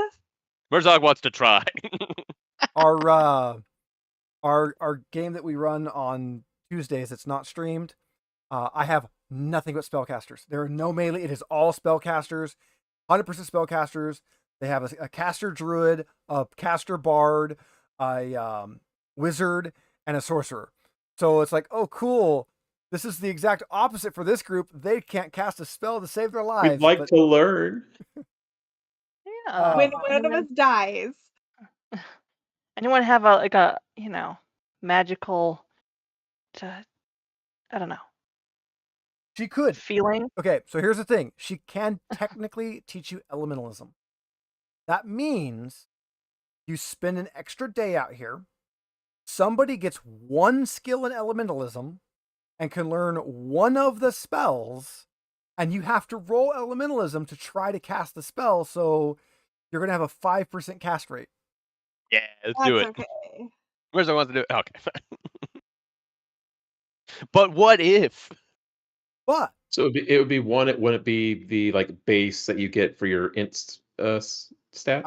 Murzog wants to try. Our game that we run on Tuesdays, it's not streamed. I have nothing but spellcasters. There are no melee. It is all spellcasters, 100% spellcasters. They have a caster druid, a caster bard, a wizard, and a sorcerer. So it's like, oh, cool. This is the exact opposite for this group. They can't cast a spell to save their lives. We'd like to learn. Yeah. When one of us dies. Anyone have a magical, I don't know, She could. feeling? Okay, so here's the thing. She can technically teach you elementalism. That means you spend an extra day out here. Somebody gets one skill in elementalism and can learn one of the spells, and you have to roll elementalism to try to cast the spell, so you're going to have a 5% cast rate. Yeah, let's do it. Okay. Murzog wants to do it. Okay. But what if? But So it would be one. Wouldn't it be the base that you get for your inst stat?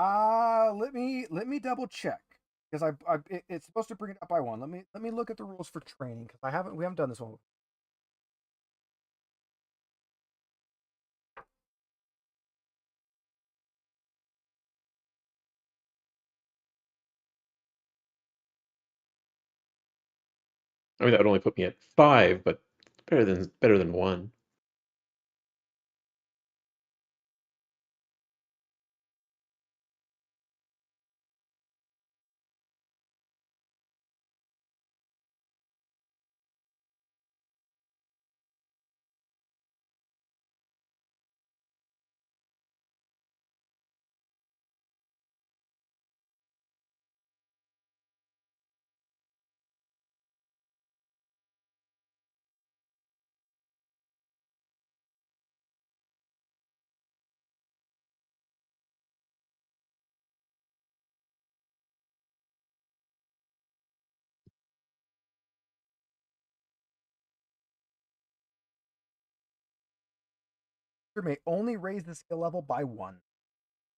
let me double check, because it's supposed to bring it up by one. Let me look at the rules for training, because we haven't done this one. I mean, that would only put me at 5, but better than 1. may only raise the skill level by 1,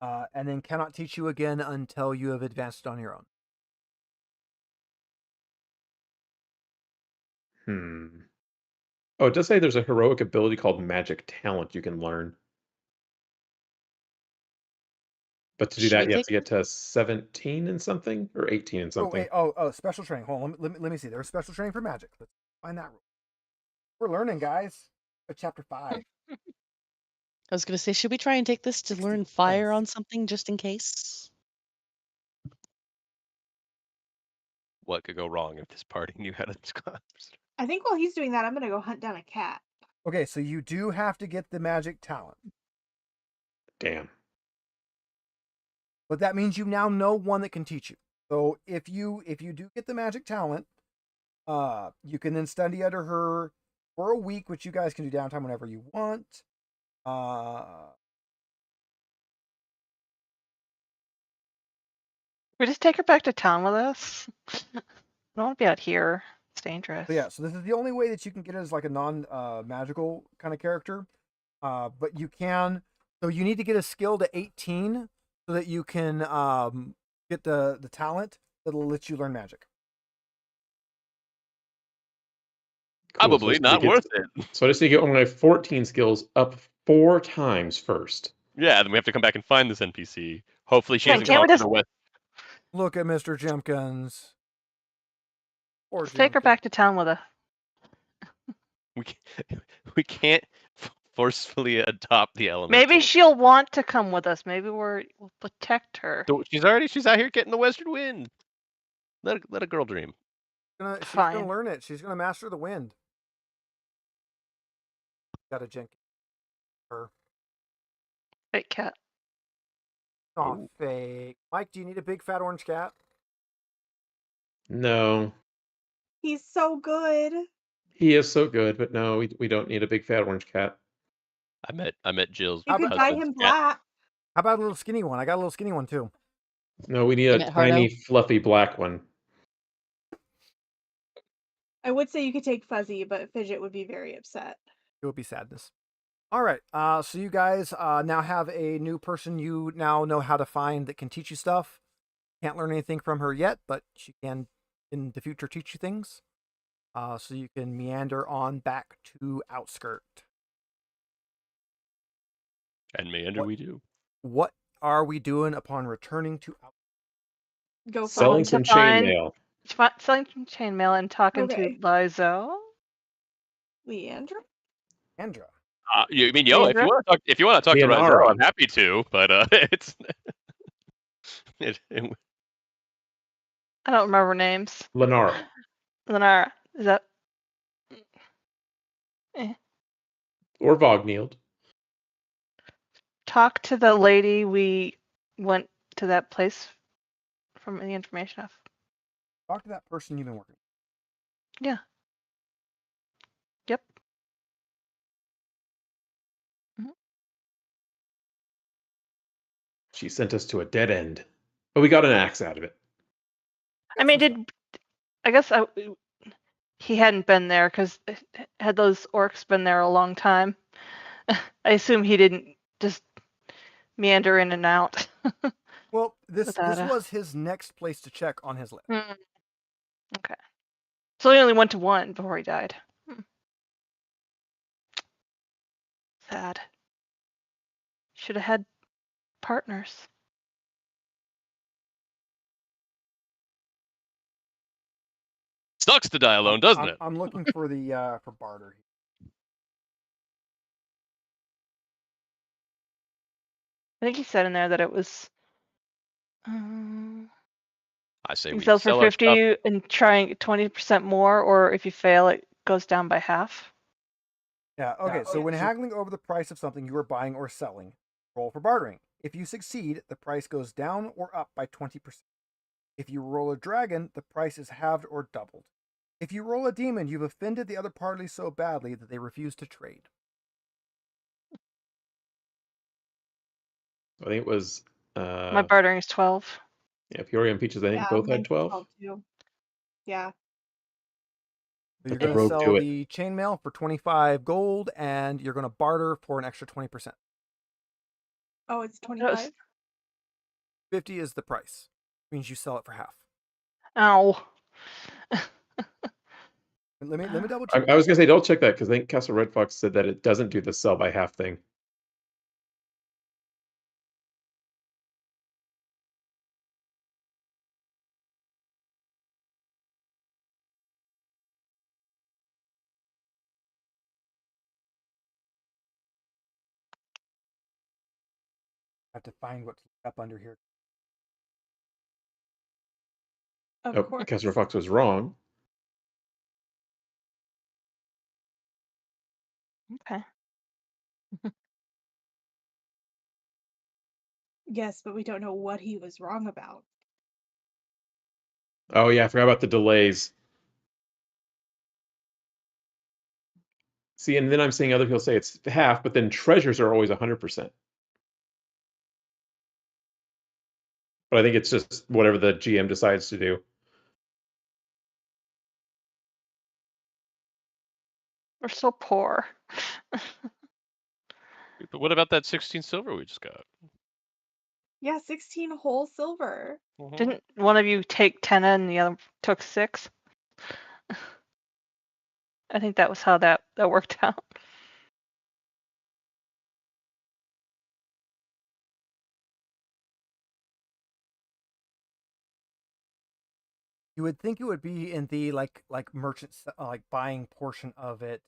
and then cannot teach you again until you have advanced on your own. Oh, it does say there's a heroic ability called Magic Talent you can learn. But to do Should we that, you have take to get to 17 and something or 18 and Oh, something. wait, oh, special training. Hold on, let me see. There's special training for magic. Let's find that rule. We're learning, guys. Chapter 5. I was going to say, should we try and take this to 60 learn fire points. on something just in case? What could go wrong if this party knew how to Scott? I think while he's doing that, I'm gonna go hunt down a cat. Okay, so you do have to get the magic talent. Damn. But that means you now know one that can teach you. So if you do get the magic talent, you can then study under her for a week, which you guys can do downtime whenever you want. We just take her back to town with us. I don't want to be out here. It's dangerous. So yeah, so this is the only way that you can get it as like a non-magical kind of character. But you can. So you need to get a skill to 18 so that you can get the talent that'll let you learn magic. Cool. Probably So not worth it. So I just need to get one of my 14 skills up 4 times first. Yeah, then we have to come back and find this NPC. Hopefully she Wait, doesn't can't come we up to just- the west. Look at Mr. Jemkins. Poor Let's take her Jemkins. back to town with us. We can't forcefully adopt the element. Maybe she'll want to come with us. Maybe we'll protect her. She's out here getting the western wind. Let a girl dream. She's Fine. gonna learn it. She's gonna master the wind. Got a Jenkins. Her. Fake cat. Oh, Ooh. fake. Mike, do you need a big fat orange cat? No. He's so good. He is so good, but no, we don't need a big fat orange cat. I met Jill's You could buy him black. How about a little skinny one? I got a little skinny one too. No, we need a Emmett Hardo? tiny, fluffy black one. I would say you could take Fuzzy, but Fidget would be very upset. It would be sadness. All right. So you guys now have a new person you now know how to find that can teach you stuff. Can't learn anything from her yet, but she can in the future teach you things. So you can meander on back to Outskirt. And meander we do. What are we doing upon returning to Outskirt? Go Selling find some find- chainmail. Selling some chainmail and talking Okay. to Lizo. Leandra. Andra. You mean yo? Leandra? If you want to talk to Leonara. Rizzo, I'm happy to. But it's I don't remember names. Lenara. Lenara. Is that? Or Vognield. Talk to the lady we went to that place from the information of. Talk to that person you've been working with. Yeah. Yep. She sent us to a dead end. But we got an axe out of it. I mean, he hadn't been there because had those orcs been there a long time, I assume he didn't just meander in and out. Well, this Without a- was his next place to check on his list. Okay. So he only went to one before he died. Sad. Should have had partners. sucks to die alone, doesn't it? I'm looking for the for barter. I think he said in there that it was I say you we sell for sell our stuff. 50 and trying 20% more, or if you fail, it goes down by half. Yeah, okay, so when haggling over the price of something you are buying or selling, roll for bartering. If you succeed, the price goes down or up by 20%. If you roll a dragon, the price is halved or doubled. If you roll a demon, you've offended the other party so badly that they refuse to trade. I think it was My bartering is 12. yeah, Fiori and Peaches, I think both had 12. Too. Yeah. So you're Like the going to rogue sell to it. the chainmail for 25 gold, and you're going to barter for an extra 20%. Oh, it's That was- 25. 50 is the price. Means you sell it for half. Ow. Let me double check. I was gonna say don't check that because I think Castle Red Fox said that it doesn't do the sell by half thing. I have to find what's up under here. Of Oh, course. Castle Red Fox was wrong. Okay. Yes, but we don't know what he was wrong about. Oh yeah, I forgot about the delays. See, and then I'm seeing other people say it's half, but then treasures are always 100%. But I think it's just whatever the GM decides to do. We're so poor. But what about that 16 silver we just got? Yeah, 16 whole silver. Didn't one of you take 10 and the other took 6? I think that was how that worked out. You would think it would be in the like merchant like buying portion of it.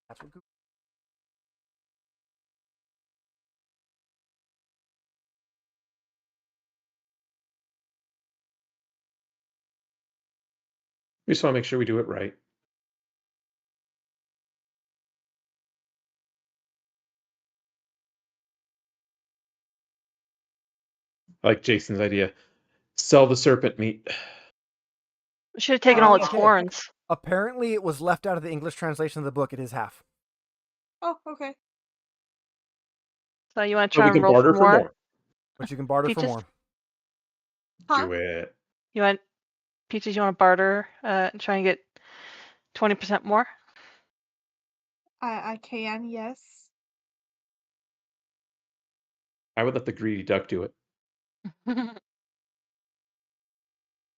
That's what Google. We just want to make sure we do it right. I like Jason's idea. Sell the serpent meat. We should have taken all its Okay. horns. Apparently, it was left out of the English translation of the book. It is half. Oh, okay. So you want to So try we and can roll barter for more? But you can barter for Peaches? more. Huh? Do it. You want Peaches? You want to barter and try and get 20% more? I can, yes. I would let the greedy duck do it.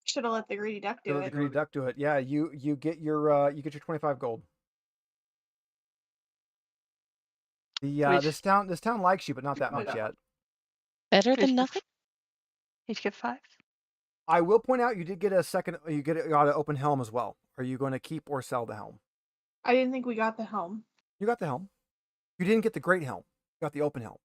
Should have let the greedy duck do Let the it. greedy duck do it. Yeah, you get your 25 gold. The this town likes you, but not that much yet. Better than nothing? Each get 5. I will point out you did get a second. You got an open helm as well. Are you going to keep or sell the helm? I didn't think we got the helm. You got the helm. You didn't get the great helm. You got the open helm.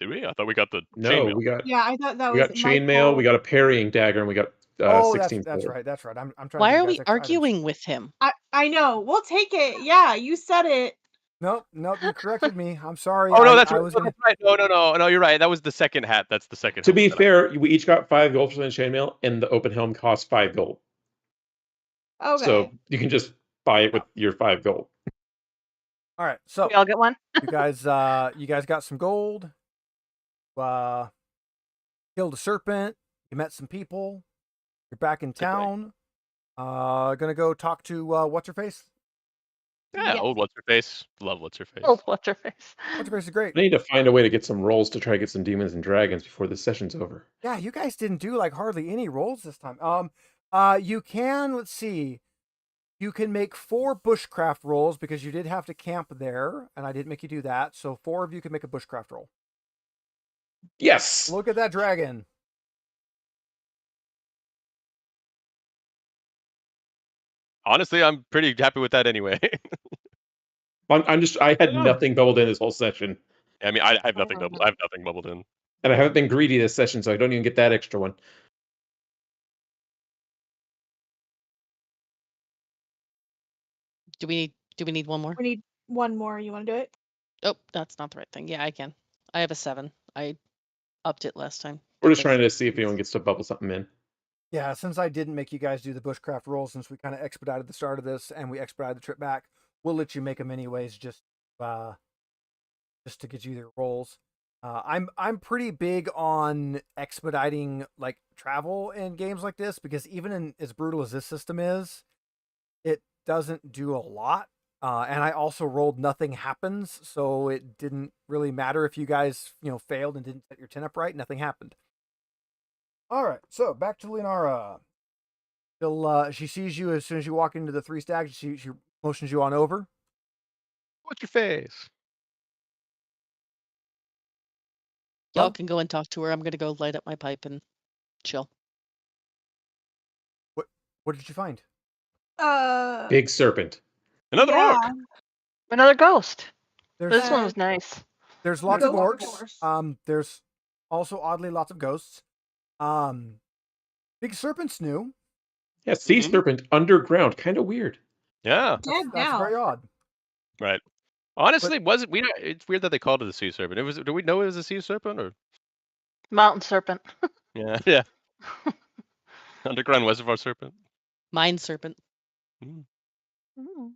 Did we? I thought we got the No, chainmail. we got Yeah, I thought that we was got chainmail, we got a parrying dagger, and we got 16 that's silver. right. That's right. I'm trying. Why to are give we you guys extra arguing items. with him? I know. We'll take it. Yeah, you said it. Nope. You corrected me. I'm sorry. Oh no, that's I right. was No, gonna... that's right. No, you're right. That was the second hat. That's the second. To be helmet that fair, we each got 5 gold for the chainmail, and the open helm costs 5 gold. Okay. So you can just buy it with your 5 gold. All right. So We all get one. you guys got some gold. Killed a serpent. You met some people. You're back in town. Gonna go talk to what's her face? Yeah, Yes. old what's her face. Love what's her face. Oh, what's her face? What's her face is great. I need to find a way to get some rolls to try to get some demons and dragons before the session's over. Yeah, you guys didn't do like hardly any rolls this time. You can, let's see. You can make 4 bushcraft rolls because you did have to camp there, and I didn't make you do that. So 4 of you can make a bushcraft roll. Yes. Look at that dragon. Honestly, I'm pretty happy with that anyway. I had nothing bubbled in this whole session, I mean, I have nothing bubbled. I have nothing bubbled in. and I haven't been greedy this session, so I don't even get that extra one. Do we need one more? We need one more. You want to do it? Oh, that's not the right thing. Yeah, I can. I have a 7. I upped it last time. We're just trying to see if anyone gets to bubble something in. Yeah, since I didn't make you guys do the bushcraft rolls, since we kind of expedited the start of this and we expedited the trip back, we'll let you make them anyways, just to get you their rolls. I'm pretty big on expediting like travel in games like this because even in as brutal as this system is, it doesn't do a lot. And I also rolled nothing happens, so it didn't really matter if you guys, failed and didn't set your 10 up right. Nothing happened. All right, so back to Linara. She sees you as soon as you walk into the three stags. She motions you on over. What's your face? Y'all Well, can go and talk to her. I'm gonna go light up my pipe and chill. what did you find? Big serpent. Another yeah. orc. Another ghost. There's This one was nice. there's lots of Ghost, orcs. of course. There's also oddly lots of ghosts. Big serpent's new. Yeah, sea Mhm. serpent underground. Kind of weird. Yeah. Dead That's now. very odd. Right. Honestly, wasn't we? It's weird that they called it a sea serpent. Do we know it was a sea serpent or? Mountain serpent. Yeah. Yeah. Underground reservoir serpent. Mind serpent. Mm. Mm.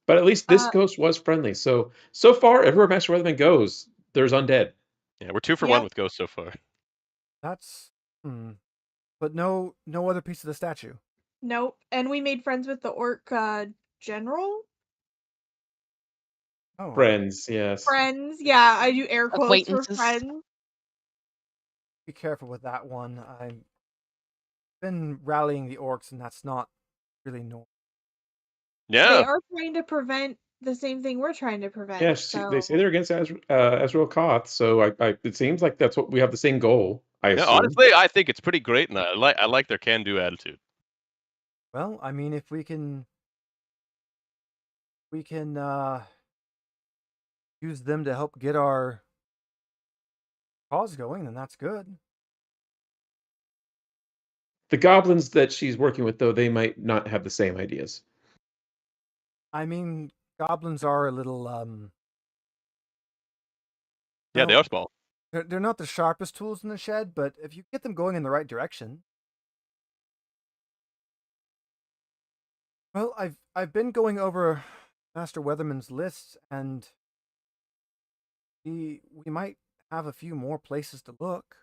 But at least this Uh, ghost was friendly. So far, everywhere Master Weatherman goes, there's undead. Yeah, we're 2 for Yep. 1 with ghosts so far. That's but no other piece of the statue. Nope. And we made friends with the orc general. Oh, Friends, yes. Friends. Yeah, I do air quotes for Acquaintances. friends. be careful with that one. I've been rallying the orcs, and that's not really normal. They Yeah. are trying to prevent the same thing we're trying to prevent. Yeah, so they say they're against Azrael Koth, so it seems like that's what we have the same goal. I Yeah. assume. Honestly, I think it's pretty great, and I like their can-do attitude. Well, I mean, if we can use them to help get our cause going, then that's good. The goblins that she's working with, though, they might not have the same ideas. I mean, goblins are a little Yeah, they well, are small. they're not the sharpest tools in the shed, but if you get them going in the right direction. Well, I've been going over Master Weatherman's lists, and we might have a few more places to look.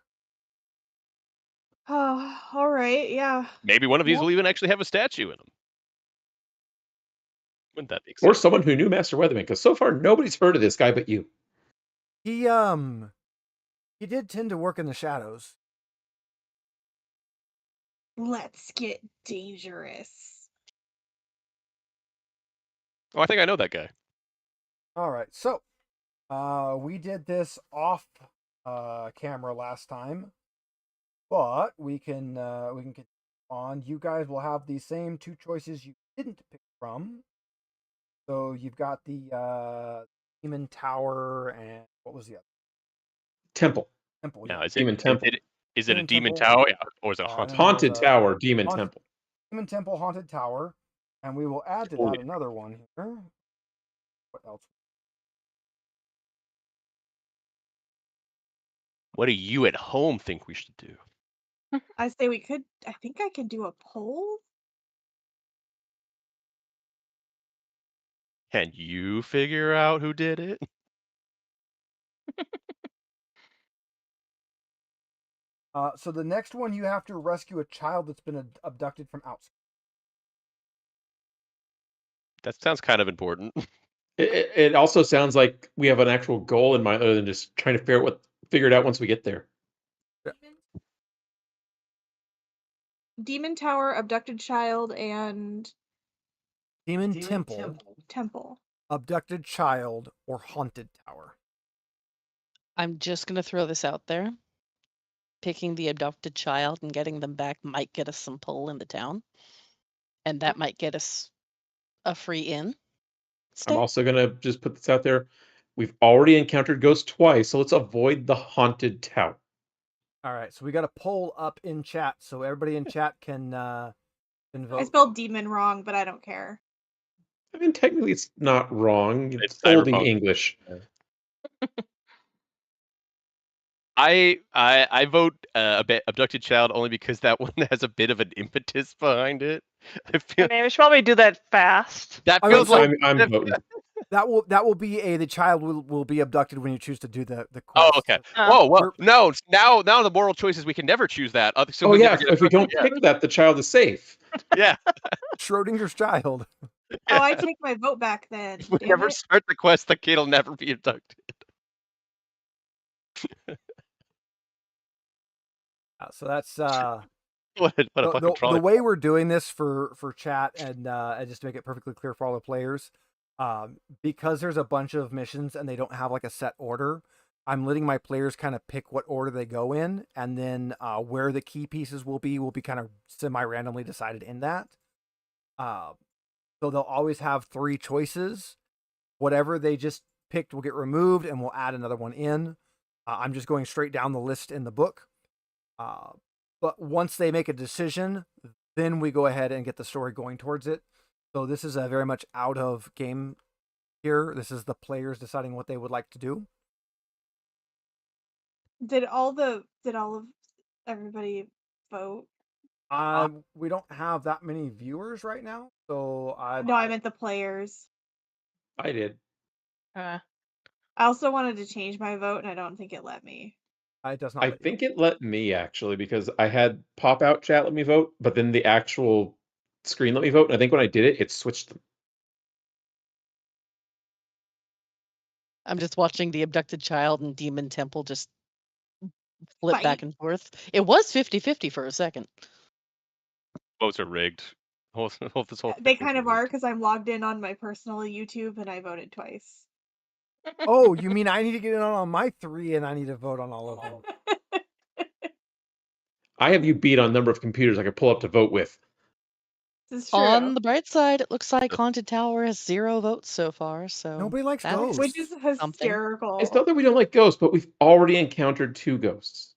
Oh, all right. Yeah. Maybe one of these Well- will even actually have a statue in them. Wouldn't that be Or exciting? someone who knew Master Weatherman, because so far nobody's heard of this guy but you. He did tend to work in the shadows. Let's get dangerous. Oh, I think I know that guy. All right, so we did this off camera last time, but we can continue on. You guys will have the same two choices you didn't pick from. So you've got the Demon Tower and what was the other? Temple. Temple. Yeah, Yeah. Demon Temple. Is it a Demon demon Temple. tower? Yeah, or is it a And haunted? then there Haunted was a Tower, Demon haunted- Temple. Demon Temple, Haunted Tower, and we will add to Oh, that yeah. another one here. What else? What do you at home think we should do? I say we could. I think I could do a poll. Can you figure out who did it? So the next one, you have to rescue a child that's been abducted from outside. That sounds kind of important. It also sounds like we have an actual goal in mind other than just trying to figure it out once we get there. Demon Tower, abducted child, and Demon Temple, temple. abducted child, or haunted tower. I'm just gonna throw this out there. Picking the adopted child and getting them back might get us some pull in the town, and that might get us a free in. I'm Stay. also gonna just put this out there. We've already encountered ghosts twice, so let's avoid the haunted tower. All right, so we got a poll up in chat, so everybody in chat can I vote. spelled demon wrong, but I don't care. I mean, technically, it's not wrong. It's It's oldie cyberpunk. English. I vote a bit abducted child only because that one has a bit of an impetus behind it. I I feel mean, we should probably do that fast. that I mean, feels so like I'm voting. That will be the child will be abducted when you choose to do the Oh, quest. okay. Oh. Oh, well, We're- no. Now the moral choice is we can never choose that. So Oh we yeah, never get if we don't abducted. pick that, the child is safe. Yeah. Schrodinger's child. Oh, I take my vote back then. If we Damn never it. start the quest, the kid will never be abducted. So that's What a the, fucking the trolley. way we're doing this for chat and just to make it perfectly clear for all the players, because there's a bunch of missions and they don't have like a set order. I'm letting my players kind of pick what order they go in, and then where the key pieces will be kind of semi-randomly decided in that. So they'll always have 3 choices. Whatever they just picked will get removed, and we'll add another one in. I'm just going straight down the list in the book. But once they make a decision, then we go ahead and get the story going towards it. So this is a very much out of game here. This is the players deciding what they would like to do. Did all of everybody vote? We don't have that many viewers right now, so No, I meant the players. I did. I also wanted to change my vote, and I don't think it let me. It does not. I let you. think it let me actually because I had pop out chat let me vote, but then the actual screen let me vote. And I think when I did it, it switched them. I'm just watching the abducted child and demon temple just flip Fight. back and forth. It was 50-50 for a second. Votes are rigged. This whole They thing kind is of are rigged. because I'm logged in on my personal YouTube and I voted twice. Oh, you mean I need to get in on my 3 and I need to vote on all of them? I have you beat on number of computers I could pull up to vote with. This is true. On the bright side, it looks like Haunted Tower has 0 votes so far. So Nobody likes that's ghosts. Which is something. hysterical. It's not that we don't like ghosts, but we've already encountered 2 ghosts.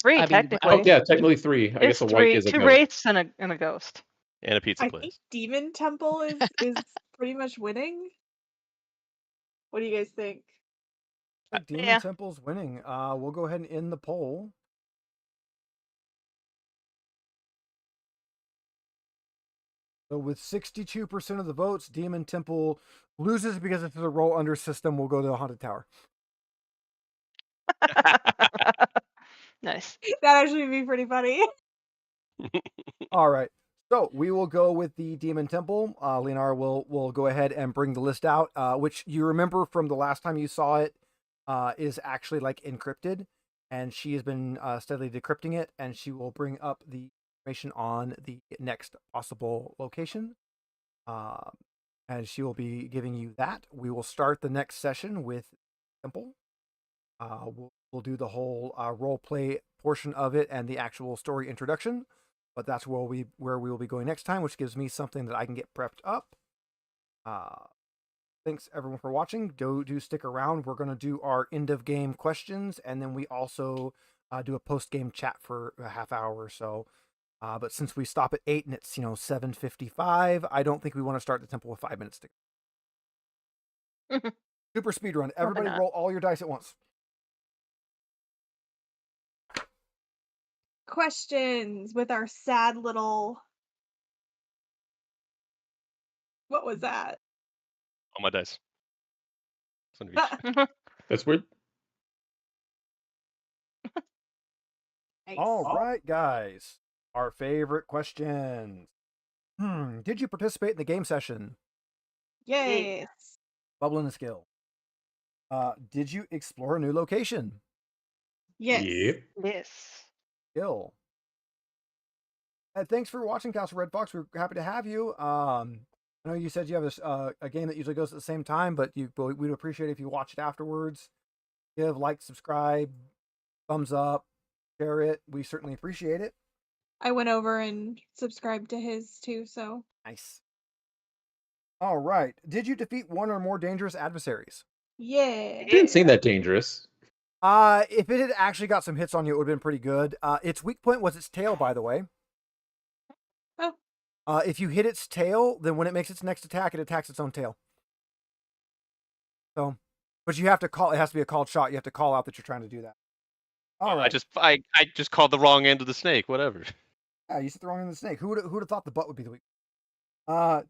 3 I mean, technically. Oh yeah, technically 3. I guess It's a white 3, is a 2 ghost. wraiths and a ghost. And a pizza I place. think Demon Temple is pretty much winning. What do you guys think? I think Demon Yeah. Temple's winning. We'll go ahead and end the poll. So with 62% of the votes, Demon Temple loses because it's a roll under system. We'll go to the Haunted Tower. Nice. That actually would be pretty funny. All right. So we will go with the Demon Temple. Leonara will go ahead and bring the list out, which you remember from the last time you saw it is actually like encrypted, and she has been steadily decrypting it, and she will bring up the information on the next possible location, and she will be giving you that. We will start the next session with Temple. We'll do the whole role play portion of it and the actual story introduction. But that's where we will be going next time, which gives me something that I can get prepped up. Thanks everyone for watching. Do stick around. We're going to do our end of game questions, and then we also do a post game chat for a half hour or so. But since we stop at 8 and it's 7:55, I don't think we want to start the temple with 5 minutes to go. Super speed run. Everybody not. roll all your dice at once. Questions with our sad little. What was that? All my dice. Son of a- That's weird. Nice. All right, guys. Our favorite questions. Did you participate in the game session? Yes. Bubble in the skill. Did you explore a new location? Yes. Yep. Yes. Skill. And thanks for watching, Castle Red Fox. We're happy to have you. I know you said you have a game that usually goes at the same time, but we'd appreciate it if you watch it afterwards. Give, like, subscribe, thumbs up, share it. We certainly appreciate it. I went over and subscribed to his too, so. Nice. All right. Did you defeat one or more dangerous adversaries? Yeah. It didn't seem that dangerous. If it had actually got some hits on you, it would have been pretty good. Its weak point was its tail, by the way. Oh. If you hit its tail, then when it makes its next attack, it attacks its own tail. So, but you have to call. It has to be a called shot. You have to call out that you're trying to do that. All right. I just called the wrong end of the snake. Whatever. Yeah, you said the wrong end of the snake. Who would have thought the butt would be the weak?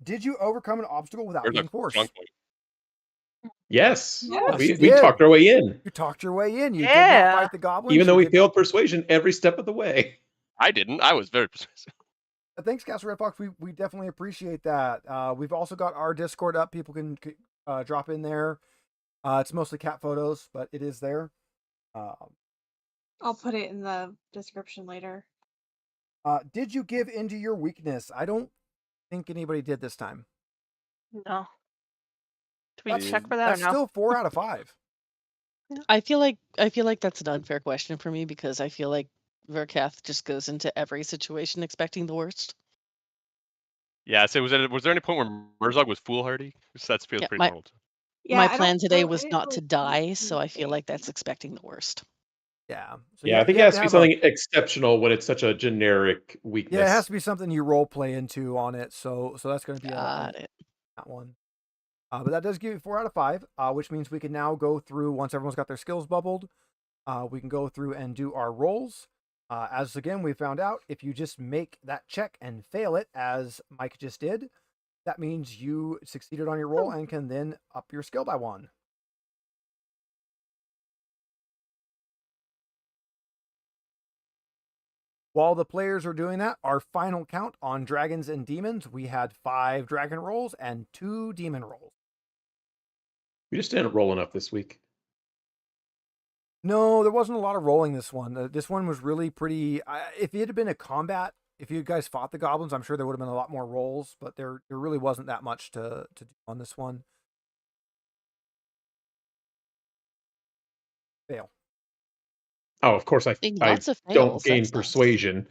Did you overcome an obstacle without Where's being the forced? trunk point? Yes. Yes, you We did. talked our way in. You talked your way in. You did not Yeah. fight the goblins. Even though you we did not- failed persuasion every step of the way. I didn't. I was very persuasive. Thanks, Castle Red Fox. We definitely appreciate that. We've also got our Discord up. People can drop in there. It's mostly cat photos, but it is there. I'll put it in the description later. Did you give into your weakness? I don't think anybody did this time. No. Do we That's- check for that That's or no? still 4 out of 5. I feel like that's an unfair question for me because I feel like Verkath just goes into every situation expecting the worst. Yeah. So was there any point where Murzog was foolhardy? That feels Yeah, pretty my- normal. Yeah, My I don't plan today know- was I not to didn't die, really so I feel think like that's expecting the worst. Yeah. So Yeah, I think it you has to be have something exceptional when it's such a generic weakness. Yeah, it has to be something you role play into on it. So that's going to be Got it. that one. But that does give you 4 out of 5, which means we can now go through, once everyone's got their skills bubbled, we can go through and do our rolls. As again, we found out, if you just make that check and fail it, as Mike just did, that means you succeeded on your roll and can then up your skill by 1. While the players are doing that, our final count on dragons and demons, we had 5 dragon rolls and 2 demon rolls. We just didn't roll enough this week. No, there wasn't a lot of rolling this one. This one was really pretty. If it had been a combat, if you guys fought the goblins, I'm sure there would have been a lot more rolls, but there really wasn't that much to do on this one. Fail. Oh, of course I Lots of don't fails, gain that's nice. persuasion.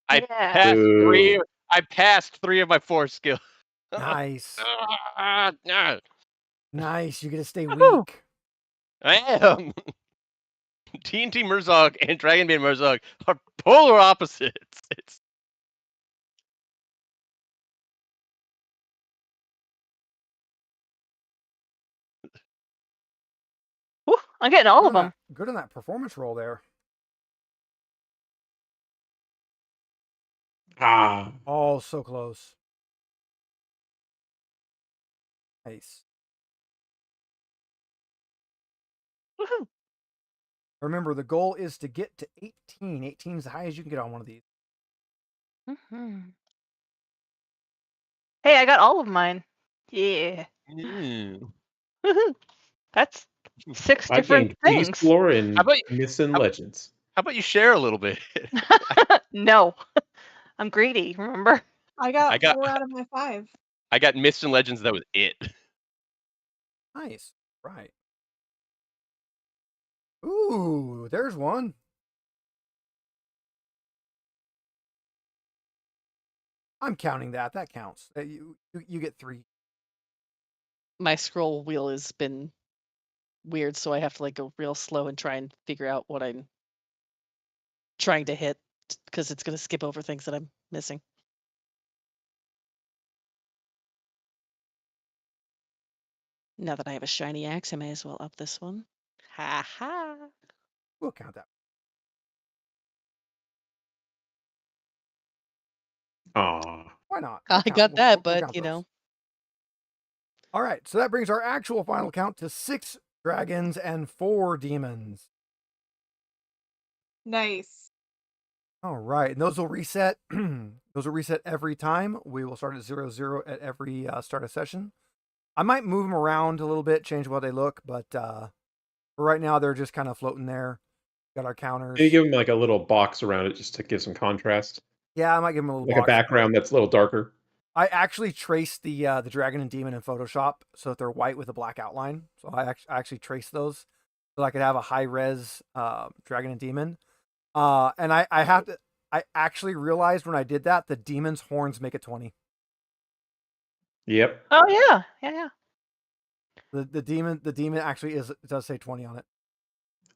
I Yeah. passed Boo. 3. I passed 3 of my 4 skills. Nice. No. Nice. You get to stay Woohoo. weak. I am. TNT Murzog and Dragonbane Murzog are polar opposites. It's Woo, I'm getting all of them. Good on that performance roll there. Ah, Oh, so close. Nice. Woohoo. Remember, the goal is to get to 18. 18 is the highest you can get on one of these. Mhm. Hey, I got all of mine. Yeah. Mm. Woohoo. That's 6 I different gained things. Beast Lore and How about- Myths and how- Legends. How about you share a little bit? No. I'm greedy, remember? I got, I got- 4 out of my 5. I got Myths and Legends. That was it. Nice. Right. Ooh, there's one. I'm counting that. That counts. You get 3. My scroll wheel has been weird, so I have to like go real slow and try and figure out what I'm trying to hit because it's going to skip over things that I'm missing. Now that I have a shiny axe, I may as well up this one. Ha ha. We'll count that. Aw. Why not? I We'll got count- that, we'll but count you those. know, All right, so that brings our actual final count to 6 dragons and 4 demons. Nice. All right, and those will reset. Those will reset every time. We will start at 0-0 at every start of session. I might move them around a little bit, change what they look, but for right now, they're just kind of floating there. Got our counters. Maybe give them like a little box around it just to give some contrast. Yeah, I might give them a little Like box. a background that's a little darker. I actually traced the dragon and demon in Photoshop so that they're white with a black outline. So I actually traced those so I could have a high res dragon and demon. And I actually realized when I did that the demon's horns make it 20. Yep. Oh yeah. Yeah. The demon actually does say 20 on it.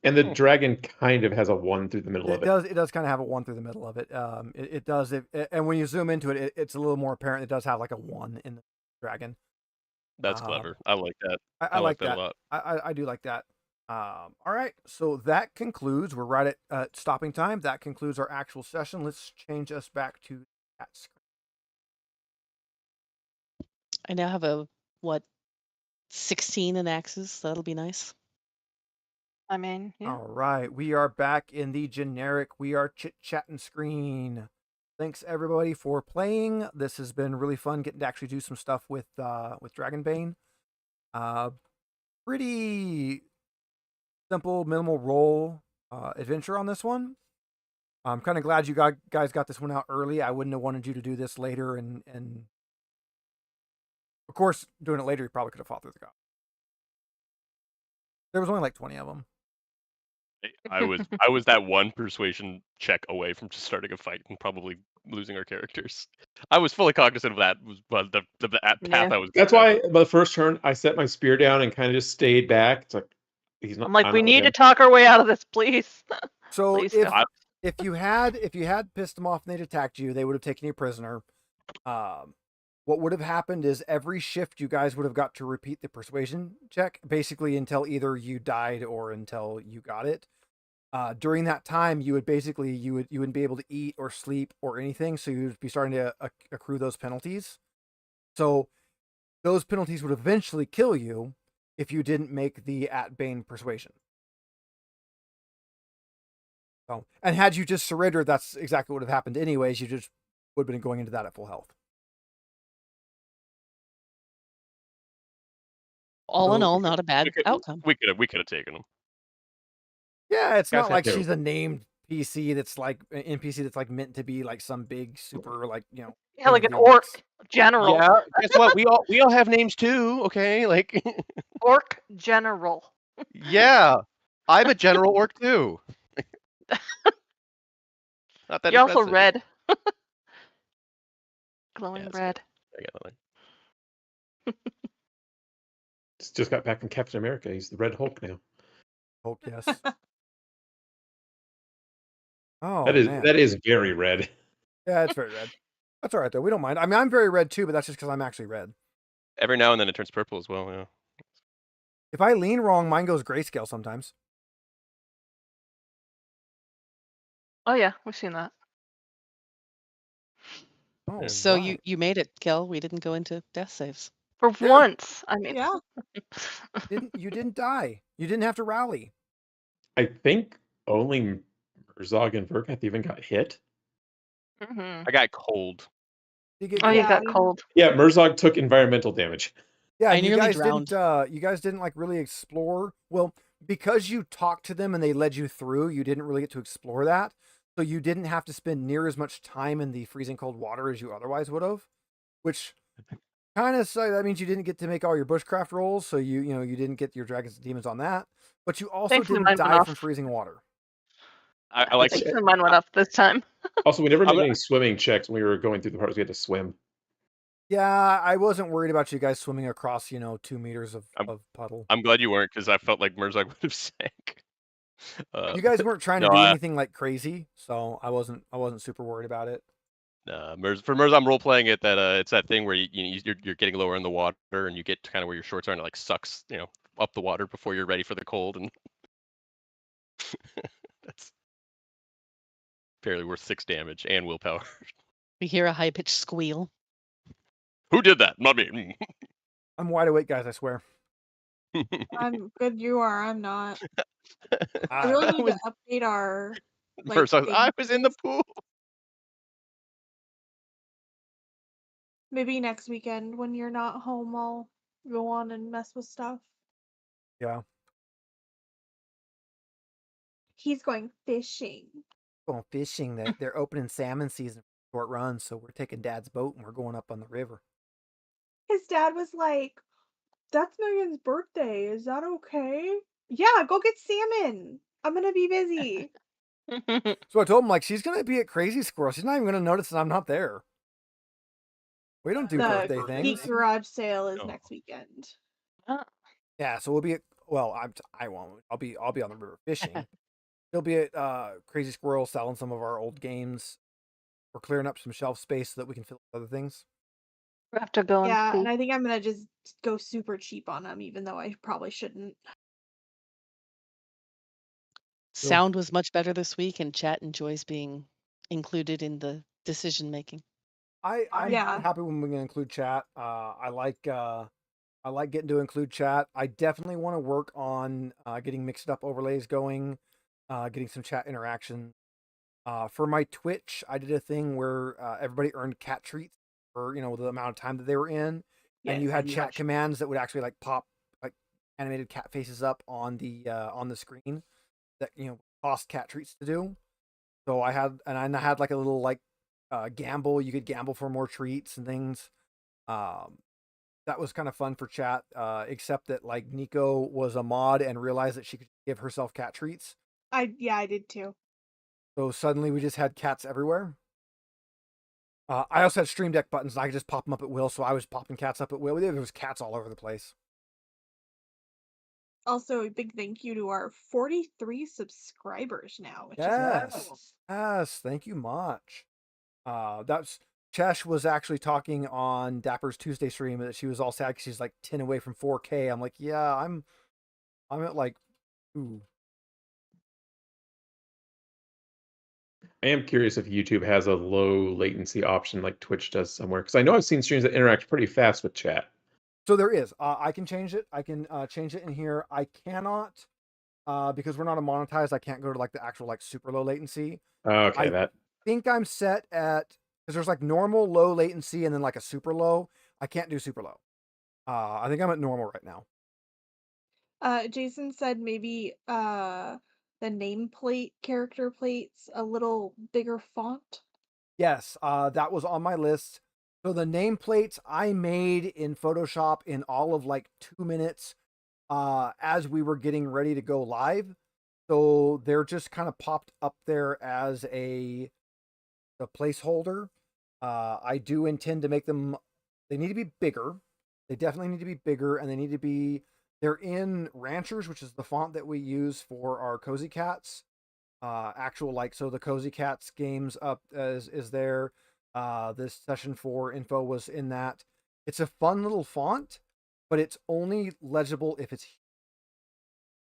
And the dragon kind of has a 1 through the middle of it. It does kind of have a 1 through the middle of it. It does. And when you zoom into it, it's a little more apparent. It does have like a 1 in the dragon. That's clever. I like that. I like that that. a lot. I do like that. All right, so that concludes. We're right at stopping time. That concludes our actual session. Let's change us back to that screen. I now have a, 16 in axes. That'll be nice. I mean, yeah. All right, we are back in the generic We Are Chit-Chatting screen. Thanks everybody for playing. This has been really fun getting to actually do some stuff with Dragonbane. Pretty simple, minimal role adventure on this one. I'm kind of glad you guys got this one out early. I wouldn't have wanted you to do this later, and of course, doing it later, you probably could have fought through the goblins. There was only like 20 of them. I was that one persuasion check away from just starting a fight and probably losing our characters. I was fully cognizant of that. Was the path Yeah. I was. That's why by the first turn I set my spear down and kind of just stayed back. It's like he's not. I'm like, I'm we not need with to him. talk our way out of this, please. So Please if don't. if you had pissed them off and they'd attacked you, they would have taken you prisoner. What would have happened is every shift you guys would have got to repeat the persuasion check, basically until either you died or until you got it. During that time, you would basically you wouldn't be able to eat or sleep or anything, so you'd be starting to accrue those penalties. So those penalties would eventually kill you if you didn't make the at-bane persuasion. So, and had you just surrendered, that's exactly what would have happened anyways. You just would have been going into that at full health. All in So- all, not a bad outcome. We could have taken them. Yeah, it's Guys not have like to- she's a named PC that's like an NPC that's like meant to be like some big super like Yeah, King like of an the orc Orcs. general. Yeah, guess what? We all have names too. Okay, like Orc general. yeah, I'm a general orc too. Not that You're also impressive. red. Glowing Yes. red. I got that one. Just got back from Captain America. He's the Red Hulk now. Hulk, yes. Oh, that man. is very red. Yeah, it's very red. That's all right though. We don't mind. I mean, I'm very red too, but that's just because I'm actually red. Every now and then it turns purple as well. Yeah. If I lean wrong, mine goes grayscale sometimes. Oh yeah, we've seen that. Oh, So right. you made it, Kel. We didn't go into death saves. For Yeah. once. I mean, Yeah. you didn't die. You didn't have to rally. I think only Herzog and Verkath even got hit. Mhm. I got cold. You get Oh, you Yeah, got we- cold. Yeah, Merzog took environmental damage. Yeah, I you nearly guys drowned. didn't. You guys didn't like really explore. Well, because you talked to them and they led you through, you didn't really get to explore that. So you didn't have to spend near as much time in the freezing cold water as you otherwise would have, which kind of that means you didn't get to make all your bushcraft rolls. So you didn't get your dragons and demons on that, but you also Thankfully didn't mine went die off. from freezing water. I like. Thankfully mine went up this time. Also, we never I'm made a- any swimming checks when we were going through the parts. We had to swim. Yeah, I wasn't worried about you guys swimming across 2 meters of puddle. I'm glad you weren't because I felt like Merzog would have sank. You guys weren't trying to no, do I- anything like crazy, so I wasn't super worried about it. For Merz, I'm role playing it that it's that thing where you're getting lower in the water and you get to kind of where your shorts are and it like sucks up the water before you're ready for the cold, and that's fairly worth 6 damage and willpower. We hear a high pitched squeal. Who did that? Not me. I'm wide awake, guys. I swear. I'm good. You are. I'm not. I Ah, really that need was- to update our. Like, First, I thing. was in the pool. Maybe next weekend when you're not home, I'll go on and mess with stuff. yeah. He's going fishing. Going fishing. They're opening salmon season for short runs, so we're taking Dad's boat and we're going up on the river. His dad was like, "That's Megan's birthday. Is that okay?" Yeah, go get salmon. I'm gonna be busy. So I told him like she's gonna be at Crazy Squirrel. She's not even gonna notice that I'm not there. We don't do birthday The things. Geek Garage sale is Oh. next weekend. Yeah, so we'll be at. Well, I won't. I'll be on the river fishing. He'll be at Crazy Squirrel selling some of our old games. We're clearing up some shelf space so that we can fill with other things. We have to go Yeah, and and see. I think I'm gonna just go super cheap on them, even though I probably shouldn't. Sound was much better this week, and chat enjoys being included in the decision making. I'm Yeah. happy when we can include chat. I like getting to include chat. I definitely want to work on getting mixed up overlays going, getting some chat interaction. For my Twitch, I did a thing where everybody earned cat treats for the amount of time that they were in, and you had chat commands that would actually like pop like animated cat faces up on the screen that cost cat treats to do. So I had like a little like gamble. You could gamble for more treats and things. That was kind of fun for chat, except that like Nico was a mod and realized that she could give herself cat treats. I did too. So suddenly we just had cats everywhere. I also had Stream Deck buttons, and I could just pop them up at will, so I was popping cats up at will. There was cats all over the place. Also, a big thank you to our 43 subscribers now, which is Yes, thank you much. That's Chesh was actually talking on Dapper's Tuesday stream that she was all sad because she's like 10 away from 4K. I'm like, yeah, I'm at like 2. I am curious if YouTube has a low latency option like Twitch does somewhere, because I know I've seen streams that interact pretty fast with chat. So there is. I can change it. I can change it in here. I cannot because we're not a monetized. I can't go to like the actual like super low latency. Okay, I think I'm set at, because there's like normal, low latency, and then like a super low. I can't do super low. I think I'm at normal right now. Jason said maybe the nameplate character plates a little bigger font. Yes, that was on my list. So the nameplates I made in Photoshop in all of like 2 minutes as we were getting ready to go live. So they're just kind of popped up there as a placeholder. I do intend to make them, they need to be bigger. They definitely need to be bigger, and they're in Ranchers, which is the font that we use for our Cozy Cats. So the Cozy Cats games up is there. This session 4 info was in that. It's a fun little font, but it's only legible if it's.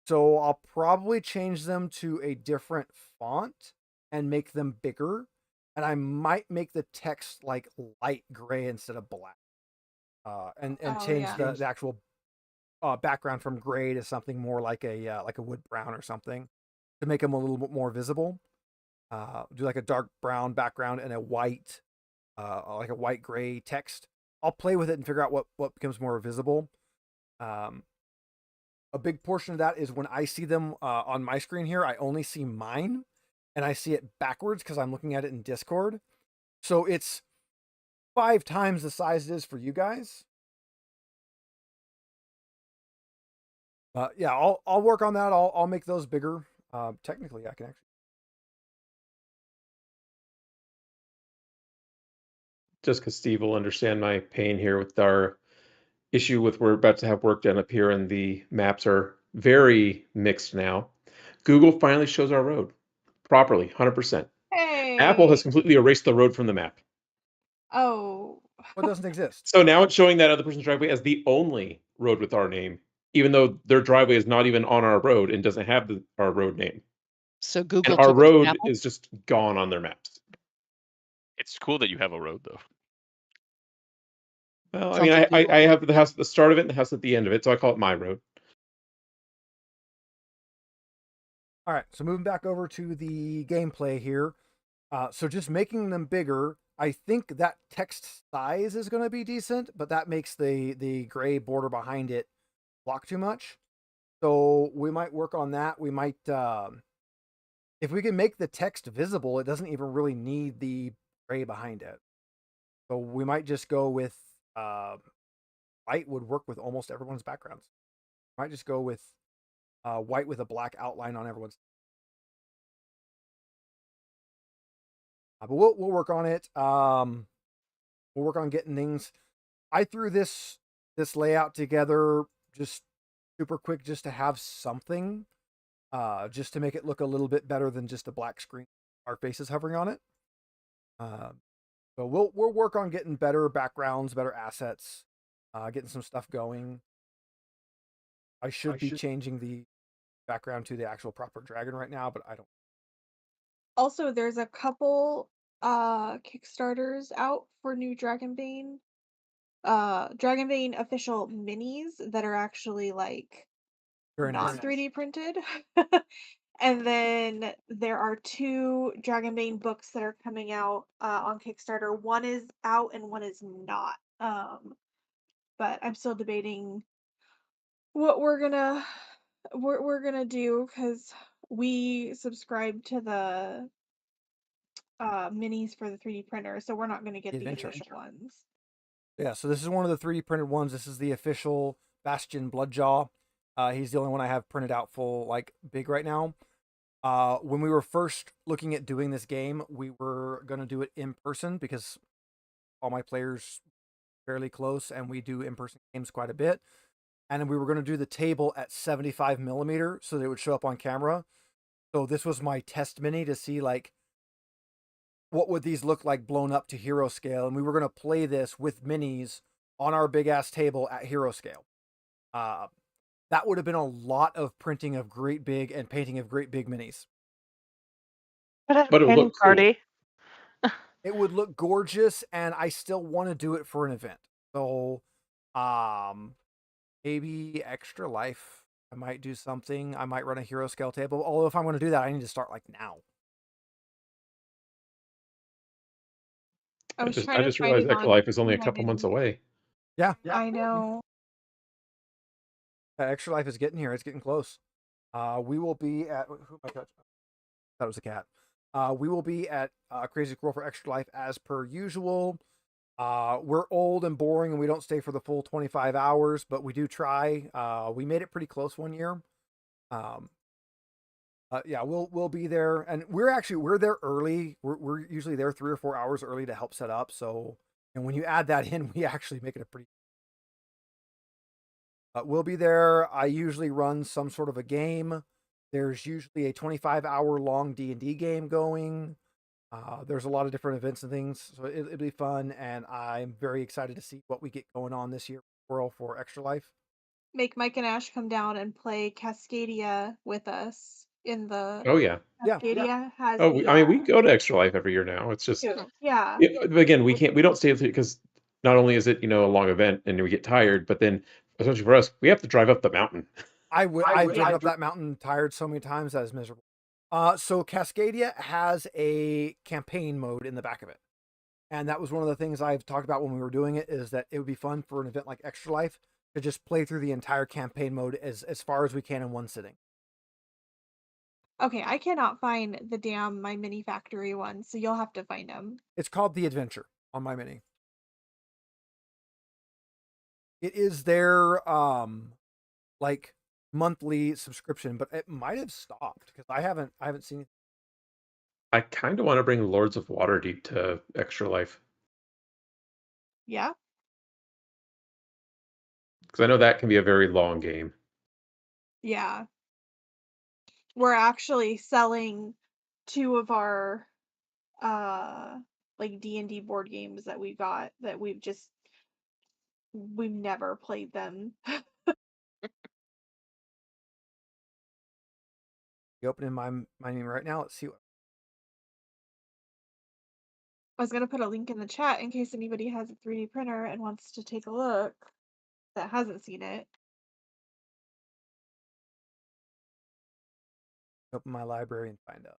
So I'll probably change them to a different font and make them bigger. And I might make the text like light gray instead of black. And change the actual background from gray to something more like a wood brown or something to make them a little bit more visible. Do like a dark brown background and a white, like a white gray text. I'll play with it and figure out what becomes more visible. A big portion of that is when I see them on my screen here, I only see mine, and I see it backwards because I'm looking at it in Discord. So it's 5 times the size it is for you guys. Yeah, I'll work on that. I'll make those bigger. Technically, I can actually. Just because Steve will understand my pain here with our issue with we're about to have work done up here, and the maps are very mixed now. Google finally shows our road properly, 100%. Hey. Apple has completely erased the road from the map. Oh. Well, it doesn't exist. So now it's showing that other person's driveway as the only road with our name, even though their driveway is not even on our road and doesn't have our road name. So Google And our took it from road Apple? is just gone on their maps. It's cool that you have a road, though. Well, I Sounds mean, like Google- I have the house at the start of it and the house at the end of it, so I call it my road. All right, so moving back over to the gameplay here. So just making them bigger, I think that text size is going to be decent, but that makes the gray border behind it block too much. So we might work on that. We might, if we can make the text visible, it doesn't even really need the gray behind it. So we might just go with white would work with almost everyone's backgrounds. Might just go with white with a black outline on everyone's. But we'll work on it. We'll work on getting things. I threw this layout together just super quick, just to have something, just to make it look a little bit better than just a black screen. Our faces hovering on it. So we'll work on getting better backgrounds, better assets, getting some stuff going. I should be changing the background to the actual proper dragon right now, but I don't. Also, there's a couple Kickstarters out for new Dragonbane. Dragonbane official minis that are actually like Very not nice. 3D printed. And then there are 2 Dragonbane books that are coming out on Kickstarter. One is out and one is not. But I'm still debating what we're gonna do because we subscribe to the minis for the 3D printer, so we're not gonna get the Adventure. official ones. Yeah, so this is one of the 3D printed ones. This is the official Bastion Bloodjaw. He's the only one I have printed out full, like, big right now. When we were first looking at doing this game, we were going to do it in person because all my players fairly close and we do in-person games quite a bit. And then we were going to do the table at 75 millimeter so that it would show up on camera. So this was my test mini to see, like, what would these look like blown up to hero scale. And we were going to play this with minis on our big ass table at hero scale. That would have been a lot of printing of great big and painting of great big minis. But But a it would painting look cool. party. It would look gorgeous, and I still want to do it for an event. So, maybe Extra Life. I might do something. I might run a hero scale table. Although if I'm going to do that, I need to start like now. I was I trying to just find realized it Extra on Life is only a couple months Humanity. away. Yeah. I know. Extra Life is getting here. It's getting close. We will be at. Who am I touching? That was a cat. We will be at Crazy Squirrel for Extra Life as per usual. We're old and boring and we don't stay for the full 25 hours, but we do try. We made it pretty close one year. Yeah, we'll be there, and we're there early. We're usually there 3 or 4 hours early to help set up. So, and when you add that in, we actually make it a pretty. We'll be there. I usually run some sort of a game. There's usually a 25-hour long D&D game going. There's a lot of different events and things, so it'll be fun, and I'm very excited to see what we get going on this year for Extra Life. Make Mike and Ash come down and play Cascadia with us in the. Oh yeah. Cascadia has. Oh, the, I mean, we go to Extra Life every year now. It's just Yeah. again, we don't stay because not only is it a long event and we get tired, but then especially for us, we have to drive up the mountain. I've driven up that mountain tired so many times that is miserable. So Cascadia has a campaign mode in the back of it. And that was one of the things I've talked about when we were doing it, is that it would be fun for an event like Extra Life to just play through the entire campaign mode as far as we can in one sitting. Okay, I cannot find the damn My Mini Factory one, so you'll have to find them. It's called The Adventure on My Mini. It is their like monthly subscription, but it might have stopped because I haven't seen it. I kind of want to bring Lords of Waterdeep to Extra Life Yeah. because I know that can be a very long game. Yeah. We're actually selling 2 of our like D&D board games that we got that we've never played them. You opening my name right now? Let's see what. I was gonna put a link in the chat in case anybody has a 3D printer and wants to take a look that hasn't seen it. Open my library and find out.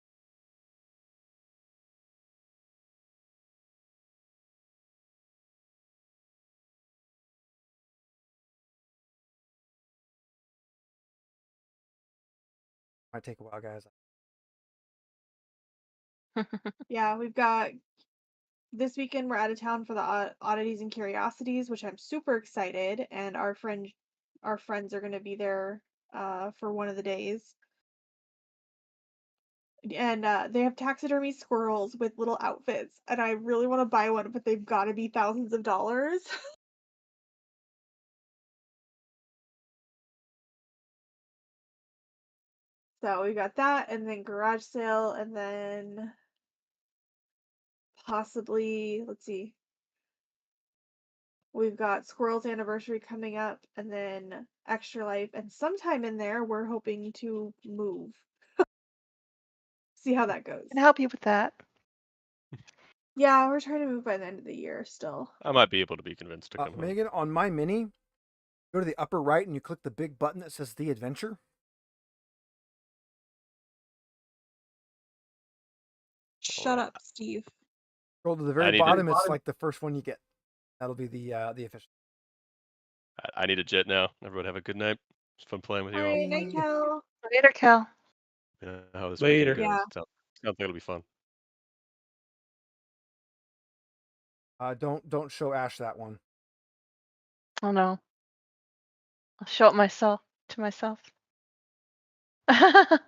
Might take a while, guys. Yeah, we've got this weekend we're out of town for the Oddities and Curiosities, which I'm super excited, and our friends are going to be there for one of the days. And they have taxidermy squirrels with little outfits, and I really want to buy one, but they've got to be thousands of dollars. So we got that, and then garage sale, and then possibly, let's see, We've got Squirrel's anniversary coming up, and then Extra Life, and sometime in there we're hoping to move. See how that goes. Can I help you with that? Yeah, we're trying to move by the end of the year still. I might be able to be convinced to come home. Megan, on my mini, go to the upper right and you click the big button that says The Adventure. Shut up, Steve. Scroll to the I very need to- bottom. It's like the first one you get. That'll be the official. I need a jet now. Everyone have a good night. It's fun playing with you all. Alright, night, Cal. Later, Cal. Yeah, how this Later. weekend goes. Yeah. Sounds like it'll be fun. Don't show Ash that one. Oh no. I'll show it myself to myself.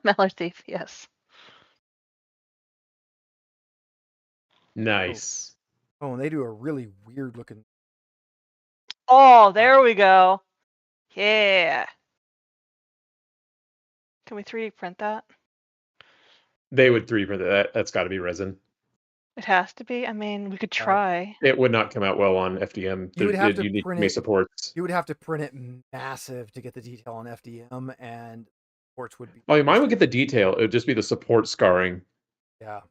Mallard Thief, yes. Nice. Oh, and they do a really weird looking. Oh, there we go. Yeah. Can we 3D print that? They would 3D print that. That's got to be resin. It has to be. I mean, we could try. It would not come out well on FDM. You would have to you need print make it- supports. You would have to print it massive to get the detail on FDM, and ports would be. Oh, mine would get the detail. It would just be the support scarring. Yeah.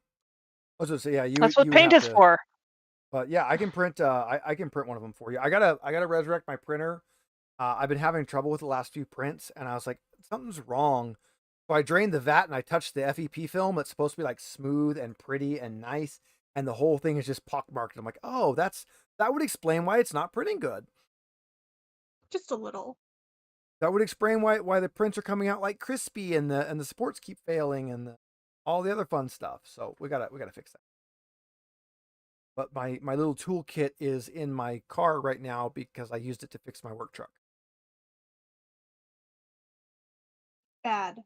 I was gonna say, yeah. That's what paint is for. But yeah, I can print. I can print one of them for you. I gotta resurrect my printer. I've been having trouble with the last few prints, and I was like, something's wrong. So I drained the vat and I touched the FEP film. That's supposed to be like smooth and pretty and nice, and the whole thing is just pockmarked. I'm like, oh, that would explain why it's not printing good. Just a little. That would explain why the prints are coming out like crispy and the supports keep failing and all the other fun stuff. So we gotta fix that. But my little toolkit is in my car right now because I used it to fix my work truck. Bad.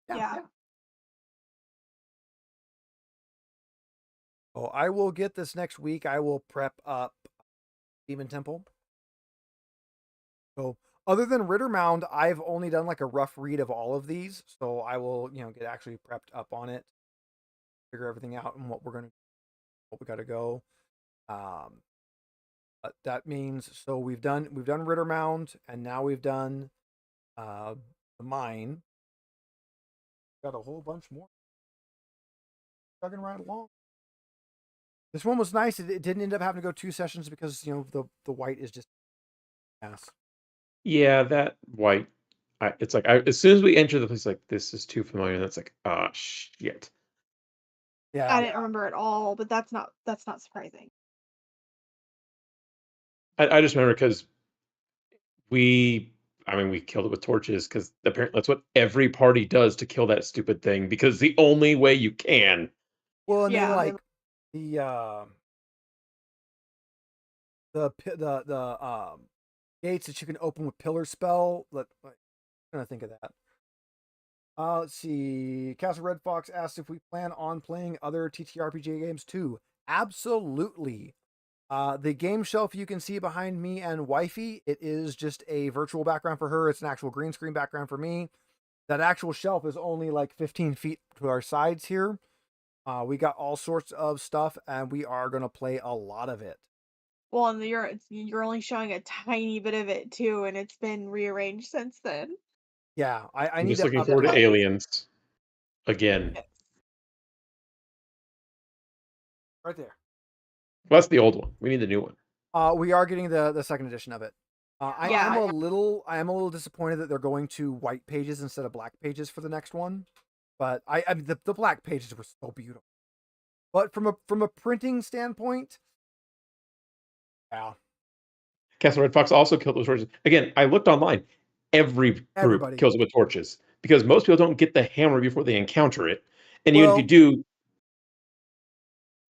Yeah. Oh, I will get this next week. I will prep up Demon Temple. So other than Ritter Mound, I've only done like a rough read of all of these. So I will, get actually prepped up on it, figure everything out and what we got to go. But that means so we've done Ritter Mound, and now we've done the mine. Got a whole bunch more. Chugging right along. This one was nice. It didn't end up having to go 2 sessions because the white is just ass. Yeah, that white. It's like as soon as we enter the place, like this is too familiar. That's like, ah, shit. Yeah, I didn't remember at all, but that's not surprising. I just remember because we killed it with torches because apparently that's what every party does to kill that stupid thing because the only way you can. Well, and Yeah. then like the gates that you can open with pillar spell. I'm trying to think of that. Let's see. Castle Red Fox asked if we plan on playing other TTRPG games too. Absolutely. The game shelf you can see behind me and Wifey, it is just a virtual background for her. It's an actual green screen background for me. That actual shelf is only like 15 feet to our sides here. We got all sorts of stuff, and we are going to play a lot of it. Well, and you're only showing a tiny bit of it too, and it's been rearranged since then. Yeah, I I'm need just to looking forward to update. Aliens again. Right there. Well, that's the old one. We need the new one. We are getting the second edition of it. I am a little disappointed that they're going to white pages instead of black pages for the next one. But I mean the black pages were so beautiful. But from a printing standpoint, yeah. Castle Red Fox also killed it with torches. Again, I looked online. Everybody kills it with torches because most people don't get the hammer before they encounter it, and even if you do,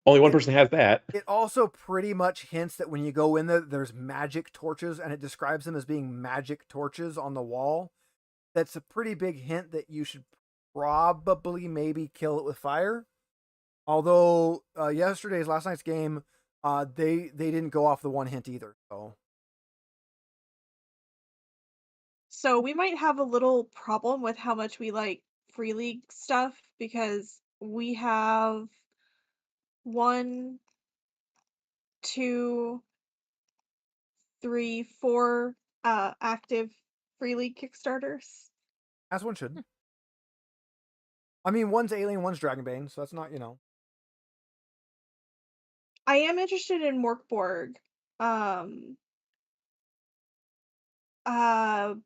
only one person has that. It also pretty much hints that when you go in there, there's magic torches, and it describes them as being magic torches on the wall. That's a pretty big hint that you should probably maybe kill it with fire. Although last night's game, they didn't go off the one hint either. So we might have a little problem with how much we like Free League stuff because we have 1, 2, 3, 4 active Free League Kickstarters. As one should. I mean, one's Alien, one's Dragonbane, so that's not, I am interested in Morkborg.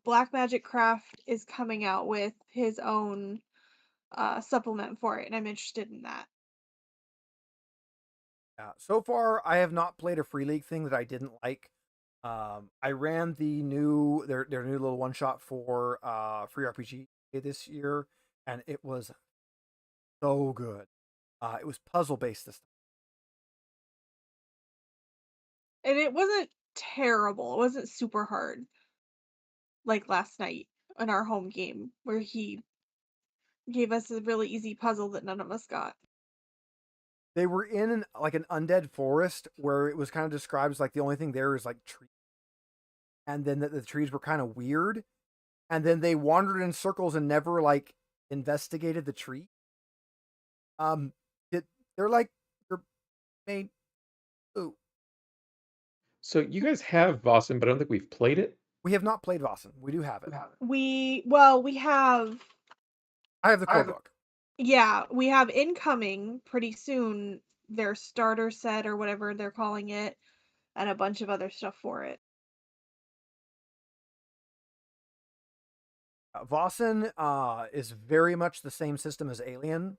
Black Magic Craft is coming out with his own supplement for it, and I'm interested in that. Yeah. So far, I have not played a Free League thing that I didn't like. I ran the new their new little one shot for free RPG this year, and it was so good. It was puzzle based this time. And it wasn't terrible. It wasn't super hard. Like last night in our home game, where he gave us a really easy puzzle that none of us got. They were in an undead forest where it was kind of described as like the only thing there is like trees, and then the trees were kind of weird, and then they wandered in circles and never like investigated the tree. They're like your main. Ooh, So you guys have Vossen, but I don't think we've played it. we have not played Vossen. We do have it. We have. I have the core book. Yeah, we have incoming pretty soon their starter set or whatever they're calling it, and a bunch of other stuff for it. Vossen is very much the same system as Alien,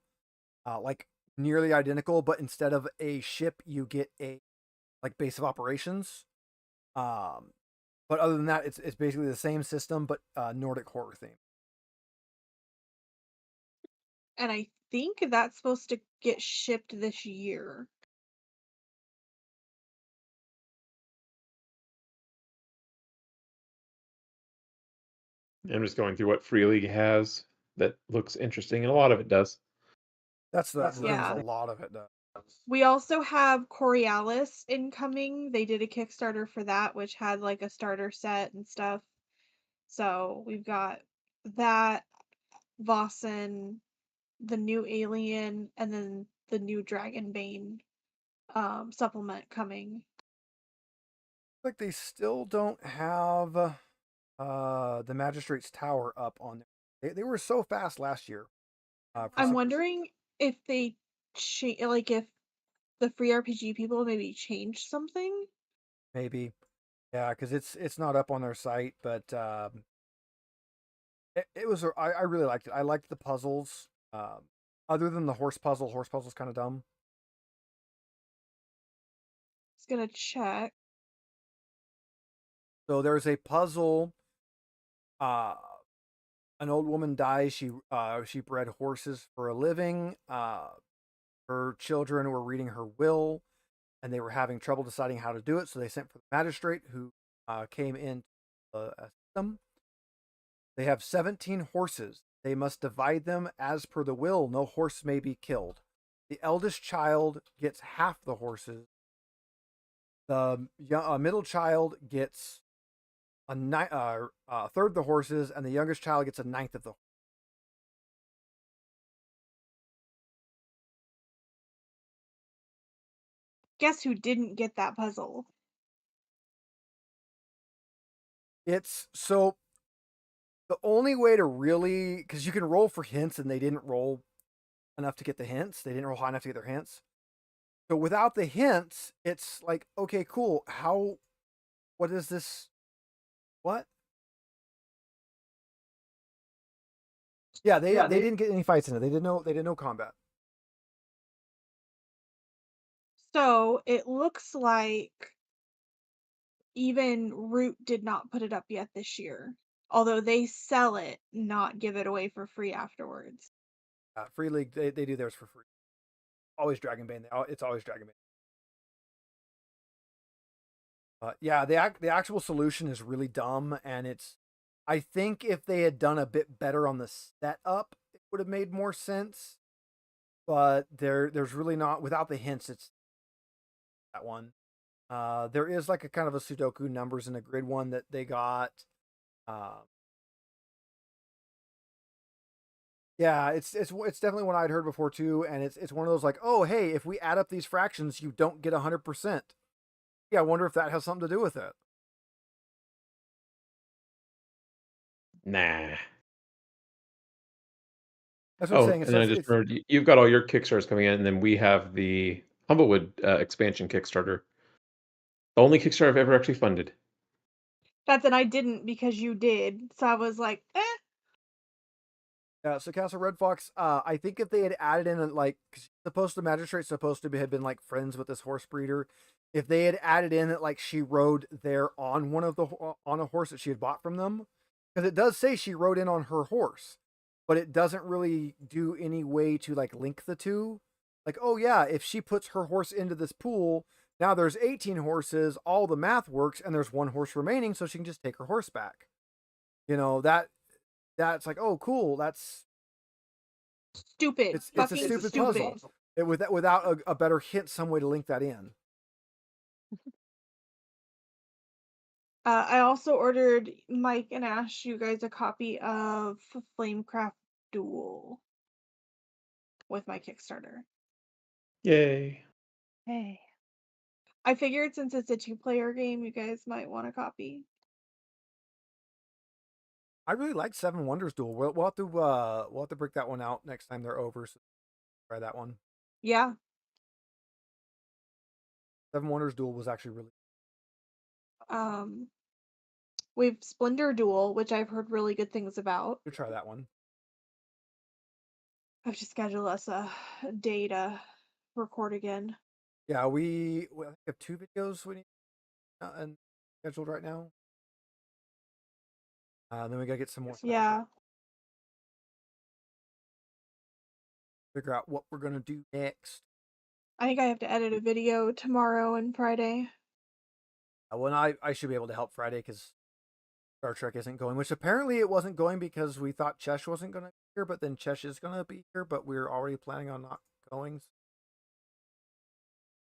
like nearly identical, but instead of a ship, you get a like base of operations. But other than that, it's basically the same system, but Nordic horror theme. And I think that's supposed to get shipped this year. I'm just going through what Free League has that looks interesting, and a lot of it does. That's the thing, yeah. a lot of it does. We also have Coriolis incoming. They did a Kickstarter for that, which had like a starter set and stuff. So we've got that, Vossen, the new Alien, and then the new Dragonbane supplement coming. Like they still don't have the Magistrate's Tower up on there. They were so fast last year. I'm wondering if they like if the free RPG people maybe changed something. Maybe, yeah, because it's not up on their site, but it was. I really liked it. I liked the puzzles. Other than the horse puzzle's kind of dumb. Just gonna check. So there's a puzzle. An old woman dies. She bred horses for a living. Her children were reading her will, and they were having trouble deciding how to do it. So they sent for the magistrate, who came in a system. They have 17 horses. They must divide them as per the will. No horse may be killed. The eldest child gets half the horses. The middle child gets a third of the horses, and the youngest child gets a ninth of the horses. Guess who didn't get that puzzle? It's so the only way to really, because you can roll for hints, and they didn't roll enough to get the hints. They didn't roll high enough to get their hints. So without the hints, it's like, okay, cool. What is this? What? Yeah, they didn't get any fights in it. They did no combat. So it looks like even Root did not put it up yet this year. Although they sell it, not give it away for free afterwards. Free League, they do theirs for free. Always Dragonbane. It's always Dragonbane. Yeah, the actual solution is really dumb, and it's. I think if they had done a bit better on the setup, it would have made more sense. But there's really not, without the hints. It's that one. There is like a kind of a Sudoku numbers in a grid one that they got. Yeah, it's definitely one I'd heard before too, and it's one of those like, oh hey, if we add up these fractions, you don't get 100%. Yeah, I wonder if that has something to do with it. Nah. That's what I'm Oh, saying. and then I just remembered you've got all your Kickstarters coming in, and then we have the Humblewood expansion Kickstarter. The only Kickstarter I've ever actually funded. That's and I didn't because you did. So I was like, eh. Yeah, so Castle Red Fox, I think if they had added in like, 'cause the magistrate's supposed to have been like friends with this horse breeder, if they had added in that like she rode there on on a horse that she had bought from them, because it does say she rode in on her horse, but it doesn't really do any way to like link the two. Like, oh yeah, if she puts her horse into this pool, now there's 18 horses, all the math works, and there's one horse remaining, so she can just take her horse back. You know, that's like, oh cool, that's Stupid. it's a Fucking stupid stupid. puzzle. Without a better hint, some way to link that in. I also ordered Mike and Ash, you guys, a copy of Flamecraft Duel with my Kickstarter. Yay. Hey. I figured since it's a 2-player game, you guys might want a copy. I really like Seven Wonders Duel. We'll have to break that one out next time they're over. So try that one. Yeah. Seven Wonders Duel was actually really. We've Splendor Duel, which I've heard really good things about. We'll try that one. I have to schedule us a day to record again. Yeah, we have 2 videos we need and scheduled right now. Then we gotta get some more. Yeah. Figure out what we're gonna do next. I think I have to edit a video tomorrow and Friday. Well, I should be able to help Friday because Star Trek isn't going, which apparently it wasn't going because we thought Chesh wasn't going to be here, but then Chesh is going to be here, but we were already planning on not going.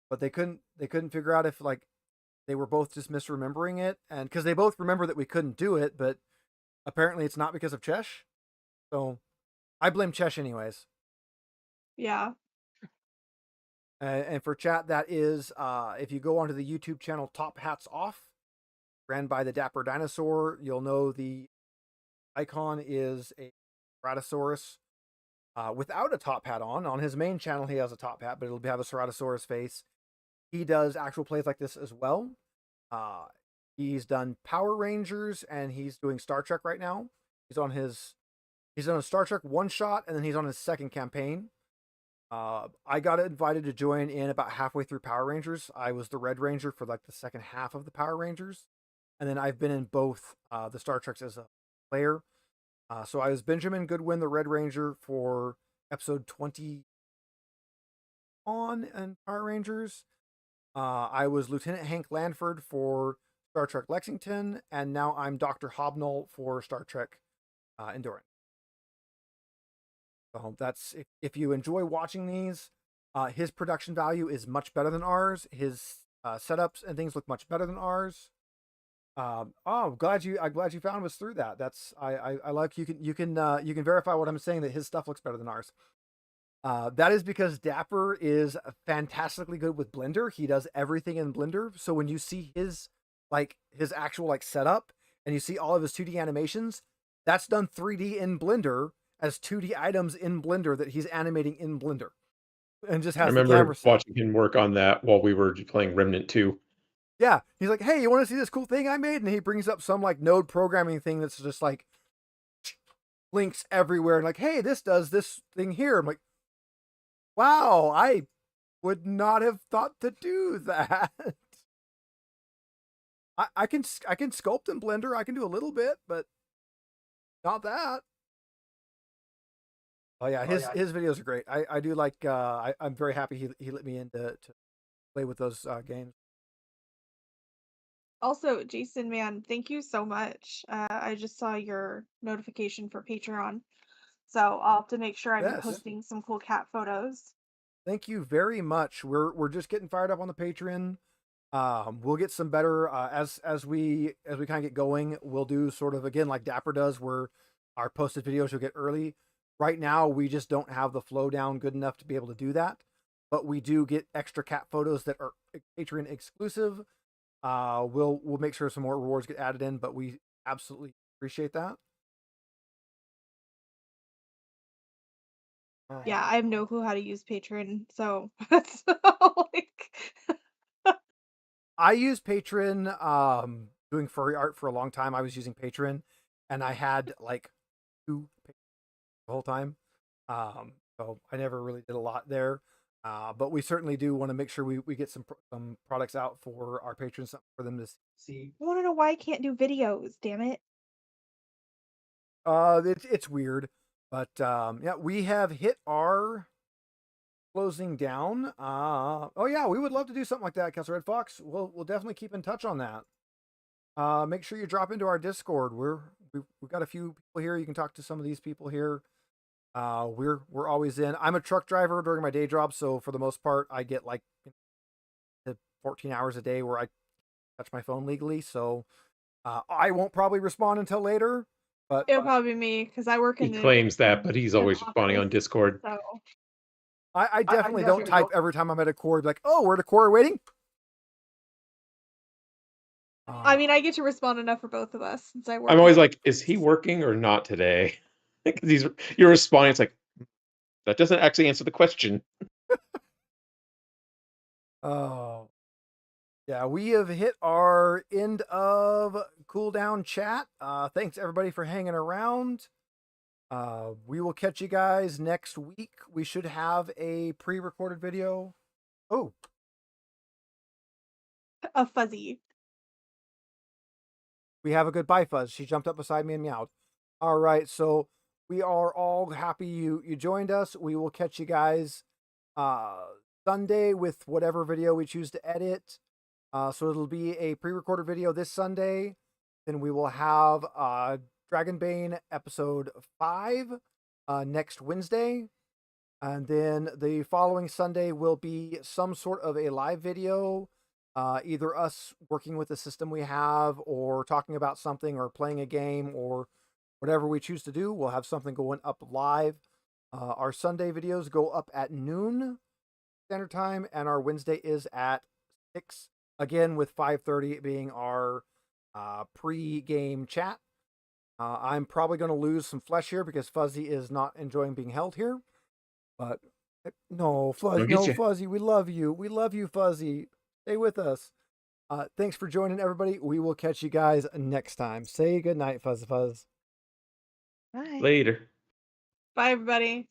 But they couldn't figure out if like they were both just misremembering it, and because they both remember that we couldn't do it, but apparently it's not because of Chesh. So I blame Chesh anyways. Yeah. And for chat, that is if you go onto the YouTube channel Top Hats Off, ran by the Dapper Dinosaur, you'll know the icon is a Ceratosaurus without a top hat on. On his main channel, he has a top hat, but it'll have a Ceratosaurus face. He does actual plays like this as well. He's done Power Rangers and he's doing Star Trek right now. He's on a Star Trek one shot, and then he's on his second campaign. I got invited to join in about halfway through Power Rangers. I was the Red Ranger for like the second half of the Power Rangers. And then I've been in both the Star Treks as a player. So I was Benjamin Goodwin, the Red Ranger, for episode 20 and Power Rangers. I was Lieutenant Hank Lanford for Star Trek Lexington, and now I'm Dr. Hobnall for Star Trek Endurance. So that's if you enjoy watching these, his production value is much better than ours. His setups and things look much better than ours. I'm glad you found us through that. That's I like you can verify what I'm saying, that his stuff looks better than ours. That is because Dapper is fantastically good with Blender. He does everything in Blender. So when you see his actual setup and you see all of his 2D animations, that's done 3D in Blender as 2D items in Blender that he's animating in Blender. And just has I the remember camera set. watching him work on that while we were playing Remnant 2. Yeah, he's like, hey, you want to see this cool thing I made? And he brings up some node programming thing that's just links everywhere. And hey, this does this thing here. I'm like, wow, I would not have thought to do that. I can sculpt in Blender. I can do a little bit, but not that. Oh yeah, his videos are great. I do like. I'm very happy he let me in to play with those games. Also, Jason, man, thank you so much. I just saw your notification for Patreon, so I'll have to make sure I'm posting some cool cat photos. Thank you very much. We're just getting fired up on the Patreon. We'll get some better as we kind of get going. We'll do sort of again like Dapper does, where our posted videos you'll get early. Right now, we just don't have the flow down good enough to be able to do that. But we do get extra cat photos that are Patreon exclusive. We'll make sure some more rewards get added in, but we absolutely appreciate that. Yeah, I have no clue how to use Patreon, so like I use Patreon doing furry art for a long time. I was using Patreon, and I had like 2 the whole time. So I never really did a lot there. But we certainly do want to make sure we get some products out for our patrons, something for them to see. I want to know why I can't do videos. Damn it! It's weird, but yeah, we have hit our closing down. Oh yeah, we would love to do something like that, Kessler Red Fox. We'll definitely keep in touch on that. Make sure you drop into our Discord. We've got a few people here. You can talk to some of these people here. We're always in. I'm a truck driver during my day job, so for the most part, I get like 14 hours a day where I touch my phone legally. So I won't probably respond until later. But It'll probably be me because I work He in claims that, but he's an always responding on office, Discord. So I definitely don't type every time I'm at a quarry, like, oh, we're at a quarry waiting. I mean, I get to respond enough for both of us since I work. I'm always like, is he working or not today? Because you're responding. It's like, that doesn't actually answer the question. Oh, yeah, we have hit our end of cooldown chat. Thanks everybody for hanging around. We will catch you guys next week. We should have a pre-recorded video. Oh, A fuzzy. we have a goodbye fuzz. She jumped up beside me and meowed. All right, so we are all happy you joined us. We will catch you guys Sunday with whatever video we choose to edit. So it'll be a pre-recorded video this Sunday. Then we will have Dragonbane episode 5 next Wednesday. And then the following Sunday will be some sort of a live video. Either us working with the system we have or talking about something or playing a game or whatever we choose to do. We'll have something going up live. Our Sunday videos go up at noon Standard Time, and our Wednesday is at 6. Again, with 5:30 being our pre-game chat. I'm probably going to lose some flesh here because Fuzzy is not enjoying being held here. But no, Fuzzy, no, Fuzzy, we love you. We love you, Fuzzy. Stay with us. Thanks for joining, everybody. We will catch you guys next time. Say goodnight, Fuzz Fuzz. Bye. Later. Bye, everybody.